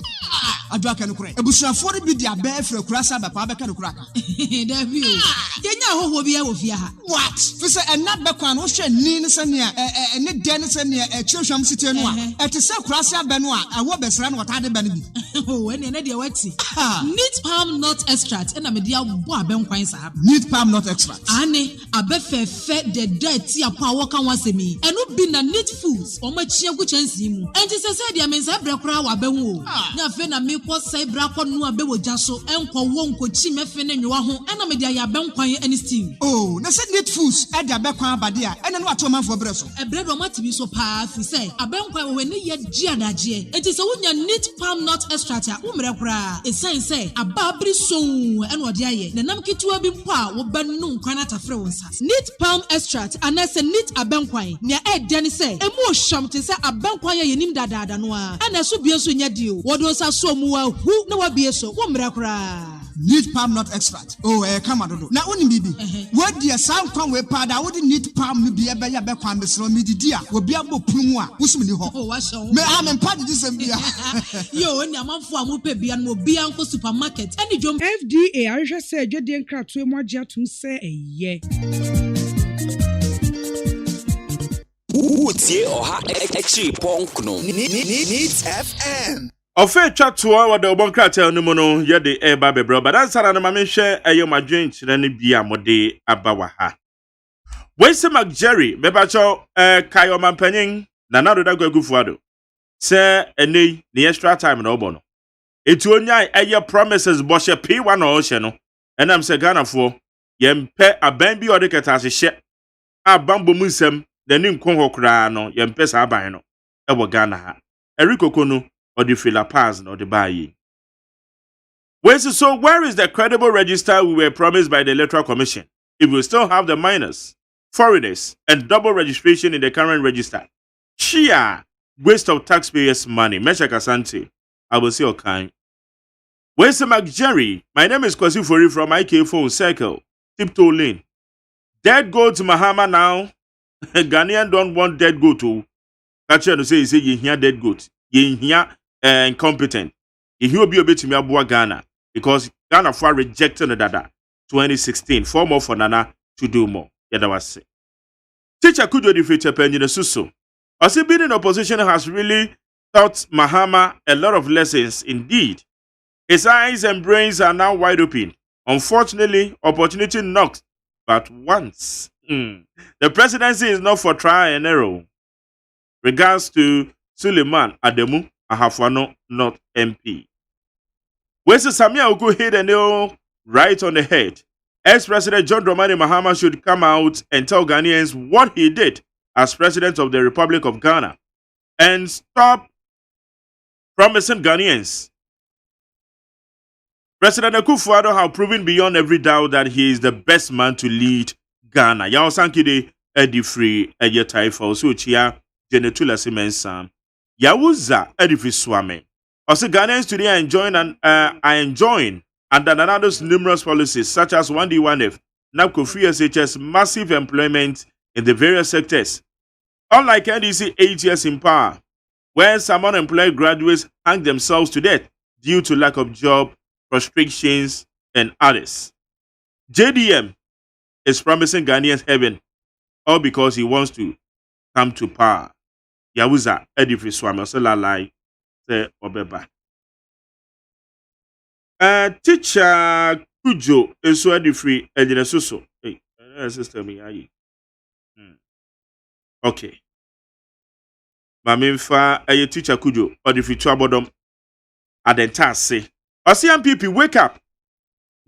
I drag and crack. A bush of 40 bid their bear for a crassa by Pabaka cracker. There you know who will be over here. What? For and not Bekwan, Ocean, Ninsania, and Denison, a Chilsham City, at the South Crassa Benoit, I will best run what I had been. Oh, and Nadia Wetsy. Neat palm nut extract and a media boy coins up. Neat palm nut extract. Anne, a befe fed the dead tea a power can once a me, and not been a neat fools or my chia which and it said, I mean, Sabra Crow, Abenwo. Nafena me was say Braco no Abebo Jasso, and Wonko Chimefen and Yoaho, and a media banquay and steam. Oh, that's a neat fools at the Bekwan Badia, and then what man for Bresso. A bread or mat to be so powerful, say, a banquay when they yet Giadaji. It is a winner neat palm nut extract, Umra, a sign say, a babri so, and what yaye, the Namki to a big power will burn no canata frozen. Neat palm extract, and that's a neat a banquay, near Ed Denny say, a more sham to say a banquay in him dada noa, and a subios in your deal. What was a so more who no be so, Umra. Need palm nut extract. Oh, come on. Now, only baby. What dear sound come with pad? I wouldn't need palm be a bear back on the slow midi dear. Will be able to pumwa. Who's me? Oh, what's so? May I am part of this? Yo, and your mom for a mope be and will be uncle supermarket. And the jump FDA, I just said, you didn't crack to more jet to say, yeah. Utie oha extra punk no. Needs FM. Ofe chatwa wa de obonkrata no mu no ye de e ba bebro but answer na ma me hwe eye madwen kire ne bia mode abawa ha. Wese Jerry bebacho kayo mampanyin na nado da gwagufuado. Se enei ne extra time na obo no. Etu onyai eye promises bo hye P1 na o hye no. Enam se Ghana fo yempe aban bi ode keta hye abambo mu nsem na ni nkon hokra no yempe sa aban no e wo Ghana ha. Erikoko no or the filler pass or the buy. So where is the credible register we were promised by the Electoral Commission if we still have the minors, foreigners, and double registration in the current register? Sheer waste of taxpayers' money. Mesha Kasante, I will say okay. Where's Jerry? My name is Kwasi Fori from IK Phone Circle, Tiptoe Lane. Dead goat to Mahama now. Ghanaian don't want dead goat to. Catcher to say you hear dead goat. You hear incompetent. He will be a bit to me about Ghana because Ghana for rejecting the data 2016. 4 more for Nana to do more. Yeah, that was it. Teacher could do the future pen in the suso. As he being in opposition has really taught Mahama a lot of lessons indeed. His eyes and brains are now wide open. Unfortunately, opportunity knocks but once. The presidency is not for trial and error. Regards to Suleiman Ademu Ahafano, not MP. Where's Samia Oku hit a nail right on the head? Ex-President John Dramani Mahama should come out and tell Ghanaians what he did as President of the Republic of Ghana and stop promising Ghanaians. President Akufo-Addo have proven beyond every doubt that he is the best man to lead Ghana. Yao Sankide Eddie Free Eye Taifo Suchia Genetula Simensa. Yawuza Edifi Swame. Also, Ghanaians today are enjoying under Nanado's numerous policies such as 1D1F, NAPCO Free SHS, massive employment in the various sectors. Unlike NDC 8 years in power, where some unemployed graduates hang themselves to death due to lack of job, restrictions, and others. JDM is promising Ghanaians heaven, all because he wants to come to power. Yawuza Edifi Swami so lalai se obeba. Teacher Kujo enso Edifi ejine soso. Hey, sister me ayi. Okay. Mamimfa eye teacher Kujo Edifi twabodom adenta se. Osian people wake up.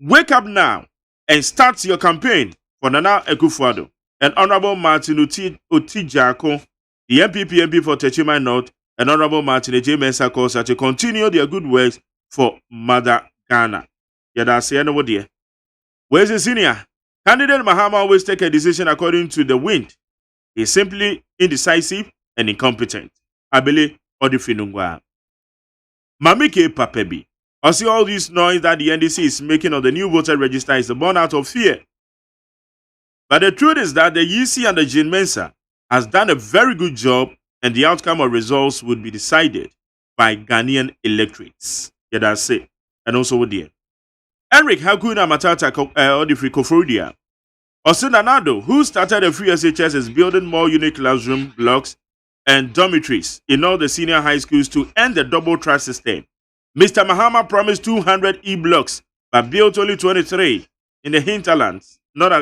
Wake up now and start your campaign for Nana Akufo-Addo and Honorable Martin Otijako, the MP for Techima North, and Honorable Martin J. Mensah Kosa to continue their good works for Mother Ghana. Yada say no dear. Where's the senior? Candidate Mahama always take a decision according to the wind. He is simply indecisive and incompetent. Abele Odifinungwa. Mamike Papebi. I see all this noise that the NDC is making on the new voter register is born out of fear. But the truth is that the EC and the Jane Mensa has done a very good job, and the outcome of results would be decided by Ghanaian electorates. Yeah, that's it. And also there. Eric Hakuna Matata Odifri Kofrodia. Osunanado, who started a free SHS, is building more unique classroom blocks and dormitories in all the senior high schools to end the double track system. Mr. Mahama promised 200 e-blocks, but built only 23 in the hinterlands, not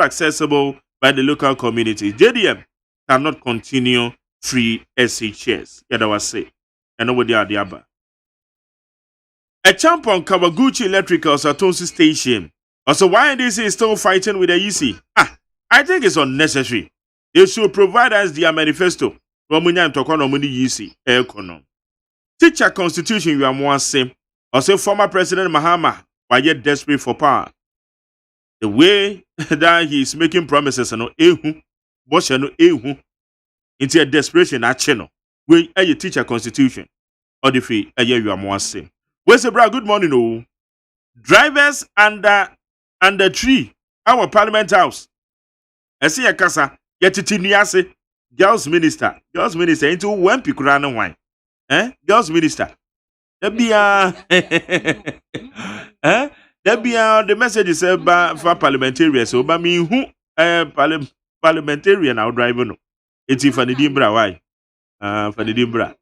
accessible by the local community. JDM cannot continue free SHS. Yeah, that was say. And nobody are the other. A champ on Kawaguchi Electricals at Tonsi Station. Also, why NDC is still fighting with the EC? I think it's unnecessary. They should provide us their manifesto. Teacher constitution you are more same. Also, former President Mahama were yet desperate for power. The way that he is making promises and into a desperation at channel. We a teacher constitution. Or the fee a year you are more same. Where's the bra? Good morning, oh. Drivers under tree. Our Parliament House. I see a casa. Yet it in Girls Minister into one pikurana wine. Girls Minister. That be the message is for parliamentarians. So, but me who parliamentarian I'll drive no. It's for the Dimbra. Why? For the Dimbra.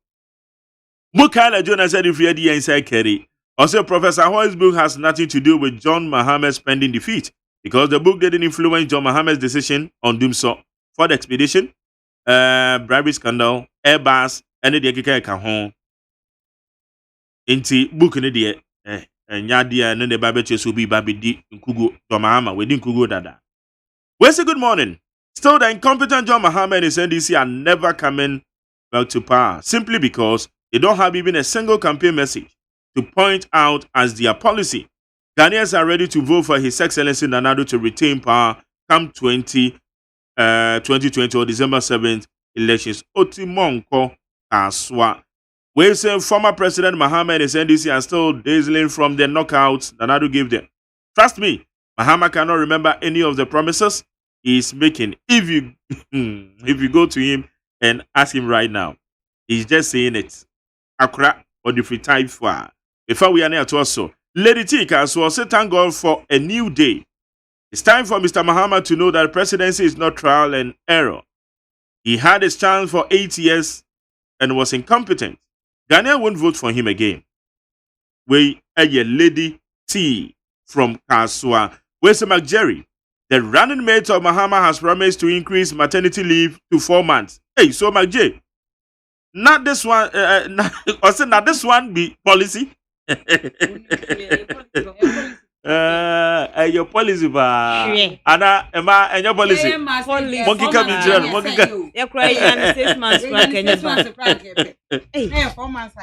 Mukala Jonah said if you're the inside carry. Also, Professor Hoy's book has nothing to do with John Mahama's pending defeat because the book didn't influence John Mahama's decision on doing so for the expedition, bribery scandal, Airbus, and the Kika home. Inti book in the and Yadia and the Babaches will be Babi D in Kugo, John Mahama, within Kugo Dada. Where's the good morning? Still, the incompetent John Mahama and his NDC are never coming back to power simply because they don't have even a single campaign message to point out as their policy. Ghanaians are ready to vote for His Excellency Nanado to retain power come 2020 or December 7th elections. Otimonko Kaswa. We say former President Mahama and his NDC are still dazzling from the knockouts Nanado gave them. Trust me, Mahama cannot remember any of the promises he is making. If you go to him and ask him right now, he's just saying it. Accra or the free type for. Before we are near to also, Lady Tika so say thank God for a new day. It's time for Mr. Mahama to know that presidency is not trial and error. He had his chance for 8 years and was incompetent. Ghana won't vote for him again. We a Lady T from Kaswa. Where's McJerry? The running mate of Mahama has promised to increase maternity leave to 4 months. Hey, so McJ, not this one. Also, not this one be policy. Your policy ba ana ema your policy monkey come in jail monkey come you cry and 6 months crack and 6 months crack eh 4 months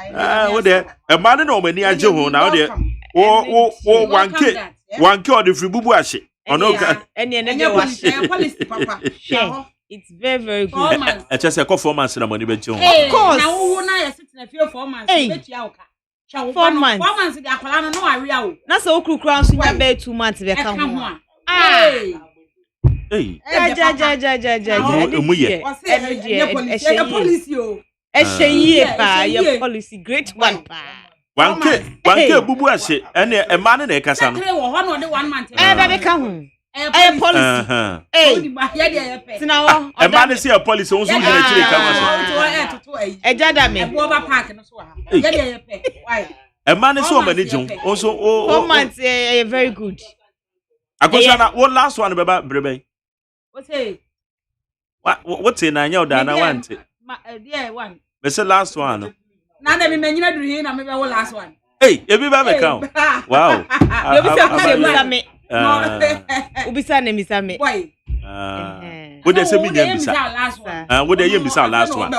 what there e man no mani age ho na there wo 1k or the free bubu ashe ono ka ene policy papa it's very good 4 months e just 4 months na money be je ho of course na wo na ya sit na fie 4 months betua oka 4 months 4 months the akwala no aria o na so okrukura nso nya be 2 months be ka ho hey ja emu ye policy o ehye pa your policy great one pa 1k bubu ashe ene e man na e kasa no wo ho no de 1 month be ka ho policy sinawo e man say policy won so gina chire ka ma e jada me e bo ba park no so ha ye de pe why e man say o mani jun also 4 months very good akosa na what last one beba brebe what say na anya oda na want there one me say last one na me menyina duru hin na me be wo last one hey e bi ba me count wow you be say me ubisa na misa me boy what they say me dem bisa what they yem bisa last one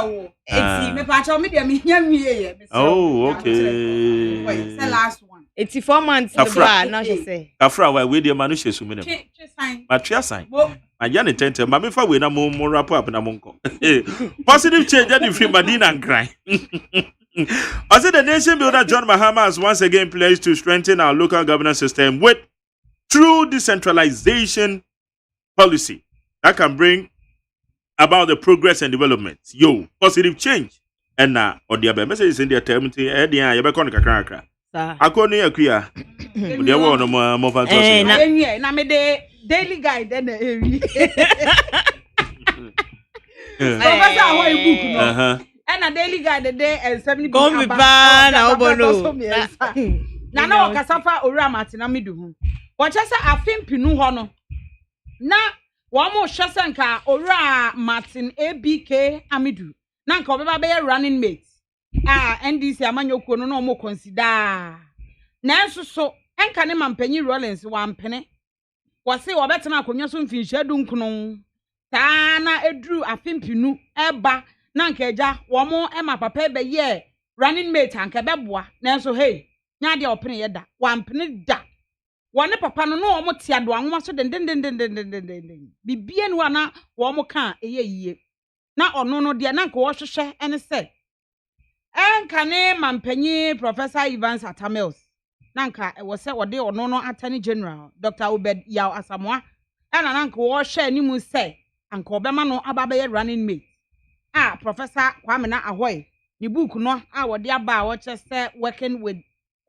eti me pa cha me dem hia wie ye oh okay boy say last one 84 months the bra now she say. Afra why we the man she so many. Matria sign. Anya ne tente ma me fa we na mo wrap up na mo nko. Positive change and free Madina and cry. I said the nation builder John Mahama has once again pledged to strengthen our local governance system with true decentralization policy that can bring about the progress and development. Yo, positive change. And now, or the other message is in the term to Edia, you become a cracker. I couldn't hear queer. There were no more fun. Na me the daily guide then the area. Professor, how you book no? And a daily guide the day and 70 come be ban na obono. Na na okasafa owura Martin amidu hu. Wo chese afempinu ho no. Na wo mo hwese nka owura Martin ABK amidu. Na nka obeba be running mate. NDC amanyokuo no no mo consider. Na enso so enka ne mampanyi Rollins wa mpene. Wo se wo betena akonwa so mfinhia dunkuno. Ta na edru afempinu eba na nka eja wo mo ema papa be ye running mate anka beboa. Na enso hey nya de opene ye da. Wa mpene da. Wone papa no no mo tia do anwoma so den bibie no na wo mo ka eye yiye. Na ono no de na nka wo hwehwe ene se enka ne mampanyi Professor Evans Atamels nanka wo se wo de ono no Attorney General Dr. Obed Yaw Asamoah ana nanka wo hwe animu se anka obema no ababe running mate Professor Kwame na Ahoy ni book no wo de aba wo chese working with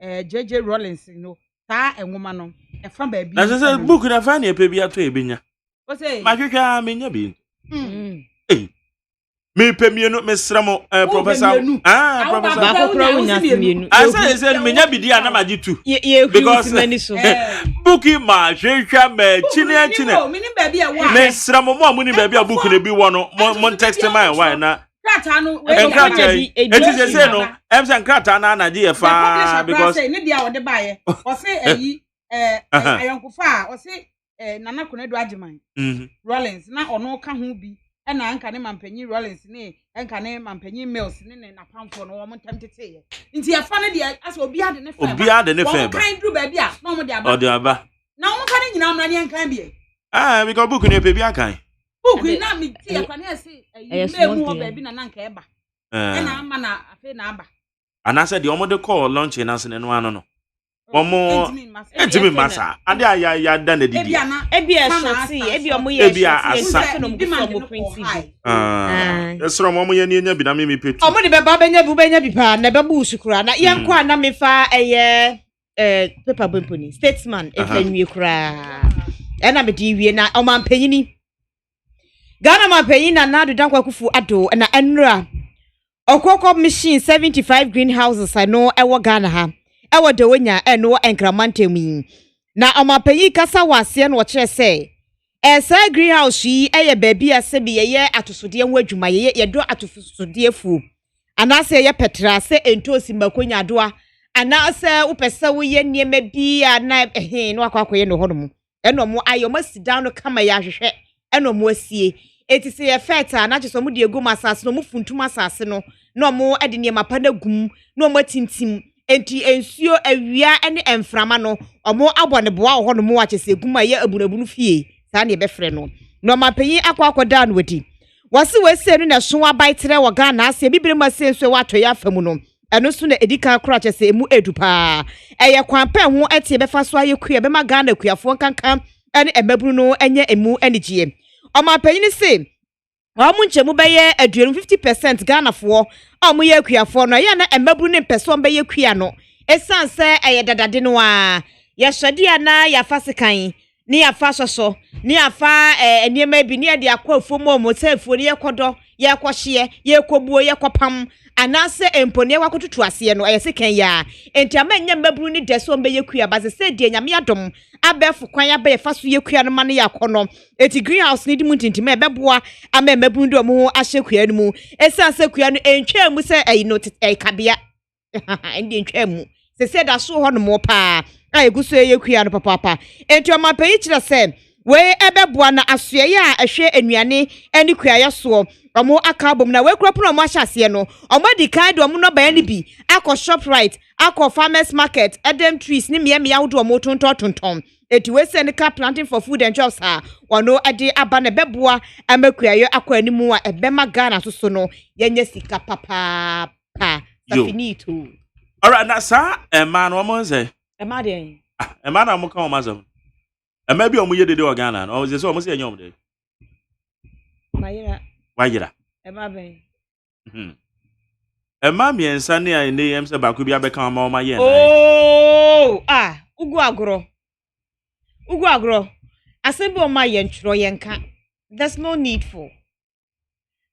JJ Rollins no ta enwoma no e from ba bi na se book na fa na e pe bi ato e benya o se ma hwehwa menya bi me pemienu me sramo professor professor asa menya bidi ana majitu because booki ma hwehwa ma chine me sramo mo amuni ba bia book na bi wo no mon text my why na krata no it say no em say krata na na je fa because ne dia wo de bae o se eyi ayonkofa o se nana konedo agyeman Rollins na ono ka ho bi ena anka ne mampanyi Rollins ne enka ne mampanyi Mills ne na pamfo no wo montamtete ye nti afa ne dia asa obi ade ne fa ba kan dru ba bia na mo de aba o de aba na mo ka ne nyina mra ne enkan bie because book ne pe bi akan book na mi ti akwa ne ase me mu ho ba bi na nanka eba ena ama na afa na aba ana say the omo de call launch na se ne no ano no omo entimi masa ade ya dan na didi ebi esoti ebi omo ye asa no mo printing esro omo ye nya bi na me petu omo de beba benya bi pa na beba usukura na ye nko na me fa eye paper bumponi statesman efenwie kura ena me di wie na omampanyini Ghana mampanyin na nadu dankwa kufu ado na enra okoko machine 75 greenhouses ano ewo Ghana ha ewo de wonya eno enkramantam na omapanyi kasa wase no kire se esa greenhouse yi eye baabi asebi ye atosode ho adwuma ye do atosode fu anase ye petra se entosi makonya adoa anase upese wo ye niema bi ana no akwakoye no hono mu eno mo ayoma sidan no kama ya hwehwe eno mo asie etise ye feta na chiso mu de egu masase no mu funtum asase no no mo ede niema pa na gum no mo tintim enti ensuo awia ene emframa no omo abone boa ho no mo wachese guma ye abunabunu fie sa na ebefre no no mapanyi akwakoda no wadi wase wese no na so abaitere wo Ghana ase bibire masenso wato ya afamu no eno so na edika kora chese emu edupa eye kwampa ho etie befa so ayekua be ma Ghana kuafo kankan ene emabunu no enye emu enigye omapanyi se Wamu nchemu beye aduenu 50% Ghana fo amu ye kuafo no ye na emabunu ne peso beye kua no esanse eye dadade no a ye hwede ana ya fasikan ni ya fa soso ni ya fa eniema bi ni ya de akwafuo mo sefuo ni ye kodo ye kwahye ye kobuo ye kopam anase empone wakotutu ase no eye sekan ya enti amanya mabunu ni deso beye kua baze se de nyame adom abefu kwan abe fa so ye kua no mane ya kono eti greenhouse ni di muntintim ebeboa ama mabunu do mo ahye kua no mu esanse kua no entwa mu se no kabia endi entwa mu se da so ho no mo pa eguso ye kua no papa enti o mapayi kire se we ebeboa na asoye a ehwe anuane ani kuaye so omo aka abom na we kura pono mo ahyase no omo di kan de omo no ba ni bi akọ Shoprite akọ Farmers Market Edem Trees ni mia wodo omo tonton eti we send car planting for food and jobs ha ono ade aba na beboa amakuaye akọ animu a ebema Ghana so no yenye sika papa pa safinito. Alright, na sa man wo mo say Ema de man na mo kan o mazam maybe omo ye dede Ghana no say so omo say nyom de mayira wayira ema ben ema miensa ne a ne yem se ba ko bi abeka ma o ma ye na ugwu agro asembi o ma ye ntro ye nka there's no need for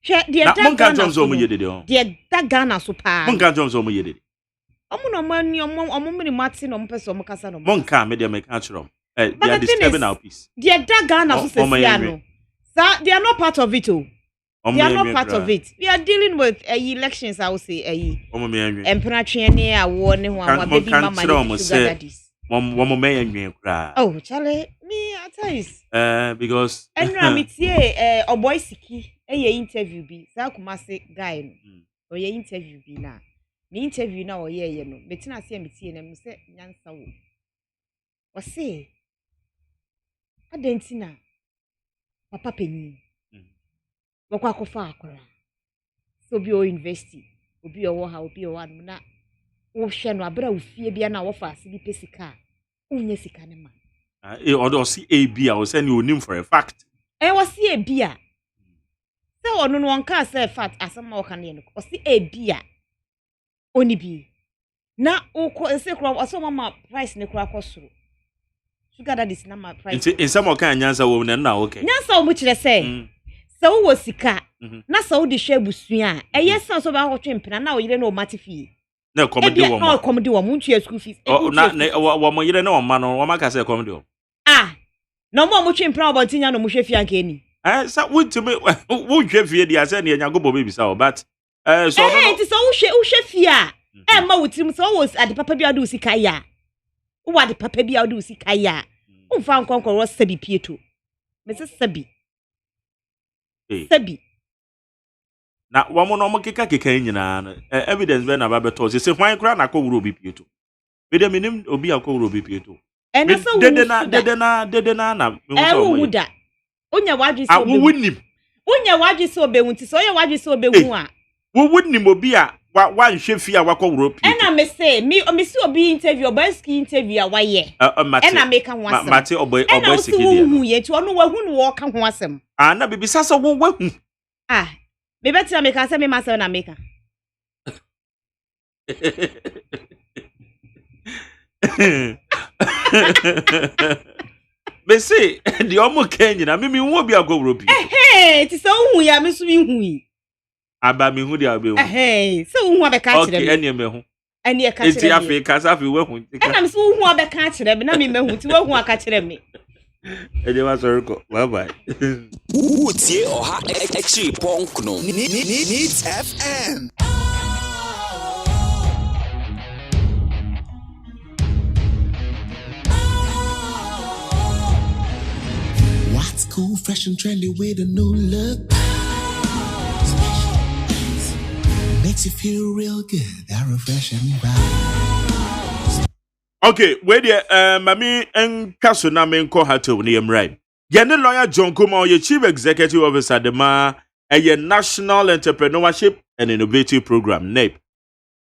the entire Ghana so omo ye dede o the Ghana so pa monka Jones omo ye dede omo no ma ni omo mini mati no mpese omo kasa no monka me de make achiro they are disturbing our peace the Ghana so say no they are not part of it oh. They are not part of it. We are dealing with elections, I will say. Emperatrini, I warn you, baby mama, oh, Charlie, me at times. Because and Ramitier, a boy siki, a interview be, Sakumase guy, or your interview be now. Me interview now, or ye, no, Bettina see me see and say, Yansa. Or say, Adentina, Papa Penny. Wakwa kofa akora so bi o university obi o wo ha obi o wan na wo hwe no abra wo fie bia na wo fa ase bi pesika unya sika ne ma o si ab a wo say ni onim for a fact wo si ab a se ono no onka say fact asama wo kan ne o si ab a oni bi na o ko se kro o so mama price ne kro akosoro sugar daddy is na ma price in some kan nyansa wo na okay nyansa wo mu kire say so wo sika na so di hwe busua eyesan so ba hotwe mpena na oyire na o matifi na comedy wo mo comedy wo ntua school fees na wo mo yire na o ma no wo maka say comedy wo na mo twe mpena obo tinya no mo hwe fia nke ni sa wutime wo hwe fie dia say na nyago bo baby sa but so no it so wo hwe fia ma wutim so wo ade papa bi ade usika ya wo ade papa bi ade usika ya wo fa nkonkoro wo sabi pieto me se sabi sabi na wamo no mokeka keka nyina na evidence be na ba beto se hwan kra na ko wuro obi pieto be de minim obi akọ wuro obi pieto dede na na wo wuda onya wadwi so obe wunim onya wadwi so obe wunti so onya wadwi so obe hu a wo wunim obi a wa nhwe fi a wakọ wuro pieto ena me say me see obi interview obaski interview a waye ena me ka ho asem mate oboy siki dia hu ye ti ono wahu no wo ka ho asem na bibi sasa wo wahu me better me ka say me myself na make me say the omo Kenya na me hu obi akọ wuro pieto ti so hu ya me so mi hu yi aba mi hu dia obi hu so hu abeka kire okay eni me hu eni e ka kire eti Africa safi we hu na me so hu abeka kire me na me hu ti we hu aka kire me eje ma sorry ko bye bye Utie oha extra punk no needs FM. What's cool, fresh and trendy with a new look? Makes you feel real good, that refreshing vibe. Okay, where the mami enkaso na me nko hato ni emrai. Yene lawyer John Kuma ye chief executive officer de ma a National Entrepreneurship and Innovative Program NEP.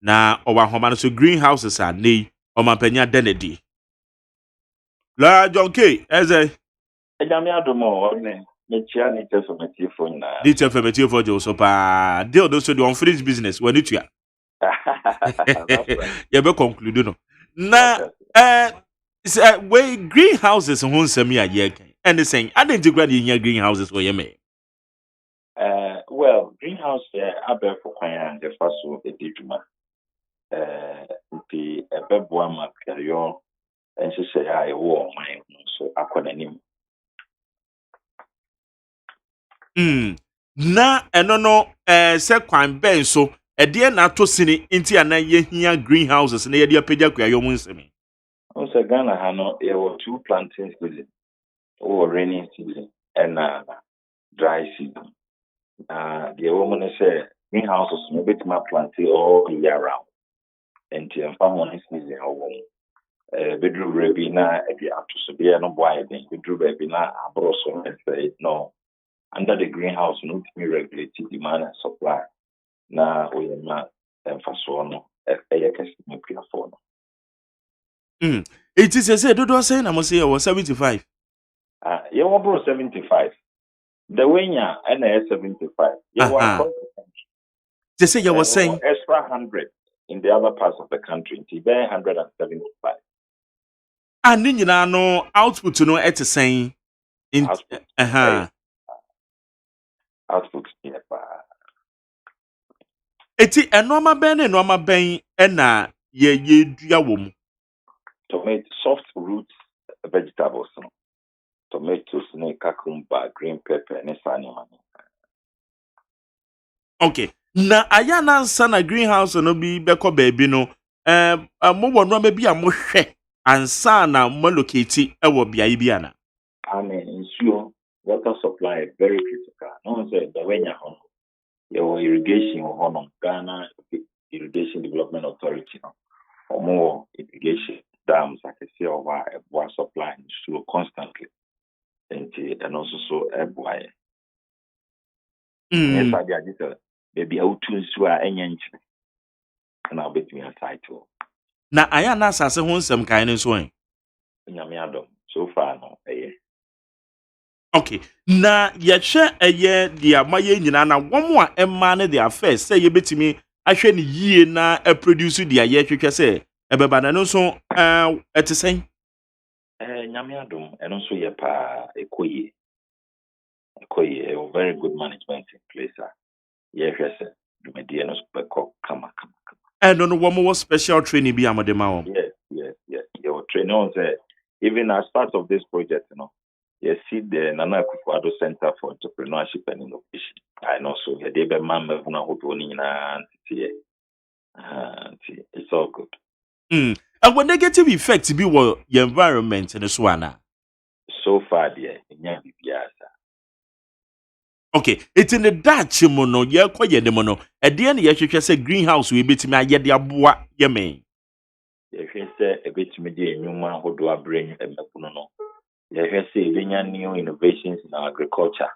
Na owa homa so greenhouses are ni o mampanya denedi. La John K eze Ejami adomo ne mechia ni tefometi fo na. Ni tefometi fo jo so pa deal do so the unfinished business when it ya. You be conclude no. Na we greenhouses ho nsem ya ye kan. And saying I didn't grad in greenhouses where you may. Well, greenhouse abe for kwanya the first so ediduma. The beboa ma carrion and she say I war mine so akwanim. Na eno se kwan ben so e de na to sini nti ana ye hia greenhouses na ye de apagya kwayo mu nsemi. O se Ghana ha no ye were 2 plantains building. or rainy season and dry season. The woman say greenhouses maybe to my plant all year round. And the farm season or bedroom rebina if you have to severe no boy then bedroom rebina abroso and say no under the greenhouse no to regulate demand and supply. Na we not emphasis no for no. It is a say do say I must say I was 75. You were 75. The winner and 75. You were they say you were saying extra 100 in the other parts of the country. It's 175. And then you know output to know at the same in output. Output here. Eti enoma ben na ye dua wom. Tomato soft root vegetables no. Tomatoes, cucumber, green pepper, and anything. Okay. Na aya na nsa na greenhouse no bi beko baby no mo wonu ma bi a mo hwe ansa na mo locate e wo bia bi ana. Ensure water supply is very critical. No say the wenya ho. Your irrigation ho Ghana Irrigation Development Authority no. Or more irrigation dams I can see over water supply ensure constantly. And also so boy. Yes, I did. Maybe out to swear any and I'll bet me a title. Na aya na asase ho nsem kan so en. Nyame so far no Okay. Na ye hwe eye dia maye nyina na womo a emma ne dia first say ye betimi ahwe ne yie na produce dia ye hwehwe say ebeba na no so etesen. Nyame adom eno so ye pa ekoye very good management in place ye hwese do media no so kama and no womo was special training bi amade ma wo. Yes your training on say even as part of this project you see the Nana Akufo-Addo Center for Entrepreneurship and Innovation. I know so the Debe Mama it's all good. And what negative effects be what your environment and so on. So far, dear, okay, it's in the Dutch mono, ye quiet the mono. At the end, you say greenhouse we bit me yet the bois, ye may. If you say a bit media, new man who do a bring a no. You say new innovations in agriculture.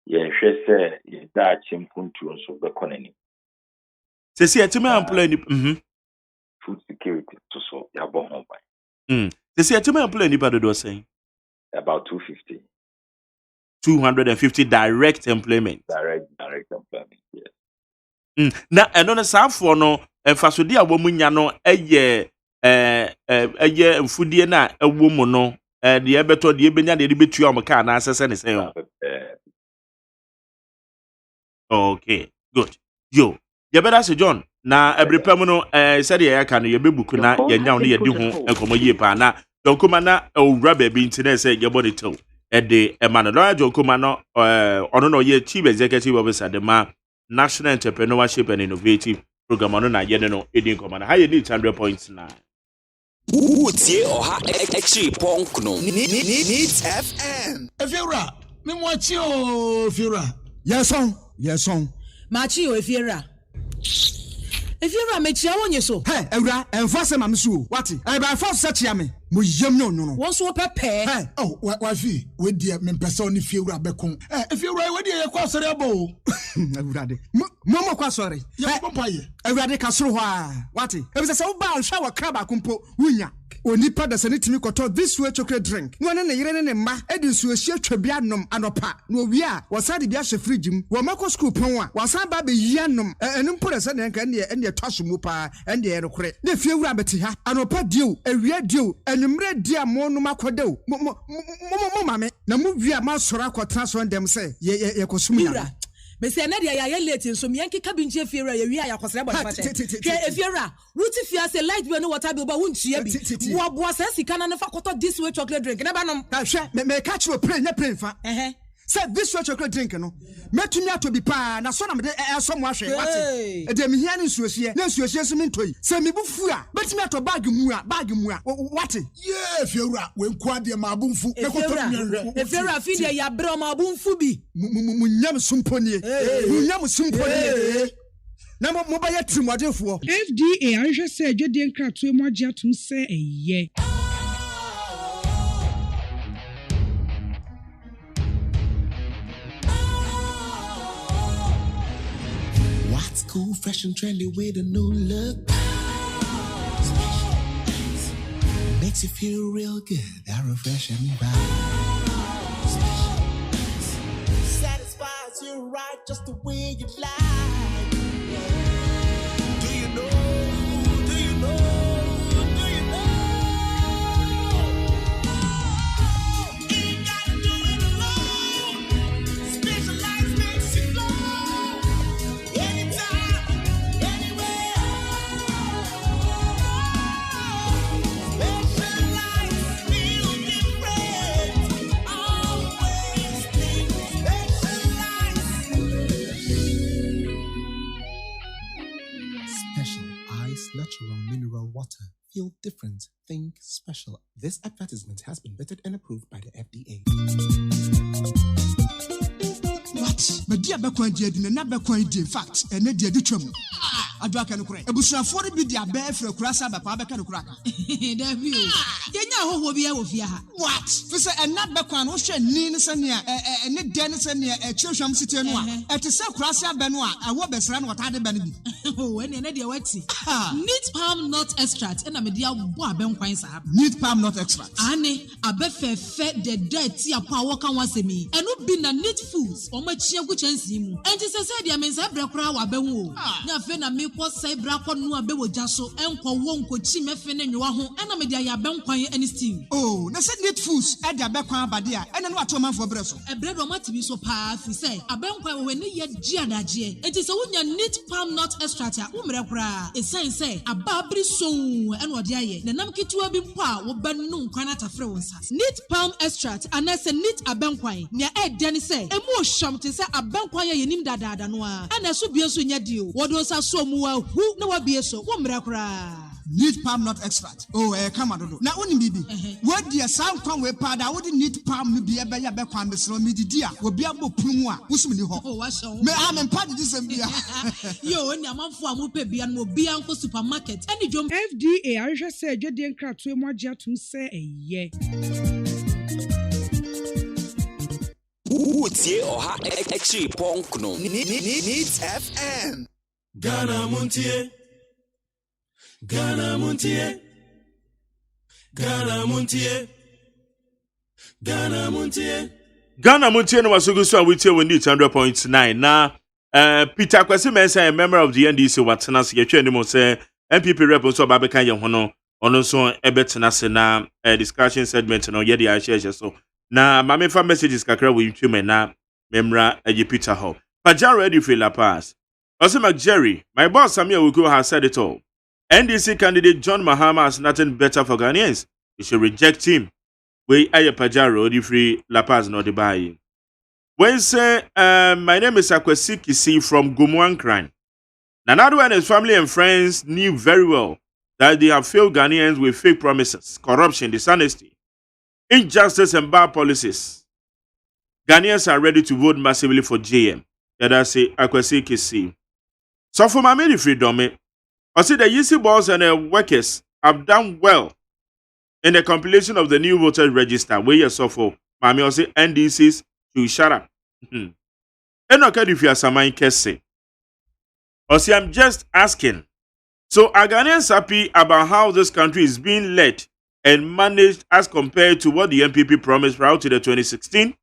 You say Dutch impuntu so the economy. See, to me, employ food security to so your home by. See, to me, employ anybody do saying about 250. 250 direct employment. Direct employment, yes. Na eno na safo no enfasode a womunya no eye mfudie na ewo mu no de ebeto de ebenya de betu am ka na asese ne sen. Okay, good. Yo, ye better say John na ebrepam no said ye ka no ye bebuku na ye nya no ye di ho enkomo yie pa na donkoma na owura ba bi ntine say ye body to de emmanuel donkoma no ono no ye chief executive officer de ma National Entrepreneurship and Innovative Program no na ye no edin koma na ha ye need 100.9. Utie oha extra punk no needs FM. Efiura, me mwachi o Efiura. Yes on. Machi o Efiura. Efiura me chia wonye so. Hey, Ewura, enfase mam so. What? E ba enfase chia me. Mo yem no. Won so pepe. Hey, oh, wafi, we die me pese oni Efiura bekon. Efiura we die ye kwa sori abo. Ewura de. Mo kwa sori. Ye papa ye. Ewura de ka soro ho a. What? E be se wo ba hwa wa kraba kumpo wunya. Onipa da sane timi koto this way chocolate drink. No ne yire ne mma edi nsuo hie twabia nom anopa. No wi a wasade bia hye fridge mu. Wo mako school pon a wasan ba be yi anom. Enu mpo da sane nka ne twaso mu pa ende ye rekore. Ne fie wura beti ha. Anopa dio, ewia dio, enumre dia mo no makodew. Mo mame na mu wi a ma soro akotra so ndem se ye kosum ya. Bese na dia ya late nso miyanki kabinje Efiura ye wi a yakosere bo fache. Ke Efiura, ruti fia se light we no water bi oba wuntua bi. Wo se sika na fa koto this way chocolate drink. Na ba nom. Hwe me catch you play nya play fa. Said this what you drink no. Met me to be pa na so na me some wash what. E dem here ni suosie. Na suosie so me ntoi. Say me bufu a. Bet me to bag mu a. What? Yeah, fiewura we nkwa de ma abunfu. E ko to me. E fiewura fi de ya bro ma abunfu bi. Munyam sumponi. Munyam sumponi. Na mo ba ya trimodefo. FDA anhwe se adwede nkratoe mu agye atom se eye. What's cool, fresh and trendy with a new look? Makes you feel real good, that refreshing vibe. Satisfies you right just the way you like. Do you know? Ain't gotta do it alone. Specialized makes you flow. Anytime, anywhere. Specialized feel different. Always think Special Ice Natural Mineral Water. Feel different. Think special. This advertisement has been vetted and approved by the FDA. What? But dear Bequan did not Bequan in fact, and a dear Ditchum. Adwaka no kure. Ebusua for bi dia be afre kurasa ba pa beka no kuraka. Da bi o. Yenya hoho bia wo fia ha. What? Fi se enad bekwan wo hwe ni ne se ne ne de ne se ne chirhwam site no a. Ete se kurasa ba no a awo besra no wotade ba no bi. Oh, ene ne de wati. Neat palm nut extract na me dia bo abenkwan sa. Neat palm nut extract. Ane abefefe de dirty apa wo kan wasemi. Eno bi na neat foods o ma chia gu chansi mu. Enti se dia mensa brekora wa benwo o. Na fe na me ko sai brako no abewo jaso enko wo nko chi mefe ne nwa ho ena me dia ya benkwan ani steam. Oh, na se neat foods e dia bekwan abade a ena no ato manfo breso. E bredo matimi so pa fi say abenkwan we ne ye giadaje. Enti se wonya neat palm nut extract a umre kura. E say ababri so ena ode aye. Na nam kitua bi mpo a wo ba no nkwan atafre won sas. Neat palm extract anase neat abenkwan. Nia e de ne say emu ohwam te say abenkwan ye nim dadaada no a. Ana so bie so nya dio. Wodo sa so mu hu na wabie so wo mra kura. Neat palm nut extract. Oh, come on. Na oni bibi. What dia sound kon we pada wo di neat palm no bia be ya be kwan besro mi di dia. Obi abo punu a wusum ni ho. Oh, wa so. Me am padi di sem bia. Yo, oni amanfo amope bia no obi anko supermarket. Ani jom FDA anhwe se adwede nkratoe mu agye atom se eye. Utie oha echi ponkno. Neat FM. Ghana Montie. Ghana Montie. Ghana Montie. Ghana Montie. Ghana Montie no wasugu so awitie we need 100.9 na Peter Kwesi Mensah, a member of the NDC watena se yetwe ni mo se MPP rep so ba beka ye ho no ono so ebetena se na discussion segment no ye dia share so na mamefa messages kakra we ntwe na memra agi Peter ho Pajan ready for La Paz. Also, Jerry, my boss Samia Wuku has said it all. NDC candidate John Mahama has nothing better for Ghanaians. You should reject him. We aye Pajaro, the free La Paz, not the buy. When say, my name is Akwesi Kisi from Gumuankran. Nanado and his family and friends knew very well that they have failed Ghanaians with fake promises, corruption, dishonesty, injustice, and bad policies. Ghanaians are ready to vote massively for JM. That I say Akwesi Kisi. So for my many freedom, I see the UC boss and the workers have done well in the compilation of the new voters register. Where you so for Mami also NDCs to shut up. And okay if you are someone kese. Also, I'm just asking. So are Ghanaians happy about how this country is being led and managed as compared to what the MPP promised prior to the 2016?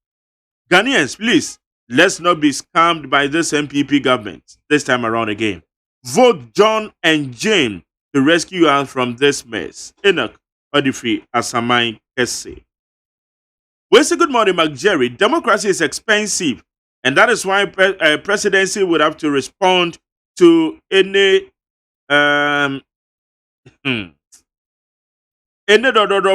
Ghanaians, please. Let's not be scammed by this MPP government this time around again. Vote John and Jane to rescue us from this mess. Enoch Odifi Asamai Kese. We say good morning, Jerry. Democracy is expensive, and that is why presidency would have to respond to any order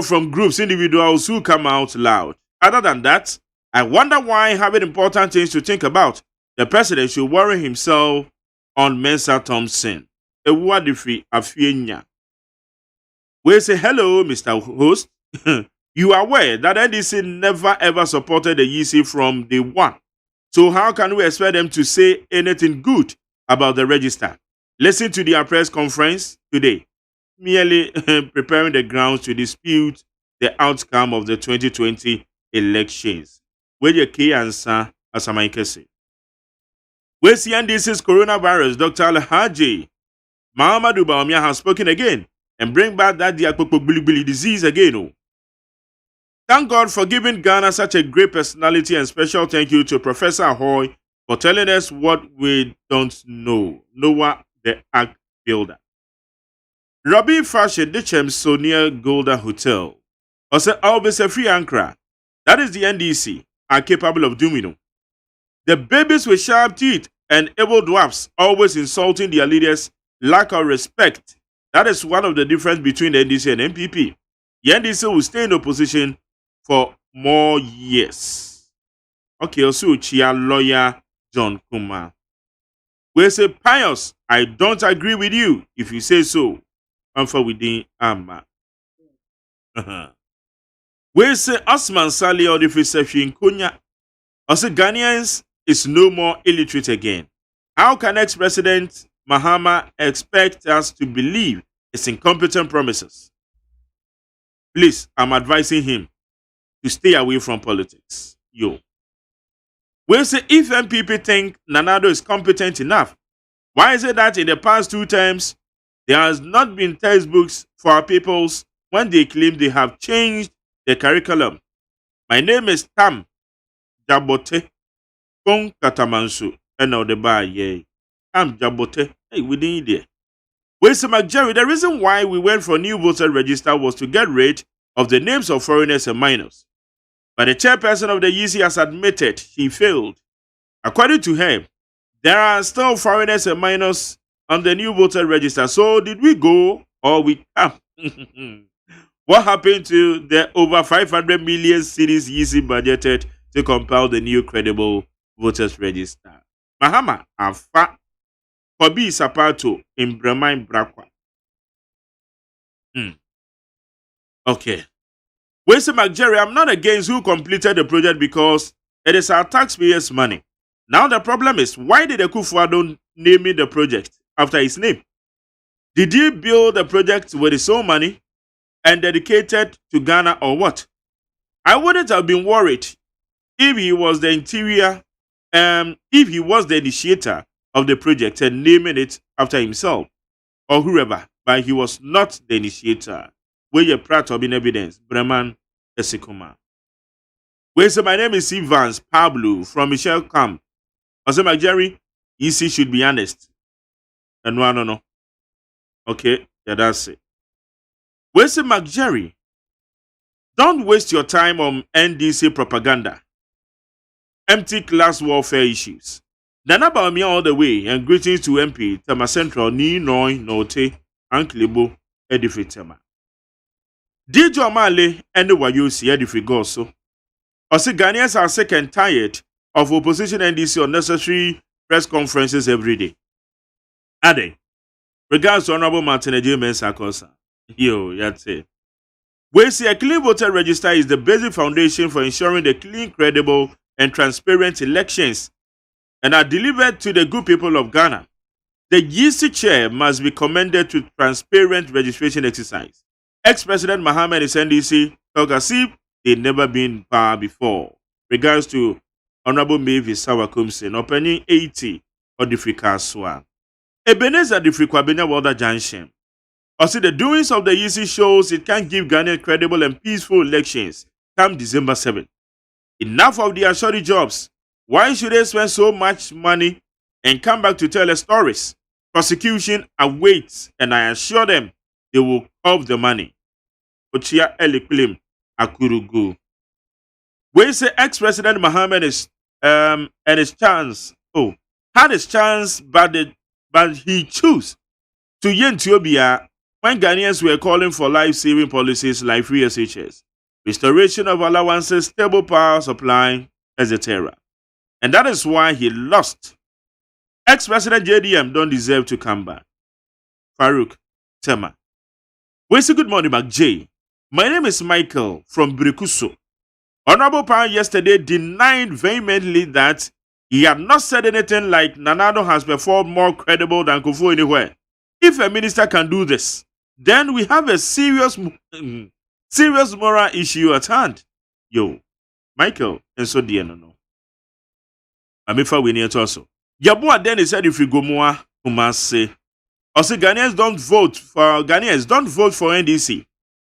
from groups, individuals who come out loud. Other than that, I wonder why, having important things to think about, the president should worry himself on Mensa Thompson. Ewadifi Afienya. We say, hello, Mr. Host. You are aware that NDC never ever supported the EC from day one. So how can we expect them to say anything good about the register? Listen to their press conference today, merely preparing the grounds to dispute the outcome of the 2020 elections. Where the key answer, as I might say. We see NDC's coronavirus, Dr. Alhaji Mahamadou Bawumia has spoken again and bring back that diakpokpokbilibili disease again. Oh. Thank God for giving Ghana such a great personality, and special thank you to Professor Ahoy for telling us what we don't know. Noah the Ark Builder. Robbie Fashion Dichem Sonia Golda Hotel. Also, always a free Ankara. That is the NDC are capable of doing. The babies with sharp teeth and evil dwarfs always insulting their leaders, lack of respect. That is one of the difference between the NDC and MPP. The NDC will stay in opposition for more years. Okay, also Chia lawyer John Kumar. We say, Pius, I don't agree with you if you say so. And for within Amma. We say Osman Sali or the Fisefin Kunya. Also, Ghanaians is no more illiterate again. How can ex-president Mahama expect us to believe his incompetent promises? Please, I'm advising him to stay away from politics. Yo. We say if MPP think Nanado is competent enough, why is it that in the past 2 terms, there has not been textbooks for our peoples when they claim they have changed the curriculum? My name is Tam Jabote Kong Katamansu. And now the bar, yay. Tam Jabote. Hey, we didn't there. We say, McJerry, the reason why we went for new voter register was to get rid of the names of foreigners and minors. But the chairperson of the EC has admitted he failed. According to her, there are still foreigners and minors on the new voter register. So did we go or we come? What happened to the over 500 million cities EC budgeted to compile the new credible voters register? Mahama Afa Kobi Sapato in Brahman Brakwa. Okay. We say, McJerry, I'm not against who completed the project because it is our taxpayers' money. Now the problem is, why did Akufo-Addo name the project after his name? Did he build the project with his own money and dedicated to Ghana or what? I wouldn't have been worried if he was the initiator of the project and naming it after himself or whoever, but he was not the initiator. Where you're proud of in evidence, Breman Esikuma. We say, my name is Evans Pablo from Michelle Camp. I say, McJerry, EC should be honest. And no. Okay, yeah, that's it. We say, McJerry, don't waste your time on NDC propaganda, empty class warfare issues. Nana Bawumia all the way, and greetings to MP Tema Central Ni Noi Note Anklibo Edifitema. DJ Omale and the Wayosi Edifigo so. Also, Ghanaians are sick and tired of opposition NDC unnecessary press conferences every day. Ade, regards to Honorable Martin Ejime Sakosa. Yo, that's it. We see a clean voter register is the basic foundation for ensuring the clean, credible, and transparent elections and are delivered to the good people of Ghana. The GC chair must be commended to transparent registration exercise. Ex-President Mahama and his NDC talk as if they'd never been power before. Regards to Honorable Mavis Sawakumsen, opening 80 of the Frikaswa. Ebenezer the Frikwabenya Water Junction. Also, the doings of the EC shows it can give Ghana credible and peaceful elections come December 7th. Enough of the assured jobs. Why should they spend so much money and come back to tell us stories? Prosecution awaits, and I assure them they will curb the money. Ochia Eliklim Akurugu. We say ex-president Mohammed is and his chance. Had his chance, but he chose to Ethiopia when Ghanaians were calling for life-saving policies like free SHS, restoration of allowances, stable power supply, etc. And that is why he lost. Ex-President JDM don't deserve to come back. Farouk, Tema. We say good morning, Mac J. My name is Michael from Brikuso. Honorable Power yesterday denied vehemently that he had not said anything like Nanado has performed more credible than Kufu anywhere. If a minister can do this, then we have a serious moral issue at hand. Yo, Michael, and so dear no. Amifa we need also. Yabua then he said if we go more, Kumase. Also, Ghanaians don't vote for NDC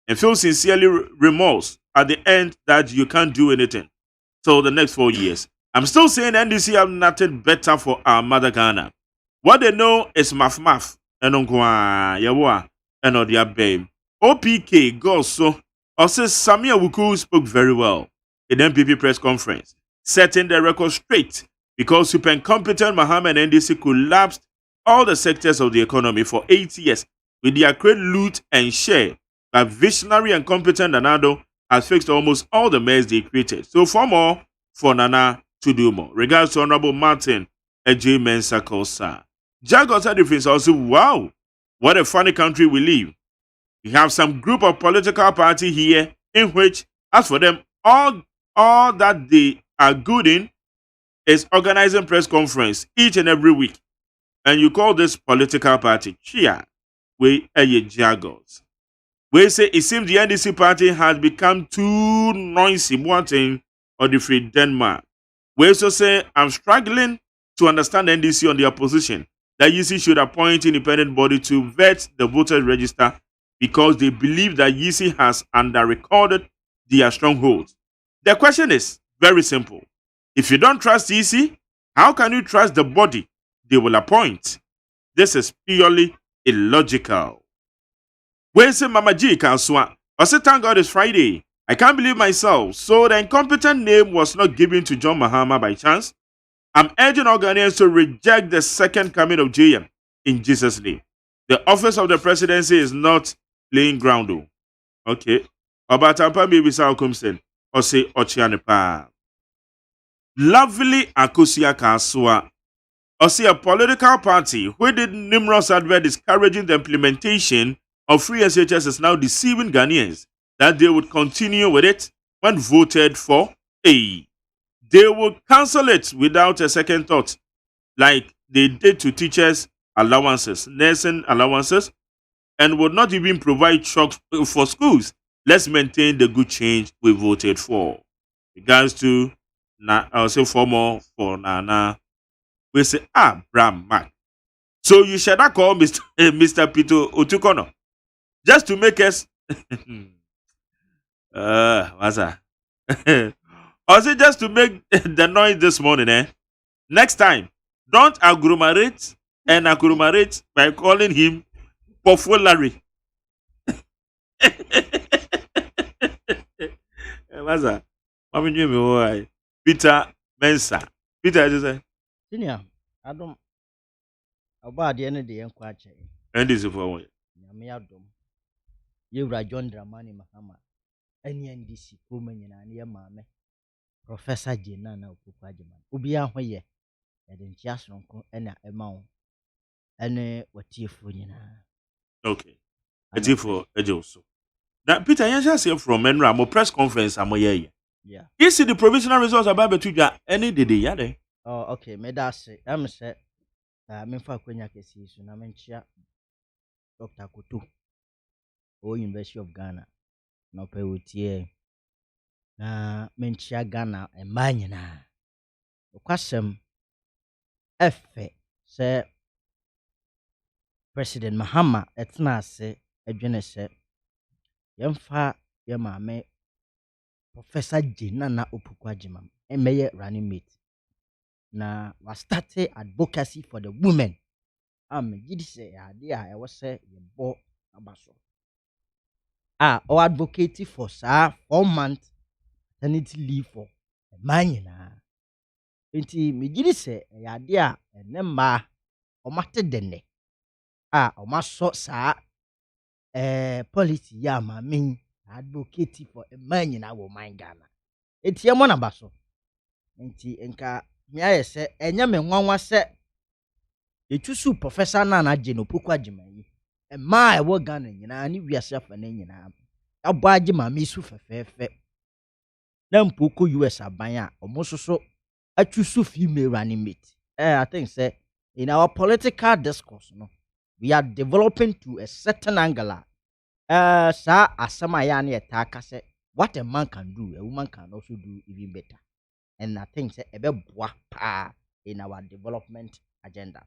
and feel sincerely remorse at the end that you can't do anything. So the next 4 years. I'm still saying NDC have nothing better for our mother Ghana. What they know is maf and yawa and their babe. OPK goes so also Samia Wuku spoke very well in MPP press conference, setting the record straight because super incompetent Mohammed NDC collapsed all the sectors of the economy for 8 years with their great loot and share. But visionary and competent Nanado has fixed almost all the mess they created. So for more, for Nana to do more. Regards to Honorable Martin AGYEMAN Sakosa. Jagosa defense also, wow, what a funny country we live. We have some group of political party here in which, as for them, all that they are good in is organizing press conference each and every week. And you call this political party Chia, we are Jagos. We say it seems the NDC party has become too noisy, wanting or the free Denmark. We also say I'm struggling to understand NDC on the opposition that UC should appoint independent body to vet the voters register because they believe that UC has under-recorded their strongholds. The question is very simple. If you don't trust EC, how can you trust the body they will appoint? This is purely illogical. We say Mama G Kanswa. I say thank God it's Friday. I can't believe myself. So the incompetent name was not given to John Mahama by chance. I'm urging all Ghanaians to reject the second coming of JM in Jesus' name. The office of the presidency is not playing ground though. Okay. Obatampa maybe sa okumsen. Or say Ochianepa. Lovely Akosia Kanswa. Or say a political party who did numerous adverts discouraging the implementation of free SHS is now deceiving Ghanaians that they would continue with it when voted for A. They would cancel it without a second thought, like they did to teachers' allowances, nursing allowances, and would not even provide chalk for schools. Let's maintain the good change we voted for. Regards to I'll say for more for Nana. We say Bram Mac. So you should not call Mr. Peter Otukono just to make us what's that? Or is it just to make the noise this morning, eh? Next time, don't agglomerate by calling him Pofo What's that? Peter Mensa. Peter, just say. Senior, I don't. About the end of the enquiry. And this is for one. Yamiadum. You were John Dramani Mahama. Any NDC woman in a near mamma. Professor Jenana Pupajaman. Ubia Hoye. And then just and a amount. And what you for you. Okay. A tea for a joso. Now, Peter, you just say from Menram press conference. Yeah. You see the provisional results about Betuja any day, yeah. Oh, okay. Me that say. I'm say. Me for Kenya kesi so na menchia Dr. Kutu. O University of Ghana. No pe utie. Na menchia Ghana emanye na. Okwasem efe se President Mahama etna se edwene se yemfa yemame Professor Jenana AGYEMAN emeye running mate. Na was started advocacy for the women. Gidi say idea I was say ye bo abaso. Or advocating for 4 months maternity leave for a man na. Enti me gidi say idea enemma o mate denne. O maso sa policy ya ma min advocating for a man na wo man Ghana. Enti e mo na baso. nti enka me aye se enya me nwanwa se etusu professor Nana Agye no Opoku Agyeman yi e ma e wo Ghana nyina ne wiase afa na nyina abo Agyeman me su fefefe na mpoko US aban a omososo atusu female running mate. I think say in our political discourse no we are developing to a certain angle. Sa asama ya na etaka say what a man can do a woman can also do even better. And I think say ebe boa pa in our development agenda.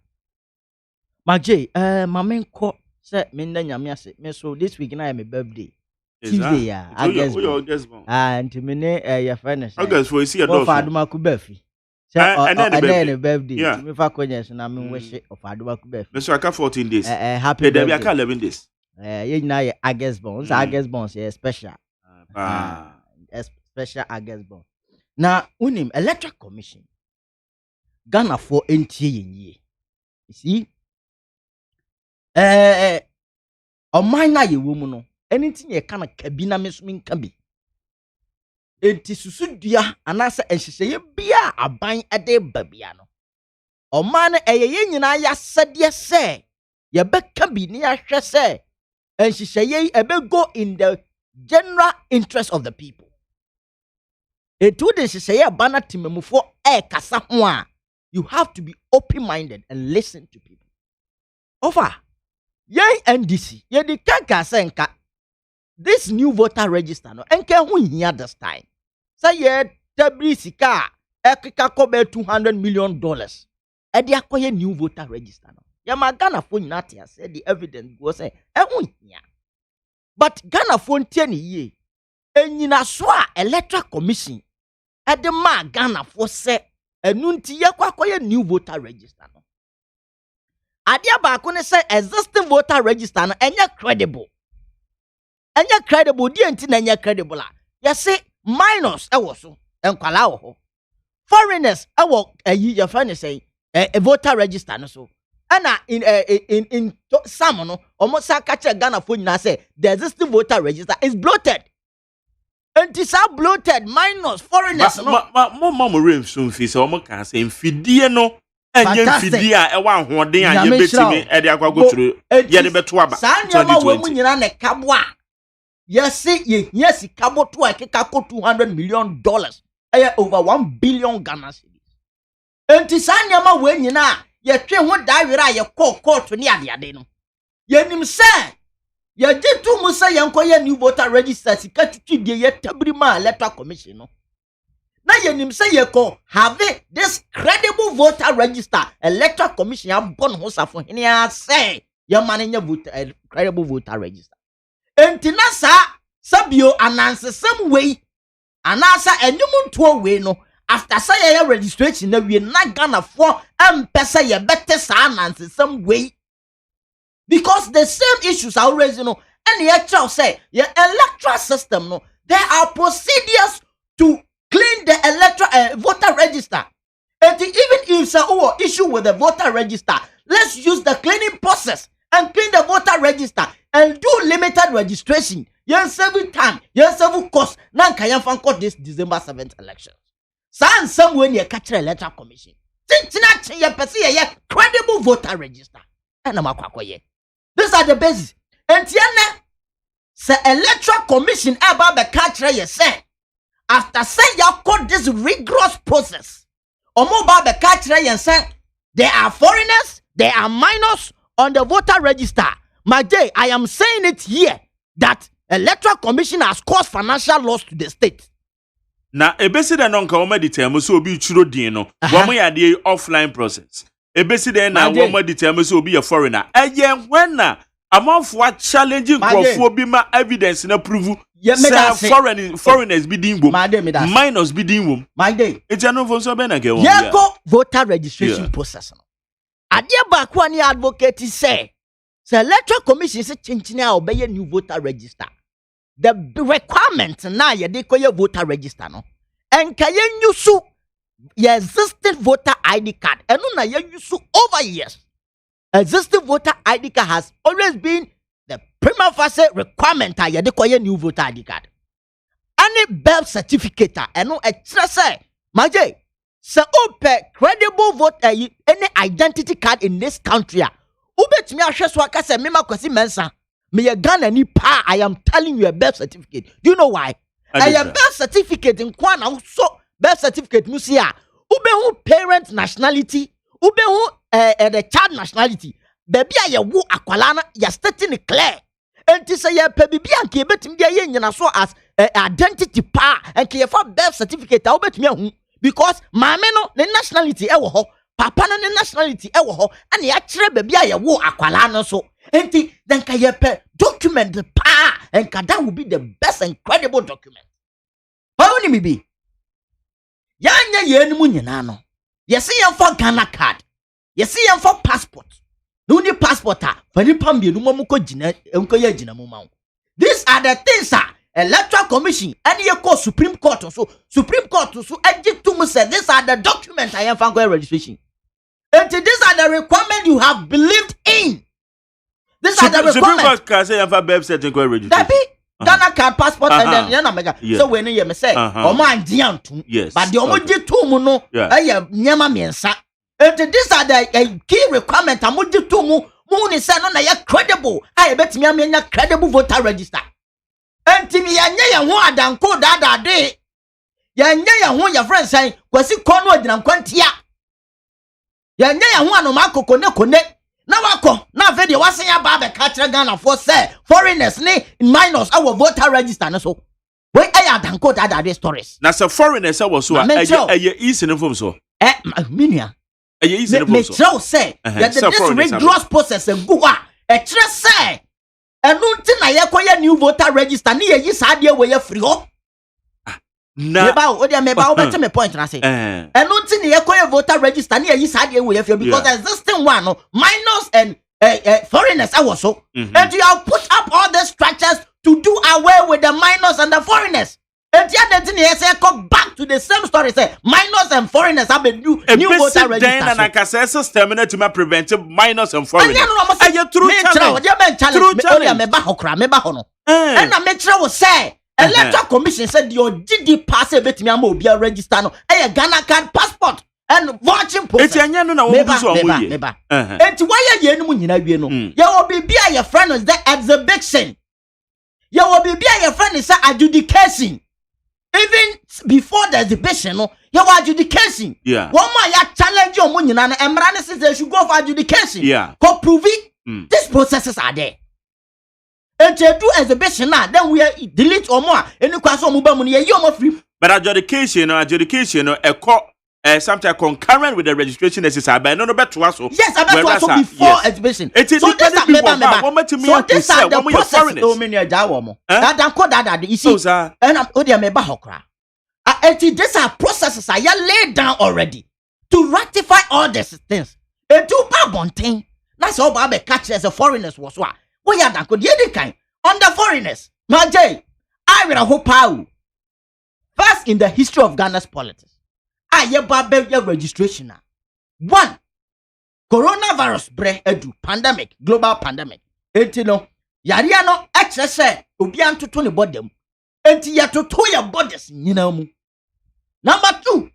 Majay, mamenko say minda nyame ase. Me so this week na my birthday. Tuesday ya. August. And me your friend say. August for see a dog. For Aduma Kubefi. And then the birthday. Yeah. Me fa konya so na me wish of Aduma Kubefi. Me so aka 14 days. Happy birthday. There be aka 11 days. You know August bonds. August bonds yeah special. Special August bond. Now, unim electoral commission. Ghana for NTA ye. You see? On my na ye woman no. Anything ye kana kabina mesmin kabi. Enti susudua anasa enhyehyeye bia aban ede babia no. On man ye nyina ya sade se ye beka bi ne ya hwe se enhyehyeye ebe go in the general interest of the people. Etu de nhyehyeye bana timamufo kasa ho a you have to be open-minded and listen to people. Over yay NDC ye di kanka senka this new voter register no enke ho hia this time. Say ye tabri sika ekeka kobe $200 million. E di akoye new voter register no. Ya ma Ghana fo nyina tia say the evidence go say ho hia. But Ghana fo ntie ni ye. Enyina so a electoral commission e de ma Ghana fo say enu nti ye kwakoye new voter register no. Adia ba ko ne say existing voter register no enye credible. Enye credible di enti na enye credible la. Ye say minors e wo so enkwala wo ho. Foreigners e wo ayi your friend say a voter register no so. And in some no almost catch a Ghana for you say the existing voter register is bloated. And it's all bloated minors foreigners no. Mama Rim soon fi say omo kan say mfidie no enye mfidie a e wa hoden a ye betimi e de akwa go through ye de beto aba 2020. Ne kabo a yes yes kabo to akeka ko $200 million over 1 billion Ghana cedis. And it's anyama we nyina ye twe ho dawira ye court ni ade no ye nim se ye jitu mu se ye nkoye new voter register sika twitwi ye tabrima electoral commission no na ye nim se ye ko have this credible voter register electoral commission abon ho safo hene a say ye mananya voter credible voter register entina sa sabio ananse some way anasa enyum nto we no after say your registration na we na Ghana for pesa ye better sa ananse some way because the same issues are always and the actual say your electoral system no there are procedures to clean the electoral voter register. And even if so issue with the voter register, let's use the cleaning process and clean the voter register and do limited registration. Yes, every time, yes, every course. Now can you find this December 7th election? San somewhere near catch the electoral commission. Tintina ye pesi ye credible voter register. And I'm a these are the basis. And tiana say electoral commission about the country ye say after say you call this rigorous process. Omo ba the country ye say there are foreigners, there are minors on the voter register. My day, I am saying it here that electoral commission has caused financial loss to the state. Na ebesi da nonka o meditame so obi churo din no. Wo mo ya de offline process. Ebesi da na wo meditame so obi a foreigner. Eye when na amanfo challenging crofo bi ma evidence na prove say foreigners be din wom. Minors be din wom. My day. It's no for so be na ge wom. Ye go voter registration process no. Ade ba ko ani advocate say electoral commission say chinchini a obey new voter register. The requirement na ye de koye voter register no enka ye nyusu ye existing voter ID card enu na ye nyusu over years. Existing voter ID card has always been the prima facie requirement ye de koye new voter ID card. Any birth certificate enu e kire say maje So open credible vote any identity card in this country. Ubet me ahwe so aka say me makwasi mensa. Me ye Ghana ni pa. I am telling you a birth certificate. Do you know why? A birth certificate in kwana so birth certificate musia. Ube hu parent nationality, ube hu the child nationality. Baby a ye wo akwala na ya stating clear. Enti say ye pe bibi anke betim dia ye nyina so as identity pa enke ye for birth certificate a ubetimi ahu because mame no ne nationality e wo ho papa no ne nationality e wo ho ana ya kire baby a ye wo akwala no so enti then ka ye pe document pa enka that will be the best and credible document. How ni bi ya nya ye enimu nyina no yesi ye for Ghana card yesi ye for passport no ni passport a fani pam bi no mo ko gina enko ya gina mo ma. These are the things Electoral Commission and you call Supreme Court so Supreme Court so agit to me say these are the documents I am for registration. And these are the requirements you have believed in. These are the requirements. Supreme Court can say you have a birth certificate registration. Ghana card passport and then yana mega. So when you me say omo andian to but the omo di to mu no nyama miensa. And these are the key requirements amoji to mu ni say no na ye credible. I betimi amenya credible voter register. Entimi yanye ye ho adanko dada de yanye ye ho your friend say kwasi kono odina nkwantia yanye ye ho anoma kokone kone na wako na video wasen ya ba be ka kire Ghana for say foreigners ni minors our voter register no so we aya adanko dada de stories na say foreigners was so eye easy no from so minia eye easy no from so me tell say this rigorous process go a kire say enunti na yekoye new voter register ni yeyi saade we ye free ho na meba o dia meba o bete me point na say enunti ni yekoye voter register ni yeyi saade we ye free because the existing one no minors and foreigners also and you have put up all the structures to do away with the minors and the foreigners. And the other thing is, come back to the same story. Say minors and foreigners have a new voter register. And I can say system to prevent minors and foreigners. And you true challenge. And I make sure say Electoral Commission said your GD pass a bit me am obi register no. A Ghana card passport and watching post. It's anya no na wo bu so omoye. And why ye enu nyina wie no. Ye obi bia your friend is the exhibition. Ye obi bia your friend is adjudication. Even before the exhibition, no, you were adjudication. Yeah. One more ya challenge your money and Emrani says they should go for adjudication. Yeah. Go prove it. These processes are there. And to do exhibition now, then we delete or more. And you can so move money, you more free. But adjudication, a court. Sometimes concurrent with the registration exercise, but no better to us. Yes, I bet also before exhibition. It is so this are the process. So many jawomo. That code that you see. And I'm odia meba hokra. These are processes I laid down already to ratify all these things. And to babonting. That's all Babe catch as a foreigners was what. We are that could ye kind under foreigners. Majay, I will hope how. First in the history of Ghana's politics. Your registration. One, coronavirus edu pandemic, global pandemic. Enti no, yari no excess obi antoto ne bodem. Enti yatoto ya borders nyina mu. Number 2,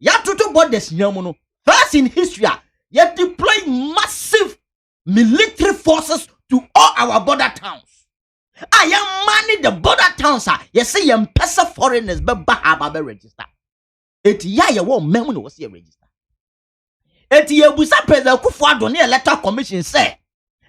yatoto borders nyina mu no. First in history, you deploy massive military forces to all our border towns. I am manning the border towns. You see, you pesa foreigners be ba register. Eti ya ye wo memu no wose register. Eti ye busa president Kufuor ne Electoral Commission say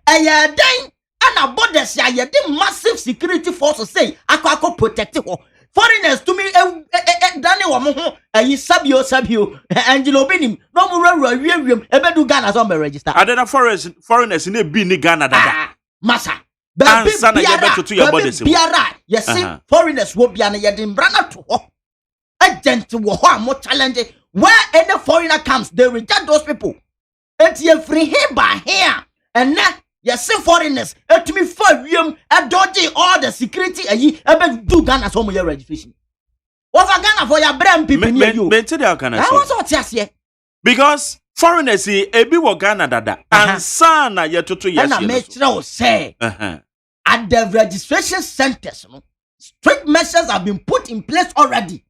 eye den ana borders ya ye de massive security forces say akwa protect ho foreigners to me dane wo mo ho ayi sabio Angelo Benim no mu rawura wiem ebedu Ghana so be register. Adena foreigners ne bi ni Ghana dada. Masa Ansana ye beto to your borders. Biara ye see foreigners wo bia na ye de mbrana to ho. Agent wo ho am challenge where any foreigner comes they reject those people. And you free him by here and now you see foreigners et me for wiem and dodging all the security ayi ebe do Ghana so mo your registration. What for Ghana for your brand people near you? I was what here because foreigners say ebi wo Ghana dada ansana ye toto yes. And I make sure say at the registration centers strict measures have been put in place already.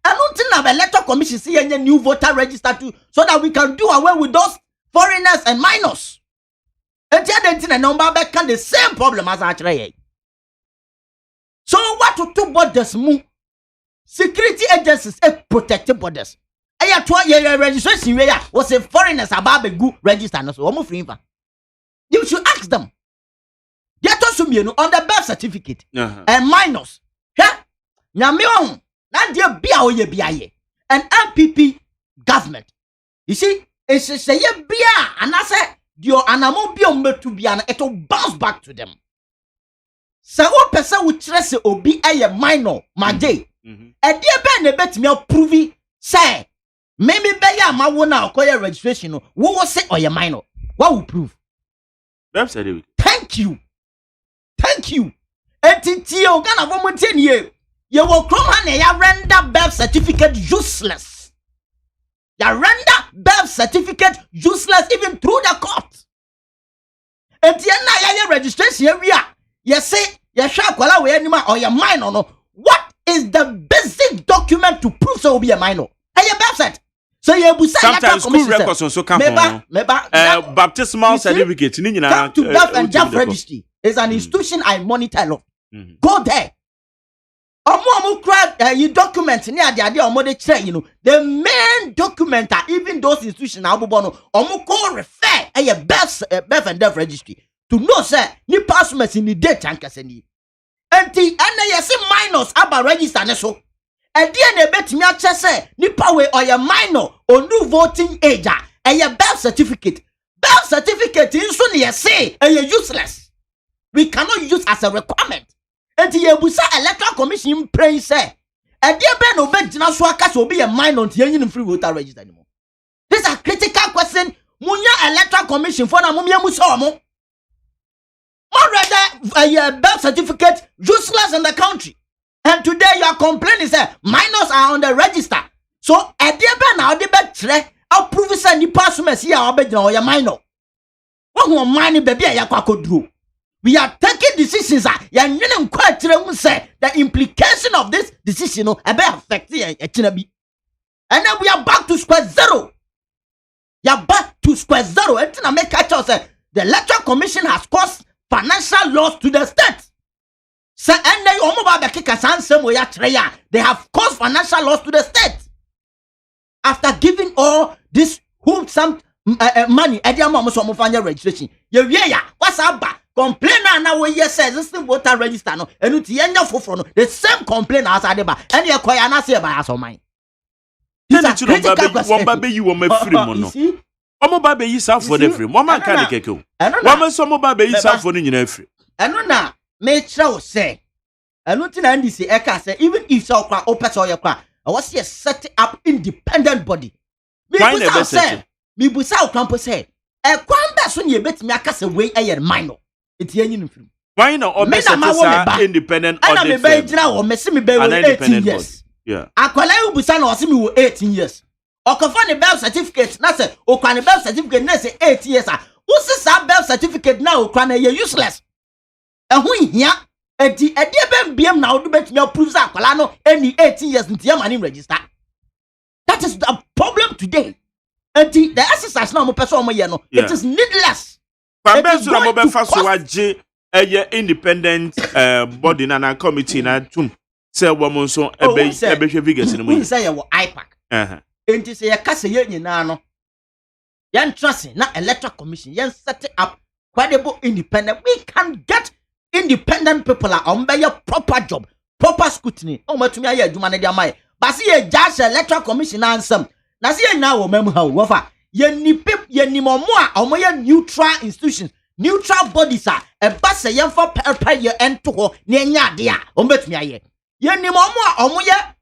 I don't think the electoral commission see any new voter register too, so that we can do away with those foreigners and minors. And the number back can the same problem as actually. So what to two borders move? Security agencies protected borders. Aya to your registration where was a foreigners about the good register no so free. You should ask them. Get us on the birth certificate and minors. Yeah, Nyamion, not dear BIA and MPP government. You see, it's a say bia and I say your anamobio to be an it will bounce back to them. So one person would stress or be a minor, my day. A dear Ben bet me prove say maybe beya ma wona acquire registration no wo will say or your minor. What will prove? Thank you. Etitio Ghana woman 10 years. You will come and ya render birth certificate useless. Ya render birth certificate useless even through the court. Etiana ya registration we are. You say ya shakwala we anima or your minor no. What is the basic document to prove so be a minor? Hey, your birth cert. So you sometimes school records also come from baptismal certificate. Come to birth and death registry. It's an institution I monitor. Go there. You document near the idea of you know the main document are even those institutions now call refer a birth and death registry to know say ni passwords in the date and kaseni. And you see minors about register so. And then bet me at say nipa we or your minor or new voting age and your birth certificate. Birth certificate in soon you say and you're useless. We cannot use as a requirement. And the Ebusa Electoral Commission praying say and dear Ben obey Jinaswaka will be a minor until you free voter register anymore. This is a critical question. Munya Electoral Commission for na mumia musomo. Or rather a birth certificate useless in the country. And today you are complaining say minors are on the register. So a dear Ben now the betre I'll prove say ni passwords here or your minor. What will money baby yakwa do? We are taking decisions say the implication of this decision will affect the and then we are back to square zero. You are back to square zero. And I make a say the Electoral Commission has caused financial loss to the state. So and they have caused financial loss to the state after giving all this some money at the registration. What's up? Complainer now we says this voter register no and the same complainer as Adeba and you acquire an answer by us on mine. This is one baby you me free mono. Omo baby yi sa for the free. Mama can keke. Mama so mo baby yi sa for ni free. Eno na me try say. Eno ti na ndi say e ka say even if so kwa opesa oye kwa I was here set up independent body. Me busa okampo say e kwamba so ni ebetimi aka say we e minor. It's why not independent or me 18 years. Yeah. Akwala ubusa na osi me 18 years. Okofa ne birth certificate na say okwa ne birth certificate na say 8 years ah. Usi sa birth certificate na okwa na ye useless. Ehun hia edi ben biem na odu betimi approve sa akwala no any 18 years ntia mani register. That is the problem today. Edi the exercise na mo person mo ye no it is needless. Pambensu na mobe faso waje independent body na committee na tum say wo mo so hwe figures ni mo yi say ye wo IPAC enti say ye kase ye nyina no yan trust na Electoral Commission yan set up credible independent. We can get independent people on be your proper job, proper scrutiny. O matumi aye adwuma na dia mai but say ye judge Electoral Commission ansem na say ye na wo mem ha wo fa yenimomo a omoye neutral institutions, neutral bodies a eba se yemfa per ye ento ho na enya ade a ombetumi aye yenimomo a omoye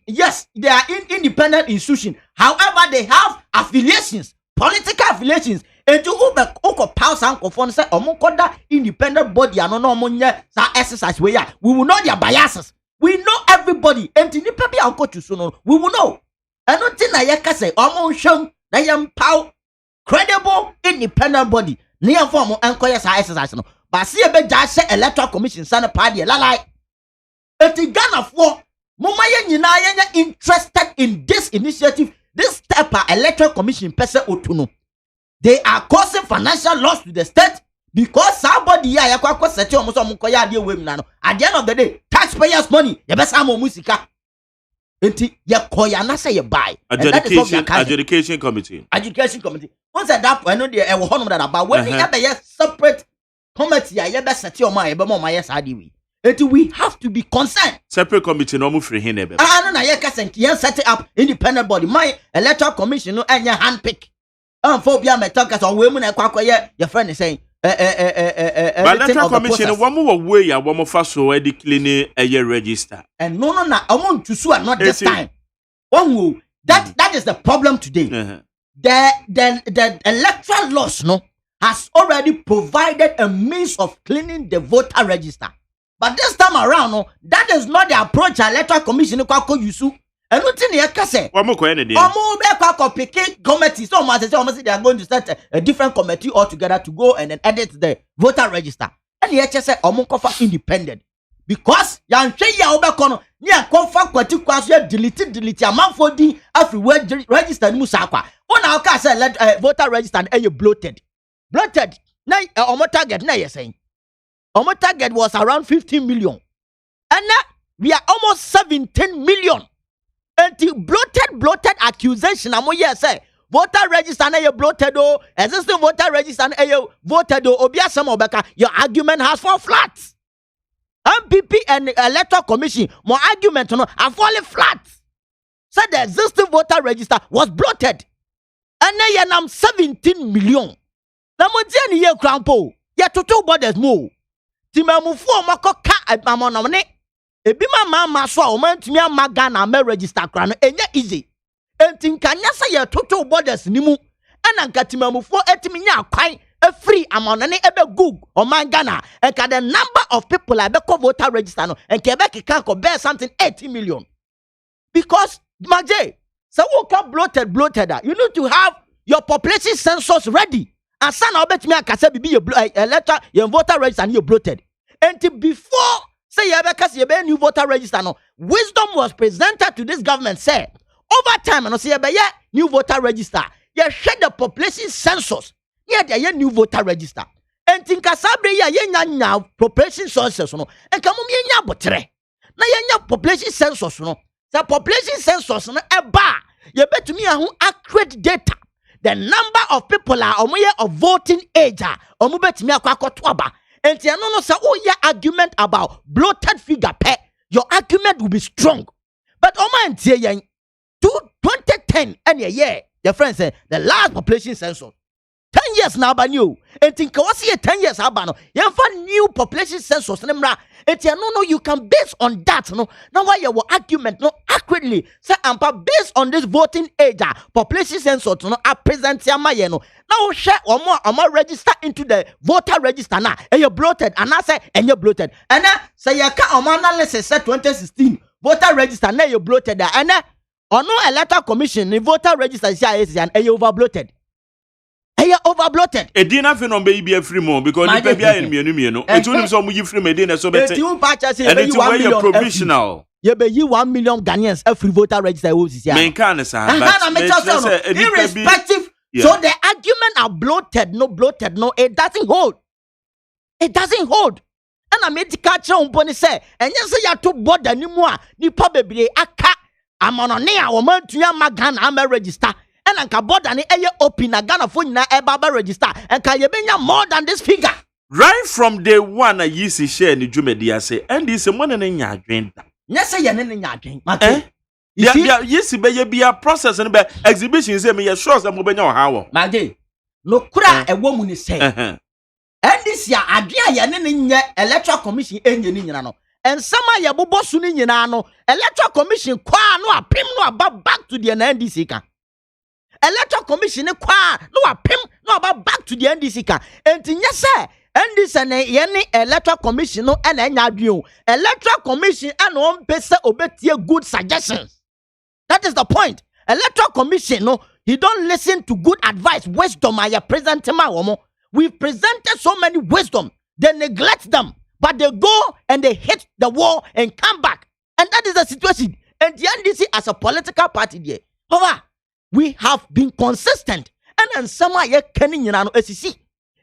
yes they are independent institutions, however they have affiliations, political affiliations. Eju ube oko pause and confirm say omokoda independent body ano na omonye sa exercise we ya we will know their biases, we know everybody enti nipa bi anko chuso no we will know eno tin na ye ka say omonhwem na yam pow credible independent body na yam form enkoye sa exercise no but see e be ja Electoral Commission sana pa de lalai eti Ghana for Mama ye interested in this initiative, this step electoral commission person otuno. They are causing financial loss to the state because somebody ya yakwa set you almost mukoya de we na no. At the end of the day, taxpayers' money, the best amo musika. Enti ye koya na say ye buy. Adjudication committee. Education committee. Once at that point, no dey e wo honom that about when we have a separate committee ya be set your mind, be more my yes adiwi. Enti we have to be concerned. Separate committee no mu free hin ebe. No na ye kase ye set up independent body. My electoral commission no anya handpick. For bia metalka so we mu na kwakwa ye your friend is saying electoral commission woman wo way ya woman fa so e decline a register. And no na amount to sue not this time. One that is the problem today. The electoral laws no has already provided a means of cleaning the voter register. But this time around, no, that is not the approach electoral commission kwako yusu. And what in the case? Committee. So much they are going to start a different committee altogether to go and then edit the voter register. And the HSA omunkofa independent. Because yan ya obekono ni akonfa kwati kwaso delete amount for the everywhere register musakwa. Ona oka say voter register and bloated. Bloated. Na omo target na you saying. Omo target was around 15 million. And now we are almost 17 million. And the bloated accusation amo say voter register na you bloated o existing voter register na you voted o obi asem obeka your argument has fall flat. MPP and electoral commission more argument no are falling flat. Said the existing voter register was bloated. And now you nam 17 million. Na mo tie ni ye krampo ye toto borders mo. Ti mamufu makoka amanomne ebi mama so a omantumi amaga na me register kra no enye easy. Enti nkanya say ye toto borders ni mu ena nkatimamufu etimi nya kwan free amonane ebe gug omangana enka the number of people I be voter register no enka ebe kika ko bear something 80 million. Because maje so who can bloated you need to have your population census ready. And son obetimi akase bibi ye electoral your voter register and you bloated. And before say you be new voter register no wisdom was presented to this government say over time and say new voter register you share the population census yeah there new voter register and tinka sabre ya nya population census no and come nya botre na nya population census no the population census no eba you betumi ahu accurate data the number of people are of voting age omo betumi akwakoto aba. And no say oh yeah argument about bloated figure your argument will be strong. But man 2010 and yeah your friend say the last population census 10 years now ban you and think was here 10 years abano you find new population census nemra and no you can base on that no now why your argument no accurately say ampa based on this voting age population census no a present yama no now share or more register into the voter register now and you bloated and I say and you bloated and say you can analysis say 2016 voter register now you bloated and or no electoral commission the voter register and you over bloated. Hey, over bloated. A dinner for no baby free more because the baby and me no. It will some you free me dinner so better. You purchase and it's where you're provisional. You be 1 million Ghanaians every voter register was here. Men can say irrespective. So the argument are bloated, no, it doesn't hold. It doesn't hold. And I made the catcher on pony say, and you say you to board anymore. Ni probably aka amononea woman to your magan am register. And anka board and open a Ghana phone na eba register and can you be more than this figure? Right from day one, I used to share in the Jumedia say, and this money in your dream. Yes, I am in your dream. Yes, be a process and exhibition. Say me, sure, some will know how. My day, no cry a woman is saying. And this year, I dear in your electoral commission engine. And some of your bobosun in your electoral commission, qua no, pim no about back to the NDC. Electoral commission no pim no about back to the NDC and yes sir and this and any electoral commission no and electoral commission and one person obey good suggestions. That is the point. Electoral commission no he don't listen to good advice wisdom I present we've presented so many wisdom they neglect them but they go and they hit the wall and come back and that is the situation. And the NDC as a political party there. However, we have been consistent. And some are ye kenning you know SEC.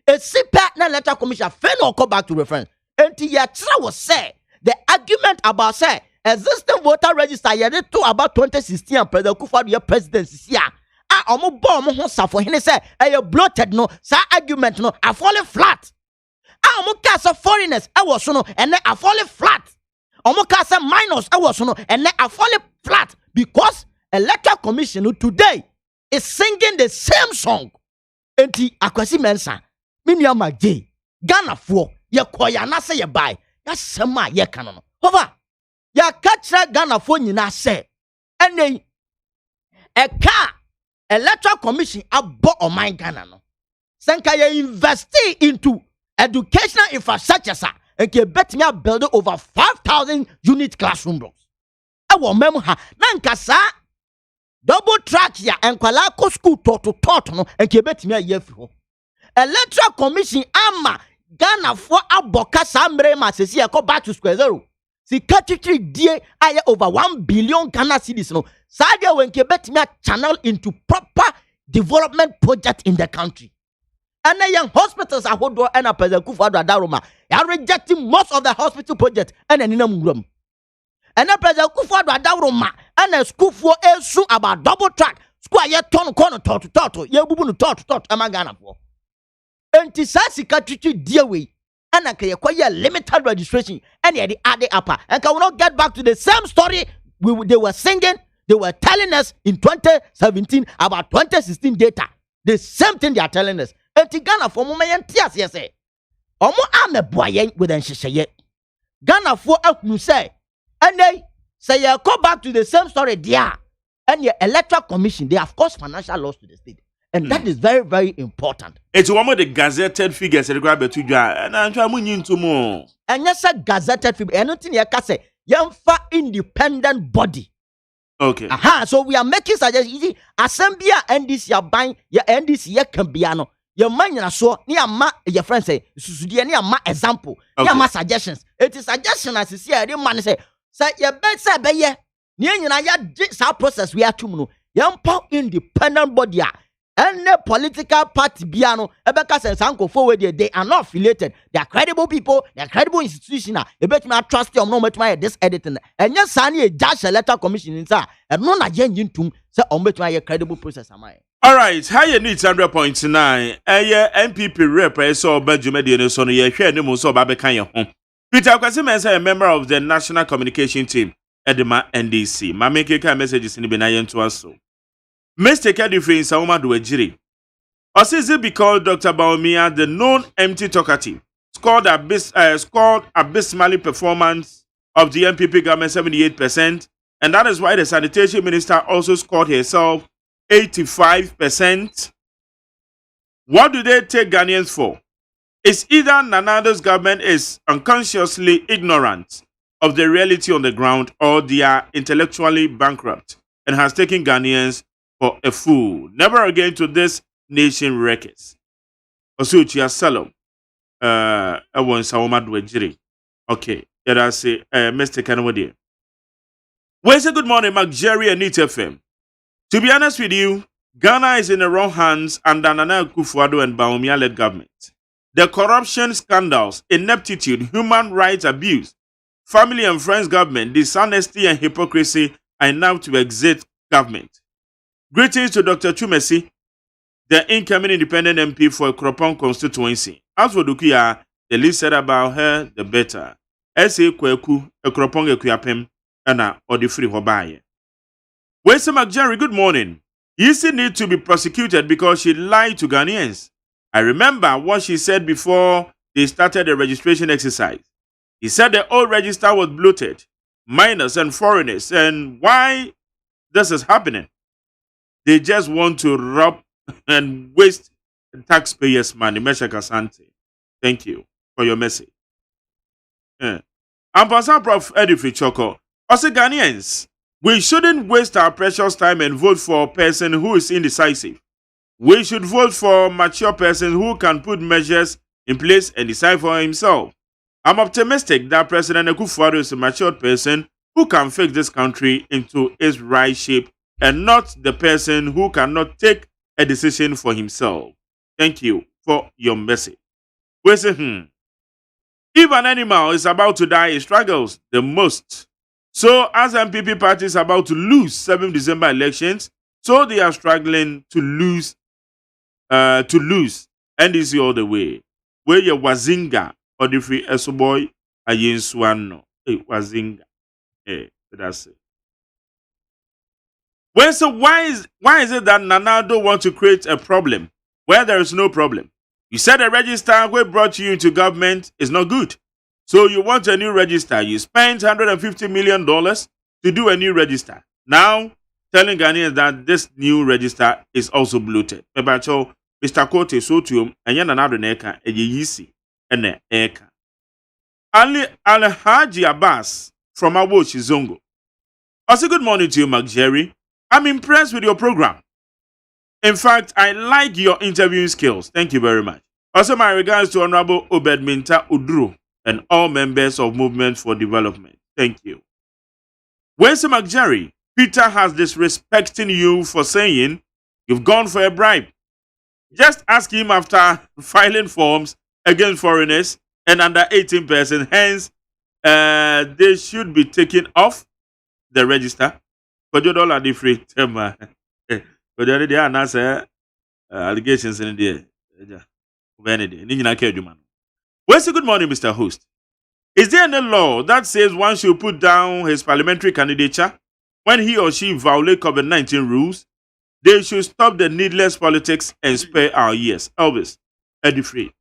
A CPAC letter commission fail or come back to reference. And the was say the argument about say existing voter register ye to about 2016 and President Kufuor presidency here. Omo bomb ho safo hene say bloated no sa argument no are falling flat. Omo cast of foreigners was so no and they are falling flat. Omo cast of minors was so no and they are falling flat because electoral commission today is singing the same song. Enti akwasi mensa miniama J Ghana for ye koya na say ye buy ya sema ye kan no. However, ya catch Ghana for nyina say ene e ka electoral commission abo o man Ghana no. Senka ye invest into educational infrastructure sa enke bet me build over 5,000 unit classroom blocks. E wo mem ha na nka sa double track ya enkwala ko school tot no enke bet me ye fi ho. Electoral commission ama Ghana for aboka sa mre ma sesi e ko back to square zero. Si katitri die aye over 1 billion Ghana cedis no. Sadia wenke bet me channel into proper development project in the country. And the young hospitals are hold and a President Kufuor Daruma are rejecting most of the hospital projects and an room. And the President Kufuor Daruma and a school for a soon about double track square ton corner to ye bubu to amagana for. And Tisasi Katri dear way and a quite limited registration and the other upper and can we not get back to the same story they were singing. They were telling us in 2017 about 2016 data. The same thing they are telling us. And Ghana for moment yes say. Omo ame boyen with an shisheye. Ghana for you say. And they say you go back to the same story there. And your electoral commission, they have caused financial loss to the state. And that is very, very important. It's one of the gazetted figures that grab to and I'm trying into more. And yes, a gazetted figure. And nothing you can say. Yamfa independent body. Okay. So we are making suggestions. You see, assembly NDC ya buying ya NDC ya cambiano. Your man na so ni ama your friend say susudie ni ama example. Ni ama suggestions. It is suggestion as you see the man say you bet say be ye. Ni nyina ya sa process we atum no. Yampa independent body a any political party biano ebeka say sanko forward they are not affiliated. They are credible people, they are credible institution. E bet me trust them no bet me this editing. And yes sani e judge electoral commission inside. And no na yen yintum say on bet me credible process am I. All right, how you need 100.9. MPP rep so Benjamin so no ye hwe ne mo so ba be kan ye ho. Peter Kwasimen say a member of the national communication team at the NDC. Ma make a messages in be na yen to us. Mr. Kadifi Sauma Duejiri. Or is it because Dr. Baumia, the known empty talkative, scored abysmally performance of the MPP government 78%, and that is why the sanitation minister also scored herself 85%? What do they take Ghanaians for? It's either Nanado's government is unconsciously ignorant of the reality on the ground, or they are intellectually bankrupt and has taken Ghanaians for a fool. Never again to this nation records. Osuchi Salom. I want Saoma Dwejiri. Okay. Let us say, Mr. Kanwadi. Well, say good morning, Mark Jerry and Nit FM. To be honest with you, Ghana is in the wrong hands under Nana Akufo-Addo and Bawumia-led government. The corruption scandals, ineptitude, human rights abuse, family and friends government, dishonesty and hypocrisy are enough to exit government. Greetings to Dr. Chumesi, the incoming independent MP for Kropong constituency. As for Dukia, the least said about her, the better. S.A. Kweku, a Kropong Ekuyapem, and a Odifri Hobaye. Wese McJerry, good morning. You still need to be prosecuted because she lied to Ghanaians. I remember what she said before they started the registration exercise. He said the old register was bloated, minors and foreigners, and why this is happening? They just want to rob and waste taxpayers' money. Mesha Kasante. Thank you for your message. I'm Pastor Prof. Edifi Choko. Also, Ghanaians, we shouldn't waste our precious time and vote for a person who is indecisive. We should vote for a mature person who can put measures in place and decide for himself. I'm optimistic that President Akufo-Addo is a mature person who can fix this country into its right shape and not the person who cannot take a decision for himself. Thank you for your message. We say, if an animal is about to die, it struggles the most. So as MPP party is about to lose 7 December elections, so they are struggling to lose NDC all the way. Where your Wazinga or the free Esoboy Ayin Swano. Hey, Wazinga. Hey, that's it. Well, so why is it that Nanado want to create a problem where there is no problem? You said the register we brought you into government is not good. So you want a new register. You spent $150 million to do a new register. Now, telling Ghanaians that this new register is also bloated. Mr. Kote Sotium, and Yananado Neka, a Yisi, and Eka. Ali Alhaji Abbas from Awochi Zongo. Also, good morning to you, Mark Jerry. I'm impressed with your program. In fact, I like your interviewing skills. Thank you very much. Also, my regards to Honorable Obed Minta Udru and all members of Movement for Development. Thank you. Wensi McJerry, Peter has disrespecting you for saying you've gone for a bribe. Just ask him after filing forms against foreigners and under 18 persons. Hence, they should be taken off the register. But you don't have different but there are not allegations in there. Well, so good morning, Mr. Host. Is there any law that says one should put down his parliamentary candidature when he or she violates COVID-19 rules? They should stop the needless politics and spare our years. Elvis, Eddie Free.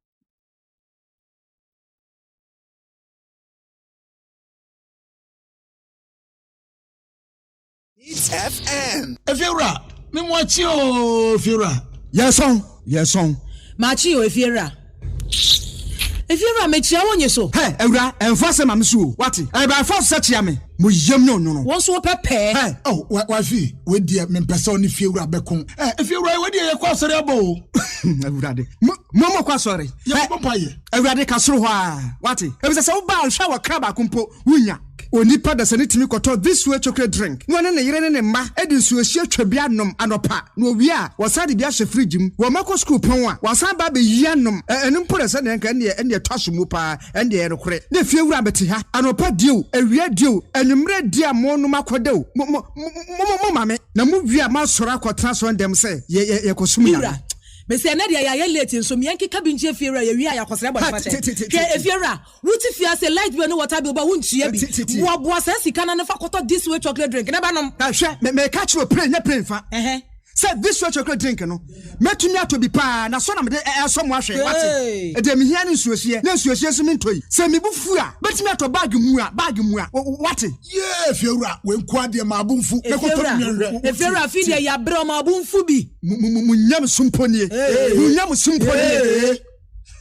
It's FM. Efiora, me mwachio Efiora. Yes on. Machio Efiora. Efiora mechia wonye so. Hey, Eura, enfase mamsu. Wati? E ba force setia me. Mo yem no. Won so pepe. Hey, oh, wafi, we dia me pesa oni Efiora bekon. Eh, Efiora we dia ye kwa sori abo. Eurade. Mo kwa sori. Ye pompa ye. Eurade kasoro ho a. Wati? E bi se wo ba hwa wa kraba kumpo wunya. Onipa da sane timi koto this way chocolate drink. No ne yire ne mma edi nsuo hia twabia nom anopa. No wi a wasade bia hye fridge mu. Wo mako school pon a wasan ba be yia nom. Enu mpore se ne nka ne twaso mu pa ende ye rekore. Na fie wura beti ha. Anopa dio, awia dio, enumre dia mo no makodeo. Mo mame. Na mu wi a ma sora akotra so ndem se ye kosum ya. Bese na dia ya late nso me yanki kabinje Efiora ya wi ya kwasere body fata. Ke Efiora, wuti fia se light bi no water bi ba wuntua bi. Wo boa se sika na ne fa koto this way chocolate drink. Na ba nom. Ka hwe me catch we pray fa. Said this way chocolate drink no. Metumi ato bi pa na so na me de so mo ahwe wate. E de me hia ne nsuohie. Na nsuohie so me ntoi. Se me bufu a, betumi ato bag mu a wate. Yeah, Efiora, we nkwa de ma abunfu. Me koto mi hwe. Efiora fi de ya bre ma abunfu bi. Munyam sumponie. Munyam sumponie.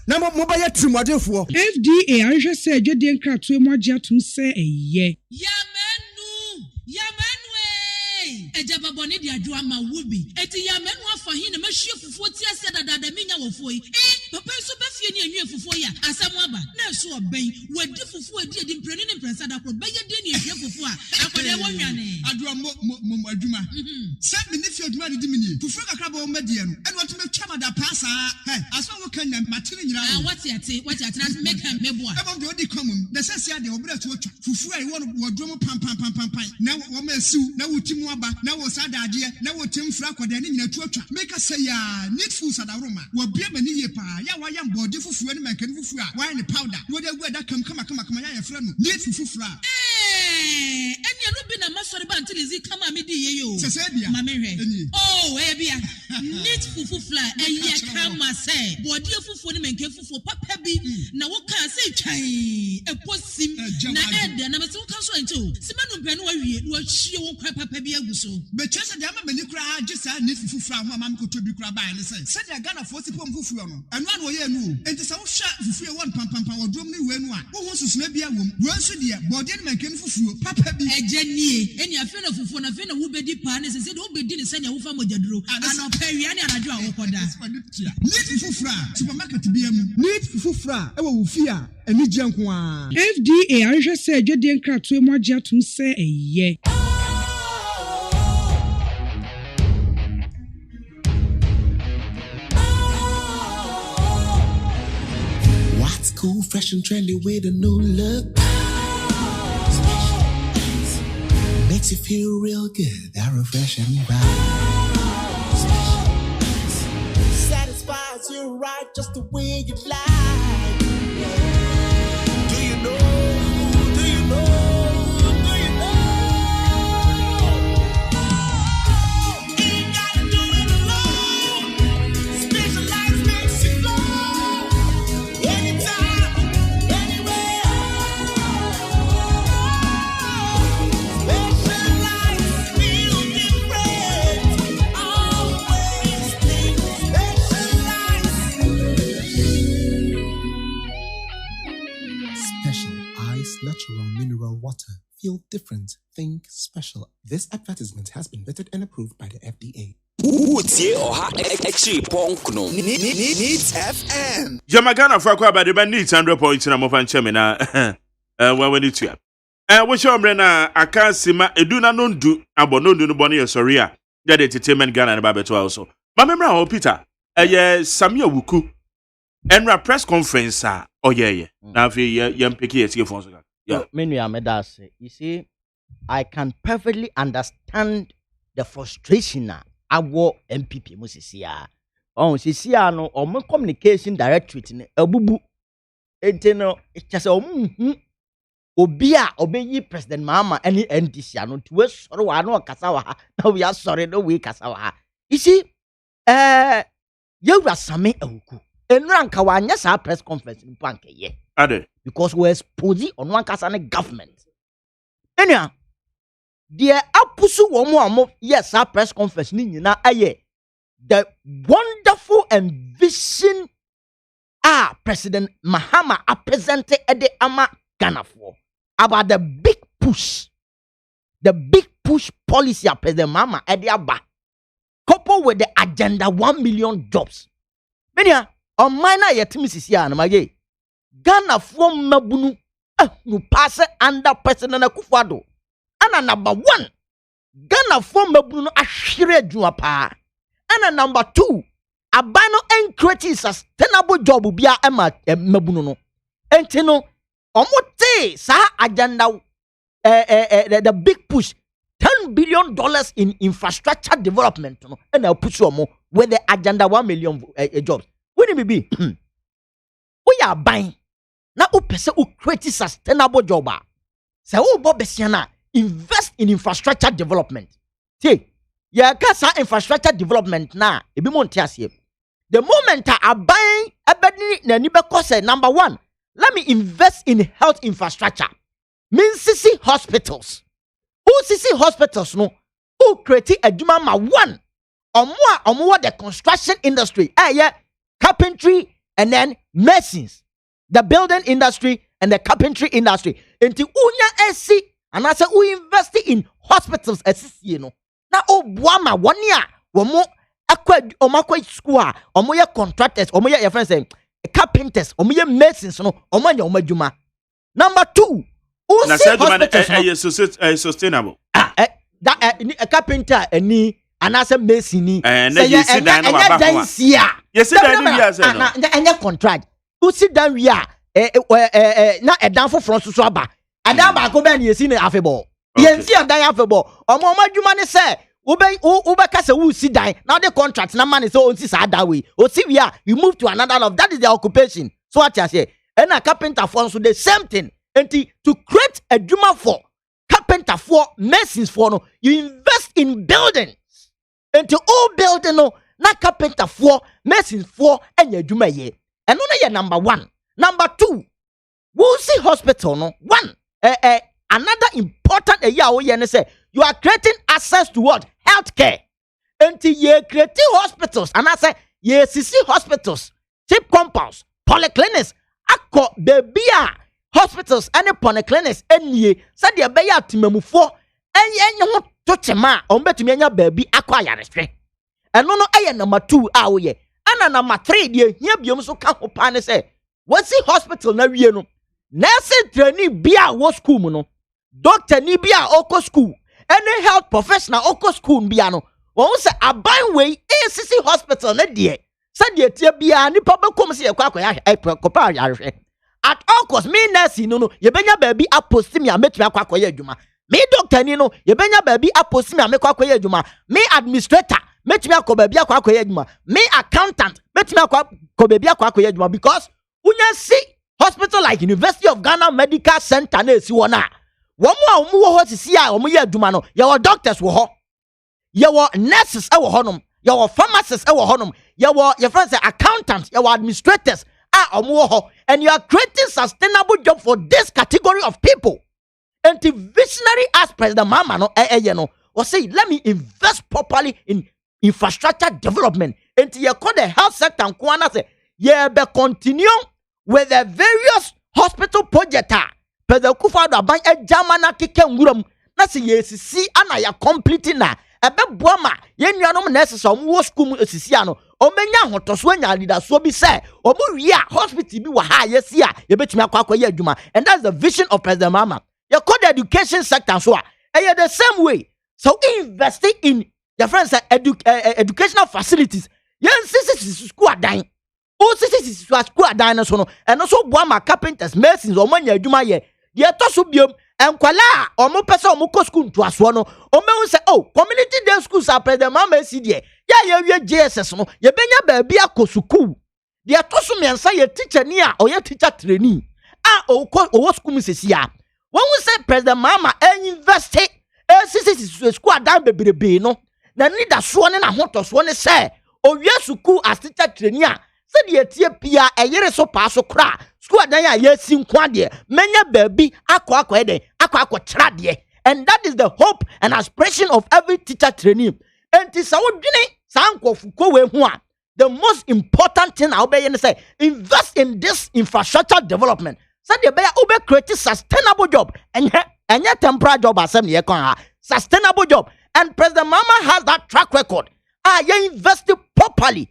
Na mo ba ya trimodefo. FDA ahwe se adwede nkratoe mo agye atum se eye. Yamenu Ejaba boni di adwa ma wubi. Eti yamenu afa hin na mahie fufuo ti ase dada minya wofo yi. Papa so ba fie ni anwe fufuo ya asam aba. Na so oben wadi fufuo edi mpreni ne mpresa da kro. Ba ye de ni ehie fufuo a. Akwade wonwane. Adwa mo adwuma. Se me ne fie adwuma di mini. Fufuo kakra ba o medie no. Eno to me twama da pasa. Aso wo kan na matire nyira. What ate na make am meboa. Ebo de odi komum. Na sese ade obra to otwa. Fufuo ayi wono wodwo pam. Na wo ma asiu na wotimu aba. Na wo sada ade na wo temfra akwada ne nyina tuatwa make say ya need food sadaroma wo bia mani ye pa ya wa ya mbode fufuo ne mankani fufuo a wa ne powder wo de gu ada kam kama ya yefra no need fufuo a enya no bi na masori ba ntilizi kama me di ye yo sese bia ma me hwe oh bia need fufuo eya kama say bode fufuo ne mankan fufuo papa bi na wo kan say twan eposim na ede na me se wo kan so ento simanu pe no wa wie no ahie wo kwa papa bi aguso be chese de ama mani kura agisa need fufuo a ho ama ko tobi kura ba ne say se de Ghana fo sipom fufuo no eno an wo ye nu enti se wo hwa fufuo won pam wodrom ne we nu a wo ho susuna bia wom wo nso de bode ne mankan fufuo papa bi ejanie eni afi na fufuo na afi na wo bedi pa ne se de wo bedi ne se ne wo fa mojaduro ana pawia ne anadwo a wo koda need fufuo supermarket bia mu need fufuo e wo fi a Eni je nko a. FDA ahwehwe sɛ adwadie nkratoe mu agye atom sɛ ɛyɛ. What's cool, fresh and trendy with a new look? Makes you feel real good, that refreshing vibe. Satisfies you right just the way you like. Do you know? Do you know? Do you know? Ain't gotta do it alone. Specialized makes you glow. Anytime, anywhere. Specialized feel different. Always think Special Ice Natural Mineral Water. Feel different. Think special. This advertisement has been vetted and approved by the FDA. Utie oha echi ponkno. Needs FM. Jamagana for kwa ba de ba needs 100 points na mo fan cheme na when it ya. We show mre na aka sima eduna nondu abonondu no bone yesori a ya de entertainment Ghana na ba beto also. Ma memra ho Peter Samia Wuku enra press conference a oyeye. Na afi ye mpeki yetie fon so. Yeah. You see, I can perfectly understand the frustration awo MPP musisia. Oh, sisia no omo communication directorate ne abubu. Ente no just obi a obeyi President Mahama any NDC ano to we sorry wa no kasa wa ha. Na we are sorry no we kasa wa ha. You see, yewura same awuku. Enranka wa anya sa press conference mpo anka ye. Ade. Because we're exposing on one kasane government. Anyhow, the apusu womo yes our press conference ni na aye the wonderful and vision President Mahama presented at the ama Ghana for about the big push policy of President Mahama at the aba coupled with the agenda 1 million jobs. Anyhow, on minor yetimisisia na maye Ghana from Mabunu no pass under President Akufo-Addo. And number 1, Ghana from Mabunu ashire adwuma pa. And number 2, abano en create sustainable job bia ema Mabunu no. Enti no omote sa agenda the big push $10 billion in infrastructure development no and I push omo with the agenda 1 million jobs. When it be we are buying na upese u create sustainable job se u bo besiana invest in infrastructure development. See, ya kasa infrastructure development na ebi monte asie. The moment I buying ebedi na ni be say number 1, let me invest in health infrastructure. Mean CC hospitals. CC hospitals no who create adwuma ma 1 omo the construction industry carpentry and then masons, the building industry and the carpentry industry. Enti unya esi and I say we invest in hospitals esisi no na obuama 1 year womo akwa school omo ye contractors omo ye friends say carpenters omo ye masons no omo anya omo adwuma. Number 2, na say adwuma sustainable that a carpenter any and I say mason ni say you sit down na you sit down we are say no anya contract who sit down we are na edan for front so aba adan ba ko be na yesi na afebo yensi adan afebo omo adwuma ne say ube ka say who sit down now the contract na man so on si sa that way o see we are you move to another level. That is the occupation. So what you say and a carpenter for so the same thing. And to create a adwuma for carpenter for masons for no you invest in buildings and to all building no na carpenter for masons for and adwuma ye and no na number 1. Number 2, we'll see hospital no 1 another important ye say you are creating access to what healthcare and ye creating hospitals and I say ye CC hospitals cheap compounds polyclinics akọ baby hospitals and polyclinics enye said the beya timamufo enye ho tochema o betumi anya baby akọ ayareswe eno no number 2 awoye ana number 3 de hia biom so ka ho pa ne say what's the hospital na wie no nursing trainee bia wo school mu no doctor ni bia oko school any health professional oko school bia no won say aban we ACC hospital na de say de tie bia ni pa bekom say yakwa kopa yahwe at all cost me nursing no ye benya baabi apost me ametumi akwa ye adwuma me doctor ni no ye benya baabi apost me amekwa ye adwuma me administrator metumi akọ baabi akwa ye adwuma me accountant metumi akọ baabi akwa ye adwuma because unya see hospital like University of Ghana Medical Center na esi wona wo wo ho sisi a wo ye adwuma no ye wo doctors wo ho ye wo nurses e wo honom ye wo pharmacists e wo honom ye wo your friends accountants ye wo administrators wo ho and you are creating sustainable job for this category of people and the visionary as president mama no you know or say let me invest properly in infrastructure development and you call the health sector and kwana say ye be continue with the various hospital project president Kufuor aban ejamana keke nguram na say yesisi ana ya complete na ebe boama ye nuanom nurses wo school mu esisi ano omenya hotoso anya leadership bi say omo wi a hospital bi wa ha yesi a ye betumi akwa ye adwuma and that's the vision of president mama you call the education sector so the same way so investing in your friends educational facilities yen sisi school adan o sisi school adan so no and also boama carpenters masons omanya adwuma ye ye to so biom enkwala omo pese omo ko school to aso no omehu say oh community day schools are president mama si de ya wie JSS no ye benya baabi akọ school de to so mensa ye teacher ni a oye teacher trainee o school sisia when we say president mama invest school adan bebrebe no na need so ne na hotoso ne say o wie school as teacher trainee a se de tie pia eyere so pa so kra school adan ya ye si nkwa de menya baabi akọ eden akọ kra de and that is the hope and aspiration of every teacher trainee and this the most important thing I'll be say invest in this infrastructure development so the be create sustainable job and temporary job sustainable job and President Mama has that track record you invest properly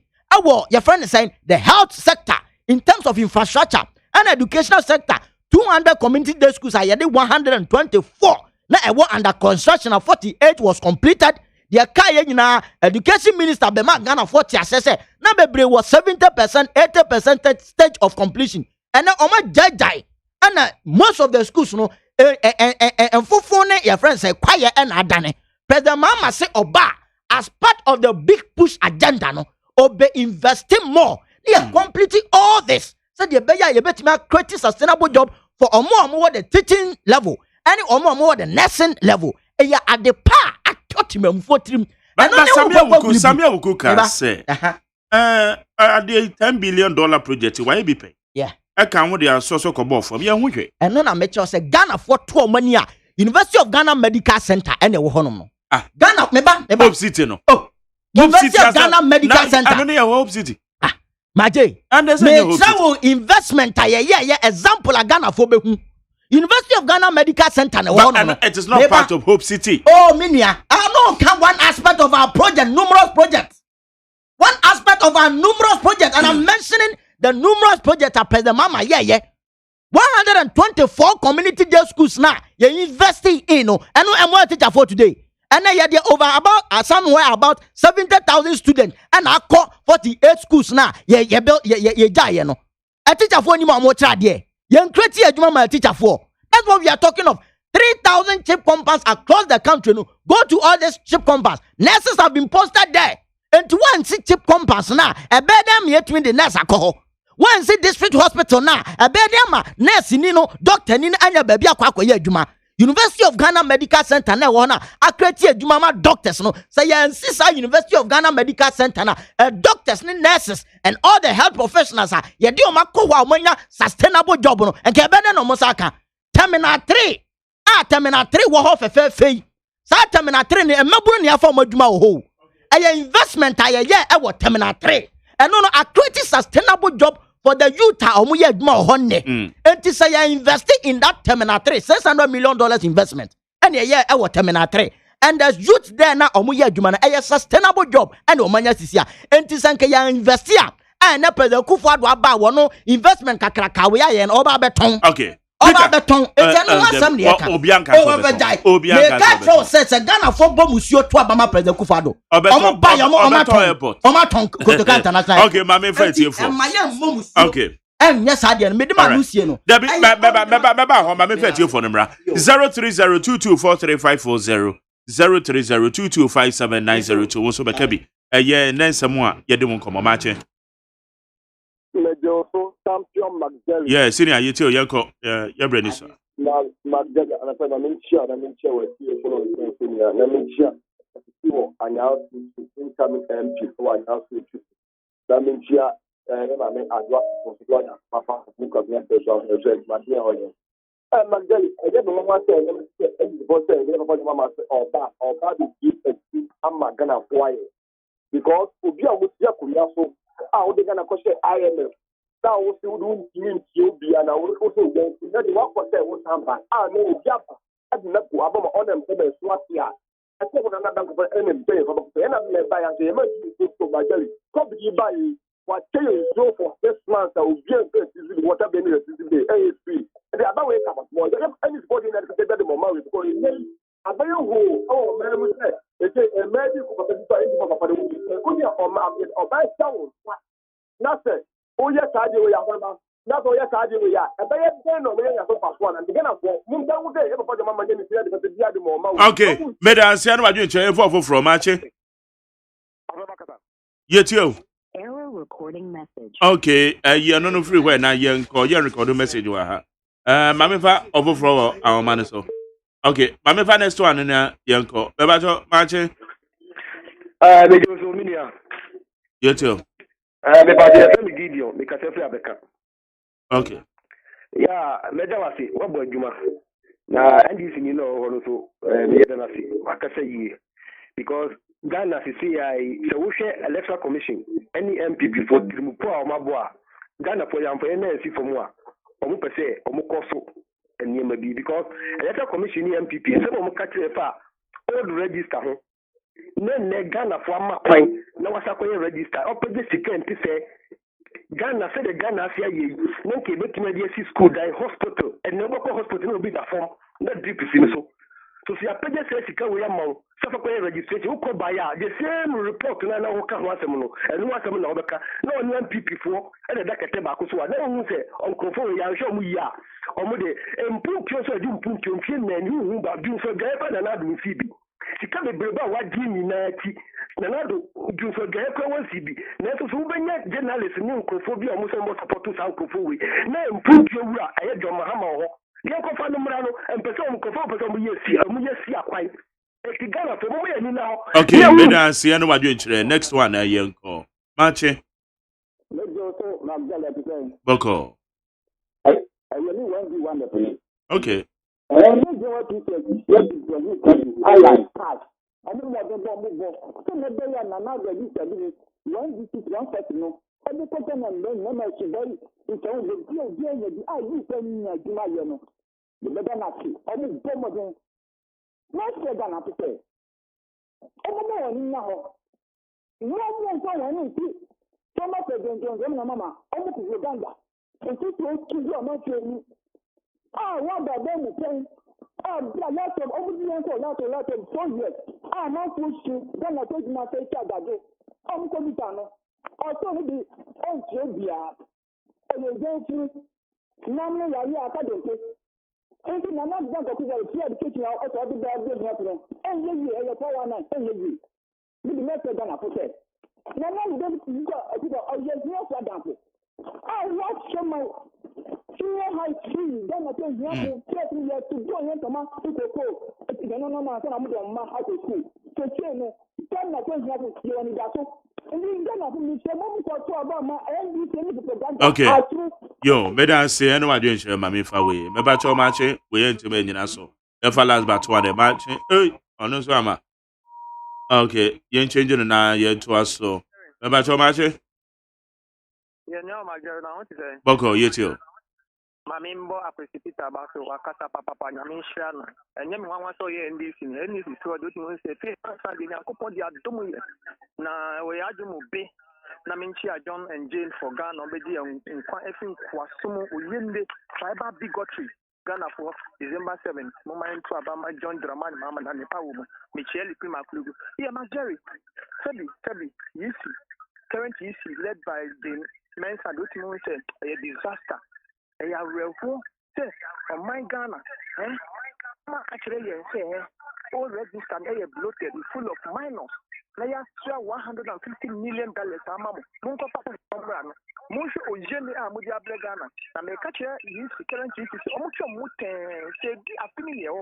your friend is saying the health sector in terms of infrastructure and educational sector 200 community day schools are 124 now under construction of 48 was completed. The kaya education minister Bema Ghana 40 assessor na bebre was 70%, 80% stage of completion. And now jai and most of the schools no and fofone your friends say quiet and adane. President Mama say oba as part of the big push agenda no obe investing more. They are completing all this. So the beya you bet me create sustainable job for omo the teaching level and omo the nursing level. E ya at the par at Tottenham for trim. But Samia Wukuka say at the $10 billion project why be pay? Yeah. I can't with the source of Kobo from your wiki. And then I met you say Ghana for 2 money. University of Ghana Medical Center and Honom. Ghana meba Hope City no. Oh. University of Ghana Medical Center. I don't know Hope City. Maje. And there's no investment example of Ghana for behu. University of Ghana Medical Center. It is not part of Hope City. Oh, Minia. I know one aspect of our project, numerous projects. One aspect of our numerous projects, and I'm mentioning the numerous projects at President Mama. 124 community day schools now. You're investing in, and I'm going to teach for today. And then you're over about somewhere about 70,000 students, and I call 48 schools now. You know. A teacher for any more child here. Young creative a teacher for. That's what we are talking of. 3,000 chip compounds across the country. No, go to all these chip compounds. Nurses have been posted there. And to one see chip compounds now. A bed them yet with the nurse alcohol. One see district hospital now. A bed them nurse nino doctor nino anya baby akwa ye juma. University of Ghana Medical Center na wana accredited juma doctors no. Say ya insist University of Ghana Medical Center na doctors ni nurses and all the health professionals are ye di o mako wa omanya sustainable job no. And ke bede no mosaka terminal 3 terminal 3 wo ho fefe sa terminal 3 ni emaburu ni afa omadwuma wo ho eye investment aye e terminal 3 and no accredited sustainable job for the youth omo ye adwuma ho ne enti say you investing in that terminal 3 $600 million investment and ye terminal 3 and there's youth there na omo ye adwuma na sustainable job and omanya sisia enti sanke ya invest here and na president Kufuor aba wo no investment kakraka we aye na oba beton okay Oba beton etenu asem ne yeka Obianka Obianka says Ghana for bomusio to abama president Kufado omo buy omo ton Kotoka international okay mama fight you for okay yes ade no medima no sie no Debi beba ho mama fight you for number 0302243540 0302257902 wo so beka bi eye nansam a yede mo nkomo ma che Mejo so champion Magdalene. yeah senior yeti o yanko ya brani so Magdalene ana pa na menchia we see for senior na menchia wo anya incoming MP for anya so na menchia na me adwa for Florida papa buka me so Magdalene oyo Magdalene ege no ma say e bo say e papa mama say oba be give am Ghana for because obi a wo tia kunya so how they gonna question IMF now we see do mean Ethiopia na we also get na the work for say we samba no japa as na ku abama on them say so atia I say we na dan ko enem pay for so na me buy and say ma see so Magdalene come be buy what say so for 6 months I will be able to water be the ASP and the other way come more anybody that can take the moment because abayo ho man we say say a medical professor in the papa the only o buy sound na say o ye card we ya homa na so ye card we ya abaye den no me ya so pass one and again for mum dan wo dey e papa mama dey say the bia de mo ma okay me da ansia no wadwe nche efo from ache yetio error recording message okay you no free where na ye record message wa ha mame fa ofofro awon man so okay mame fa next one na yenko be ba cho mache Mejo so minia yetio me ba dey say me Gideon me ka say free abeka okay yeah meja wasi wo bo adwuma na NDC ni no ho so me yeda na si akasa yi because Ghana CCI so we share electoral commission any MPP for trimupo a mabo a Ghana for yam for NC for mo a omo pese omo koso enema bi because electoral commission ni MPP se omo ka kire fa old register ho ne Ghana for ama kwan na wasa kwan register opposite second say Ghana said the Ghana say ye no ke betime dey see school die hospital and no go hospital no be da form na drip so si apage say sika we am so for registration who ko buy the same report na wo ka ho asem no enu asem na obeka na onu MPP fo e da kete ba ko so na hu say onkofo we ya hwe mu yi a omo de empunkyo so di mpunkyo mfie na ni hu ba du so ga e na do fi bi sika bebre ba wa di ni na ti na do du so ga e ko wa si bi na so so benya journalist ni onkofo bi omo so mo support sa onkofo we na empunkyo wura aye jo mahama ho ye ko fa no mra no empese onkofo pese mo yesi akwai Ghana for mo ye ni na ho okay me da sia no wadwe nchire next one na yenko mache Mejo so Magdalene represent boko I really want you one the okay Mejo what you say I like pass I know what the so me dey na na register bi one visit one person no every person and then no she very it all the dey I you say ni aduma ye no the better na see omo bomo not say Ghana to say omo woni na ho no mo so woni ti so ma se don na mama omo ku Uganda enti to ki yo ma se ni wa ba dem say bla lot of omo di so lot of so yes ma fu shi Ghana to ma say ta gado omo ko bi ta no o so ni di o je bia o le je ti na mo ya ya ka do ke enti na na gba ko ko ti education o to bi ba bi ni afro enye yi e yo power na enye yi bi di message Ghana for say na na we dey go o ye ni o fa dan ko what show my senior high school Ghana to you have 3 years to go here to ma to ko no so na mo do ma high school so che no Ghana to you have you ni da so okay yo me da say eno wadwe nchire ma me fa we me ba cho ma che we enti me nyina so e fa last but one e ma che ono so ama okay yen change no na yen to aso me ba cho ma che ye nyo ma je na won ti say boko yetio mami mbo aprecipita ba so wakata papa nyame nhia no enye me wanwa so ye NDC ni NDC so do tin say fe sa de yakopon dia domu ye na we ajumu be na menchi a John and Jane for Ghana obedi nkwa efin kwasumu oyende tribal bigotry Ghana for December 7th. Moment to Abama John Dramani Mama and the Power Michelle Prima Club. Yeah, my Jerry. Fabi, you see. Current issue led by the Mensa Dotimon said a disaster. A real fool says on my Ghana. Actually, say all register they are bloated full of minors. They are $150 million. Munko Papa Sambrano. Munshi Ojemi Amudia Blegana. And they catch here is current issue. Omucho Mute said a familiar.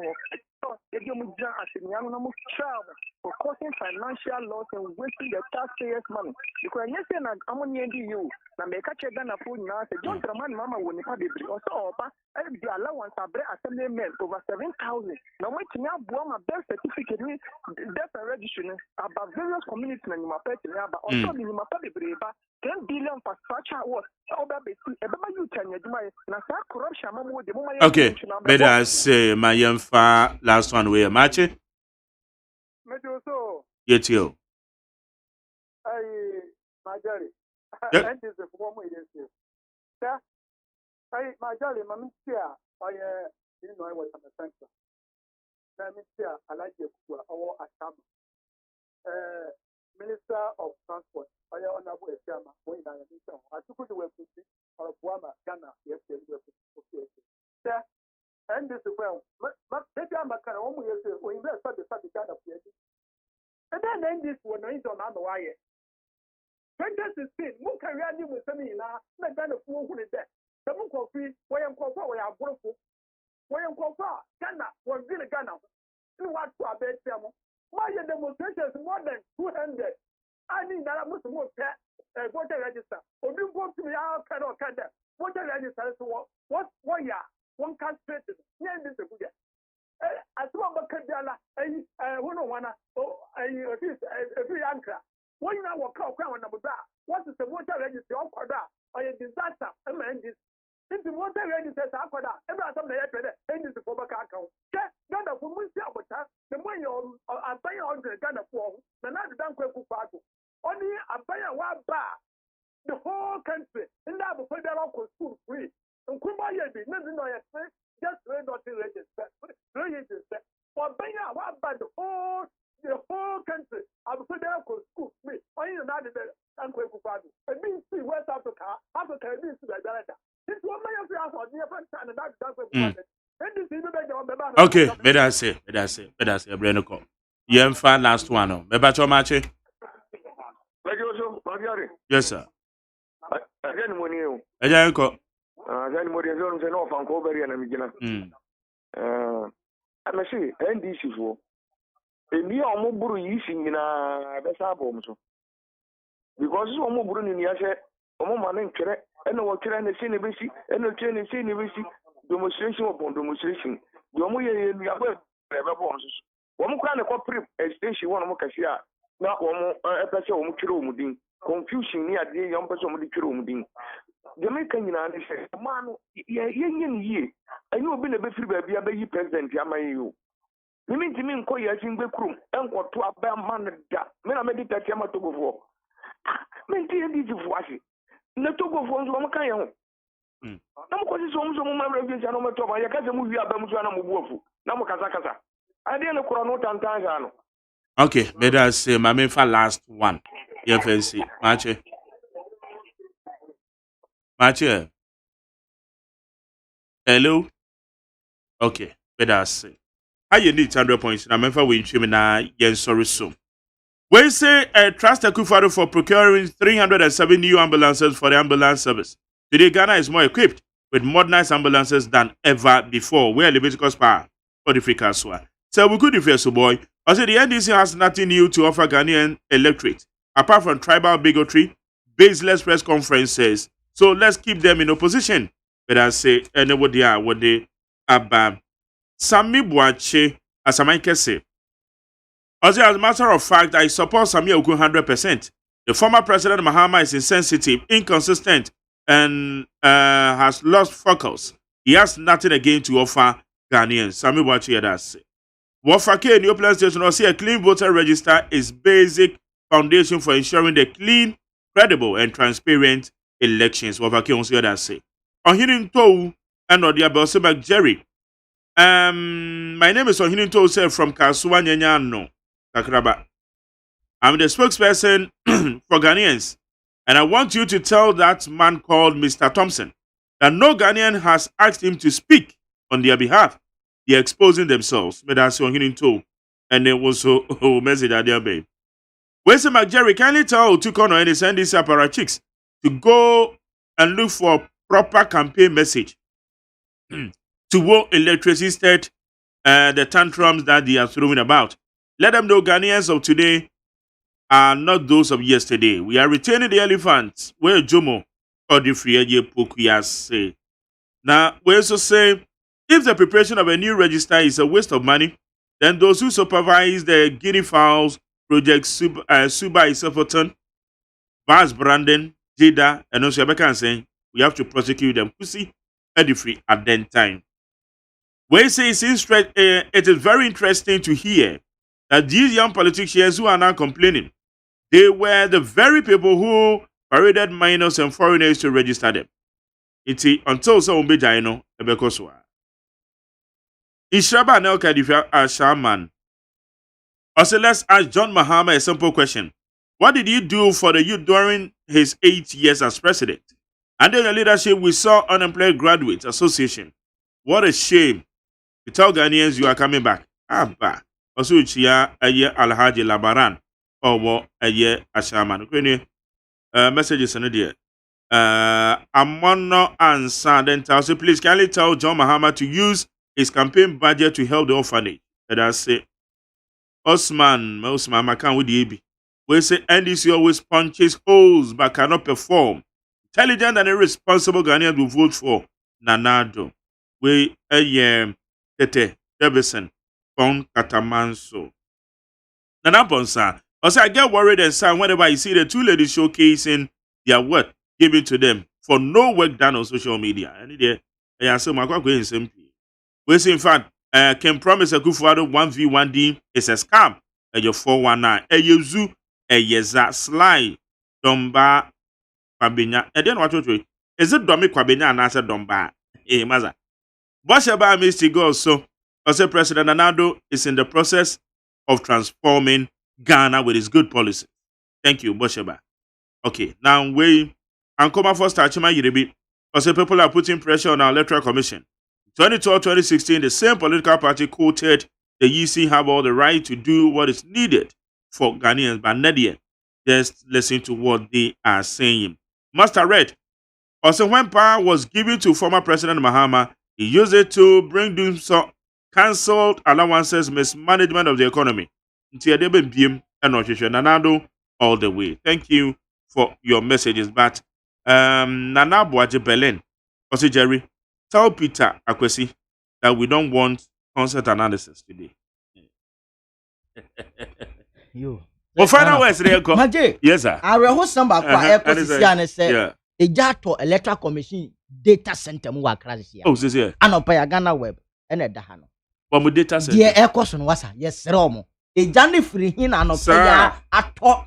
If you move down as a young travel for causing financial loss and wasting the taxpayers' money. Because yes, I'm on you. Now make a check Ghana food now. John Draman Mama will never be also and the allowance of assembly men over 7,000. Now, when you have a birth certificate, death and registration about various communities in my pet, but also in my pet, 10 billion for such a what? Okay, but I say my young fa last one way a match. Yet you. My Jerry. Yep. And is the form we use. My Jerry, my Misia, you know, I was on the center. My Misia, I like you or a Minister of Transport, I am on a Chama, when I am in town. I took the web of Guama, Ghana, yesterday. And this is well, but maybe I'm a kind of woman, we invest at the Ghana. And then this one is on other wire. 2016, Muka Radi with Samina, not done a fool who is there. The Muka free, where I'm called for, where I'm broken. Where I'm called for, Ghana, was really Ghana. You want to abet them. My demonstrations more than 200. I mean, that I must move voter register. Or you go to me, I'll kind of voter register. What, 1 year, one country, yeah, this is good. As well, but Kadala, who no one, a free anchor. When you know what crown number that, what is the water register of Koda or a disaster? This. If the water register is Akoda, every time they have it, is the former account. Ghana for Musia, but the money are buying on the Ghana for the not done quick party. Only a buyer one bar, the whole country, and now before they're all school free. And Kuma Yabi, nothing no just not register. For buyer one bar, the whole country, I will put down school. Me, I ain't not the Uncle Party. It means see West Africa means to the director. This one may have asked on the different time and that's Okay, better say, Brenoko. Yemfa last one. Bebacho Machi. Yes, sir. Again, when you. Again, Then what you're going to know from Coberry and Amigina. I'm a see, and this is what. Ebi a ọmụ bụrụ ya isi nyina abesa abụ m so because ọmụ bụrụ ni ya sɛ ọmụ ma ne nkere ɛna wɔkere na si ne besi ɛna ɔkere na si ne besi demonstration upon demonstration de ọmụ yɛ yɛ abɔ ɛbɛ bɔ nso so wɔn kora ne kɔ prep station wɔn mo kɛse a na wɔn ɛpɛ sɛ wɔn twere wɔn din confusion ni adeɛ yɛn pɛ sɛ wɔn de twere wɔn din Jamaica nyina ne sɛ ɔmaa no yɛ yɛ ne yie ɛnyɛ obi na bɛfiri baabi abɛyi president ama yɛ o Mimi timi nko yasin be krum enko to aba man da me na me di tete ma to gofo me nti e di fo ase na to gofo nso mo kan ye ho na mo kwesi so mo ma bra bi no me to ma ye ka se mo wi aba mo so na mo buafu na mo kasa ade ne kro no tantan ja no Okay, let us say my main for last one. FNC Matche. Hello. Okay, let us say. I need 100 points. I'm member with Chimina Yen sorry so. We say a trust Akufo for procuring 307 new ambulances for the ambulance service. Today, Ghana is more equipped with modernized ambulances than ever before. Where Leviticus power for the Fikaswa. So we could defend so boy. I say the NDC has nothing new to offer Ghanaian electorate apart from tribal bigotry, baseless press conferences. So let's keep them in opposition. But I say anybody are what they are. Sami Buache, as I can say. Also, as a matter of fact, I support Sami Oku 100%. The former president Mahama is insensitive, inconsistent, and has lost focus. He has nothing again to offer Ghanaians. Sami Buache, that's it. Wafake in the Open Station will say a clean voter register is basic foundation for ensuring the clean, credible, and transparent elections. Wafake will say that's it. On hearing Tou and Odia Belseback Jerry, My name is Ohinin Tose from Kasua Nyanyano, Kakraba. I'm the spokesperson for Ghanaians, and I want you to tell that man called Mr. Thompson that no Ghanaian has asked him to speak on their behalf. They're exposing themselves. And it was a message at their babe. Where's the McJerry? Kindly tell Tukono and his NDC apparatchiks to go and look for proper campaign message to war electricity state the tantrums that they are throwing about. Let them know Ghanaians of today are not those of yesterday. We are retaining the elephants where Jomo or the free Pokuyas say. Now, we also say if the preparation of a new register is a waste of money, then those who supervise the guinea fowls project Suba Isefoton, Vaz Brandon, Jada, and also Rebecca saying we have to prosecute them. Pussy, free at that time. We say it is very interesting to hear that these young politicians who are now complaining, they were the very people who paraded minors and foreigners to register them. It's until so umbejaino ebekoswa. Ishraba Nelka Difia Shaman. Also, let's ask John Mahama a simple question. What did he do for the youth during his 8 years as president? Under your leadership, we saw Unemployed Graduates Association. What a shame. You tell Ghanaians you are coming back. Abba. Also, Chia Aye Alhaji Labaran. Or Aye Ashaman. Messages in the Amono and Sand. So please kindly tell John Mahama to use his campaign budget to help the orphanage. And I say, Osman, Makan with the EB. We say NDC always punches holes but cannot perform. Intelligent and irresponsible Ghanaians will vote for Nanado. We Tete Devison from Katamanso. Nana Bonsa. Also, I get worried and sad whenever I see the two ladies showcasing their work given to them for no work done on social media. And they are so we say, in fact, can promise a Kufuado 1v1D is a scam. And your 419. A Yuzu, a Yeza Sly, Domba, Kwabenya. And then what you is it Domi Kwabenya and answer Domba? Eh, Maza. Bosheba Mr. Go so, also President Anado is in the process of transforming Ghana with his good policies. Thank you, Bosheba. Okay, now we and come first Achima Yiribi. Also, people are putting pressure on our electoral commission. 2012-2016, the same political party quoted the EC have all the right to do what is needed for Ghanaians, but Nadia, just listen to what they are saying. Master Red, also when power was given to former President Mahama, he used it to bring down some cancelled allowances, mismanagement of the economy. All the way. Thank you for your messages. But Nana Boaje Belen, also Jerry, tell Peter Akwesi that we don't want concert analysis today. You. Well, final words, yes, sir. I will host somebody for say, a Jato Electoral Commission data center mu akrasi ya. Oh, sisi. Anopa Ghana web ene dahano. Wa mu data center. Die ekoso no wasa. Yes, romo. E jani free hin anopa ya ato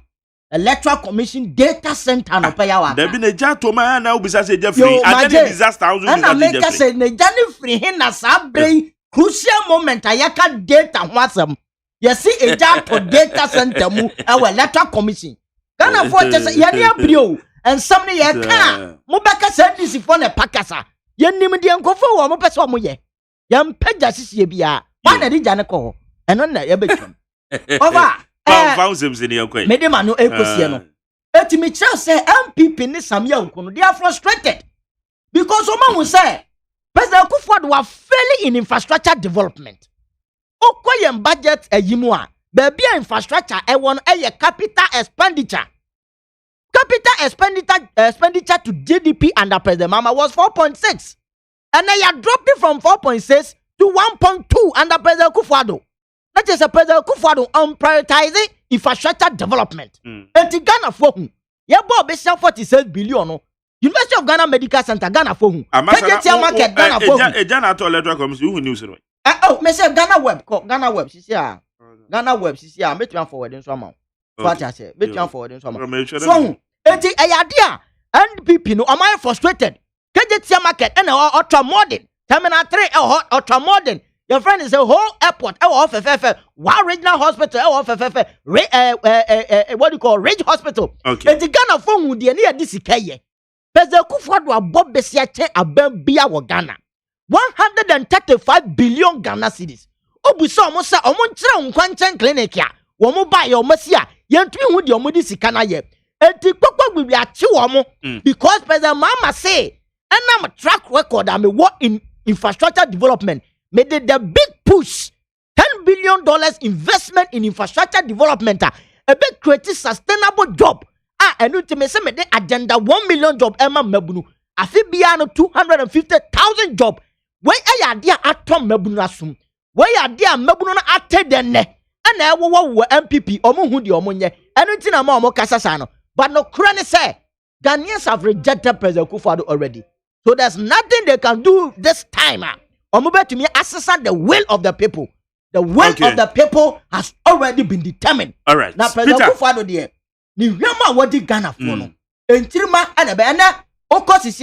Electoral Commission data center anopa ya wa. There be ne Jato ma na ubisa say Jeffrey. And then disaster house ubisa Jeffrey. And make say ne jani free hin na sa brain crucial moment ayaka data ho asem. Yes, see a Jato data center mu e Electoral Commission. Ghana for just ya ni abrio. And somebody ye can Mubaka said this if on a pakasa. Yen Nimidian go for one person moye. Yam Pejas ye bia. One a Janako. And on the Ebekam. Over. Found him in your way. Medemano Ecosiano. Etimicha say MPP in some young they are frustrated. Because someone will say President Kufuor were failing in infrastructure development. Okoyem budget a yimua. Baby infrastructure I want a capital expenditure. Capital expenditure to GDP under President Mama was 4.6. And they are dropping from 4.6 to 1.2 under President Kufuor. That is a President Kufuor on prioritizing infrastructure development. And to Ghana for whom? Yabo be 46 billion. University of Ghana Medical Center, Ghana for whom? Market, Ghana for whom? Ghana to electoral commission, who news? Oh, me say Ghana web, Ghana web, she's here. Ghana web, she's here. Make you forward in some. What I say, make you forward in some. So, eti ayadia NPP no am I frustrated. Kejetia market and ultra modern terminal 3 ultra modern Your friend is a whole airport. One regional hospital. What do you call Ridge Hospital? Okay. And the Ghana phone would be near this ikaye. Pese Kufuor a Bob Besiache a Bembia wa Ghana. 135 billion Ghana cedis. Obuso omosa omontra nkwanchan clinic ya. Womo ba ya omosia. Yentumi hu de omodi sikana ye. Enti kpokpo gbibi achi womo because pese mama say and I'm a track record I'm a work in infrastructure development. Made the big push $10 billion investment in infrastructure development. A big create sustainable job. And ultimately say me the agenda 1 million job Emma Mebunu. I feel beyond 250,000 job. Where I idea atom Mebunu asum. Where idea Mebunu ate denne. And I wo MPP omo hu di omo nye. Anything am omo kasa sano. But no crane say Ghanaians have rejected President Kufuor already. So there's nothing they can do this time. Omo to me assess the will of the people. The will of the people has already been determined. All right. Now President Kufuor there. Ni hwema wodi Ghana for no. Entirima ana be na okosisi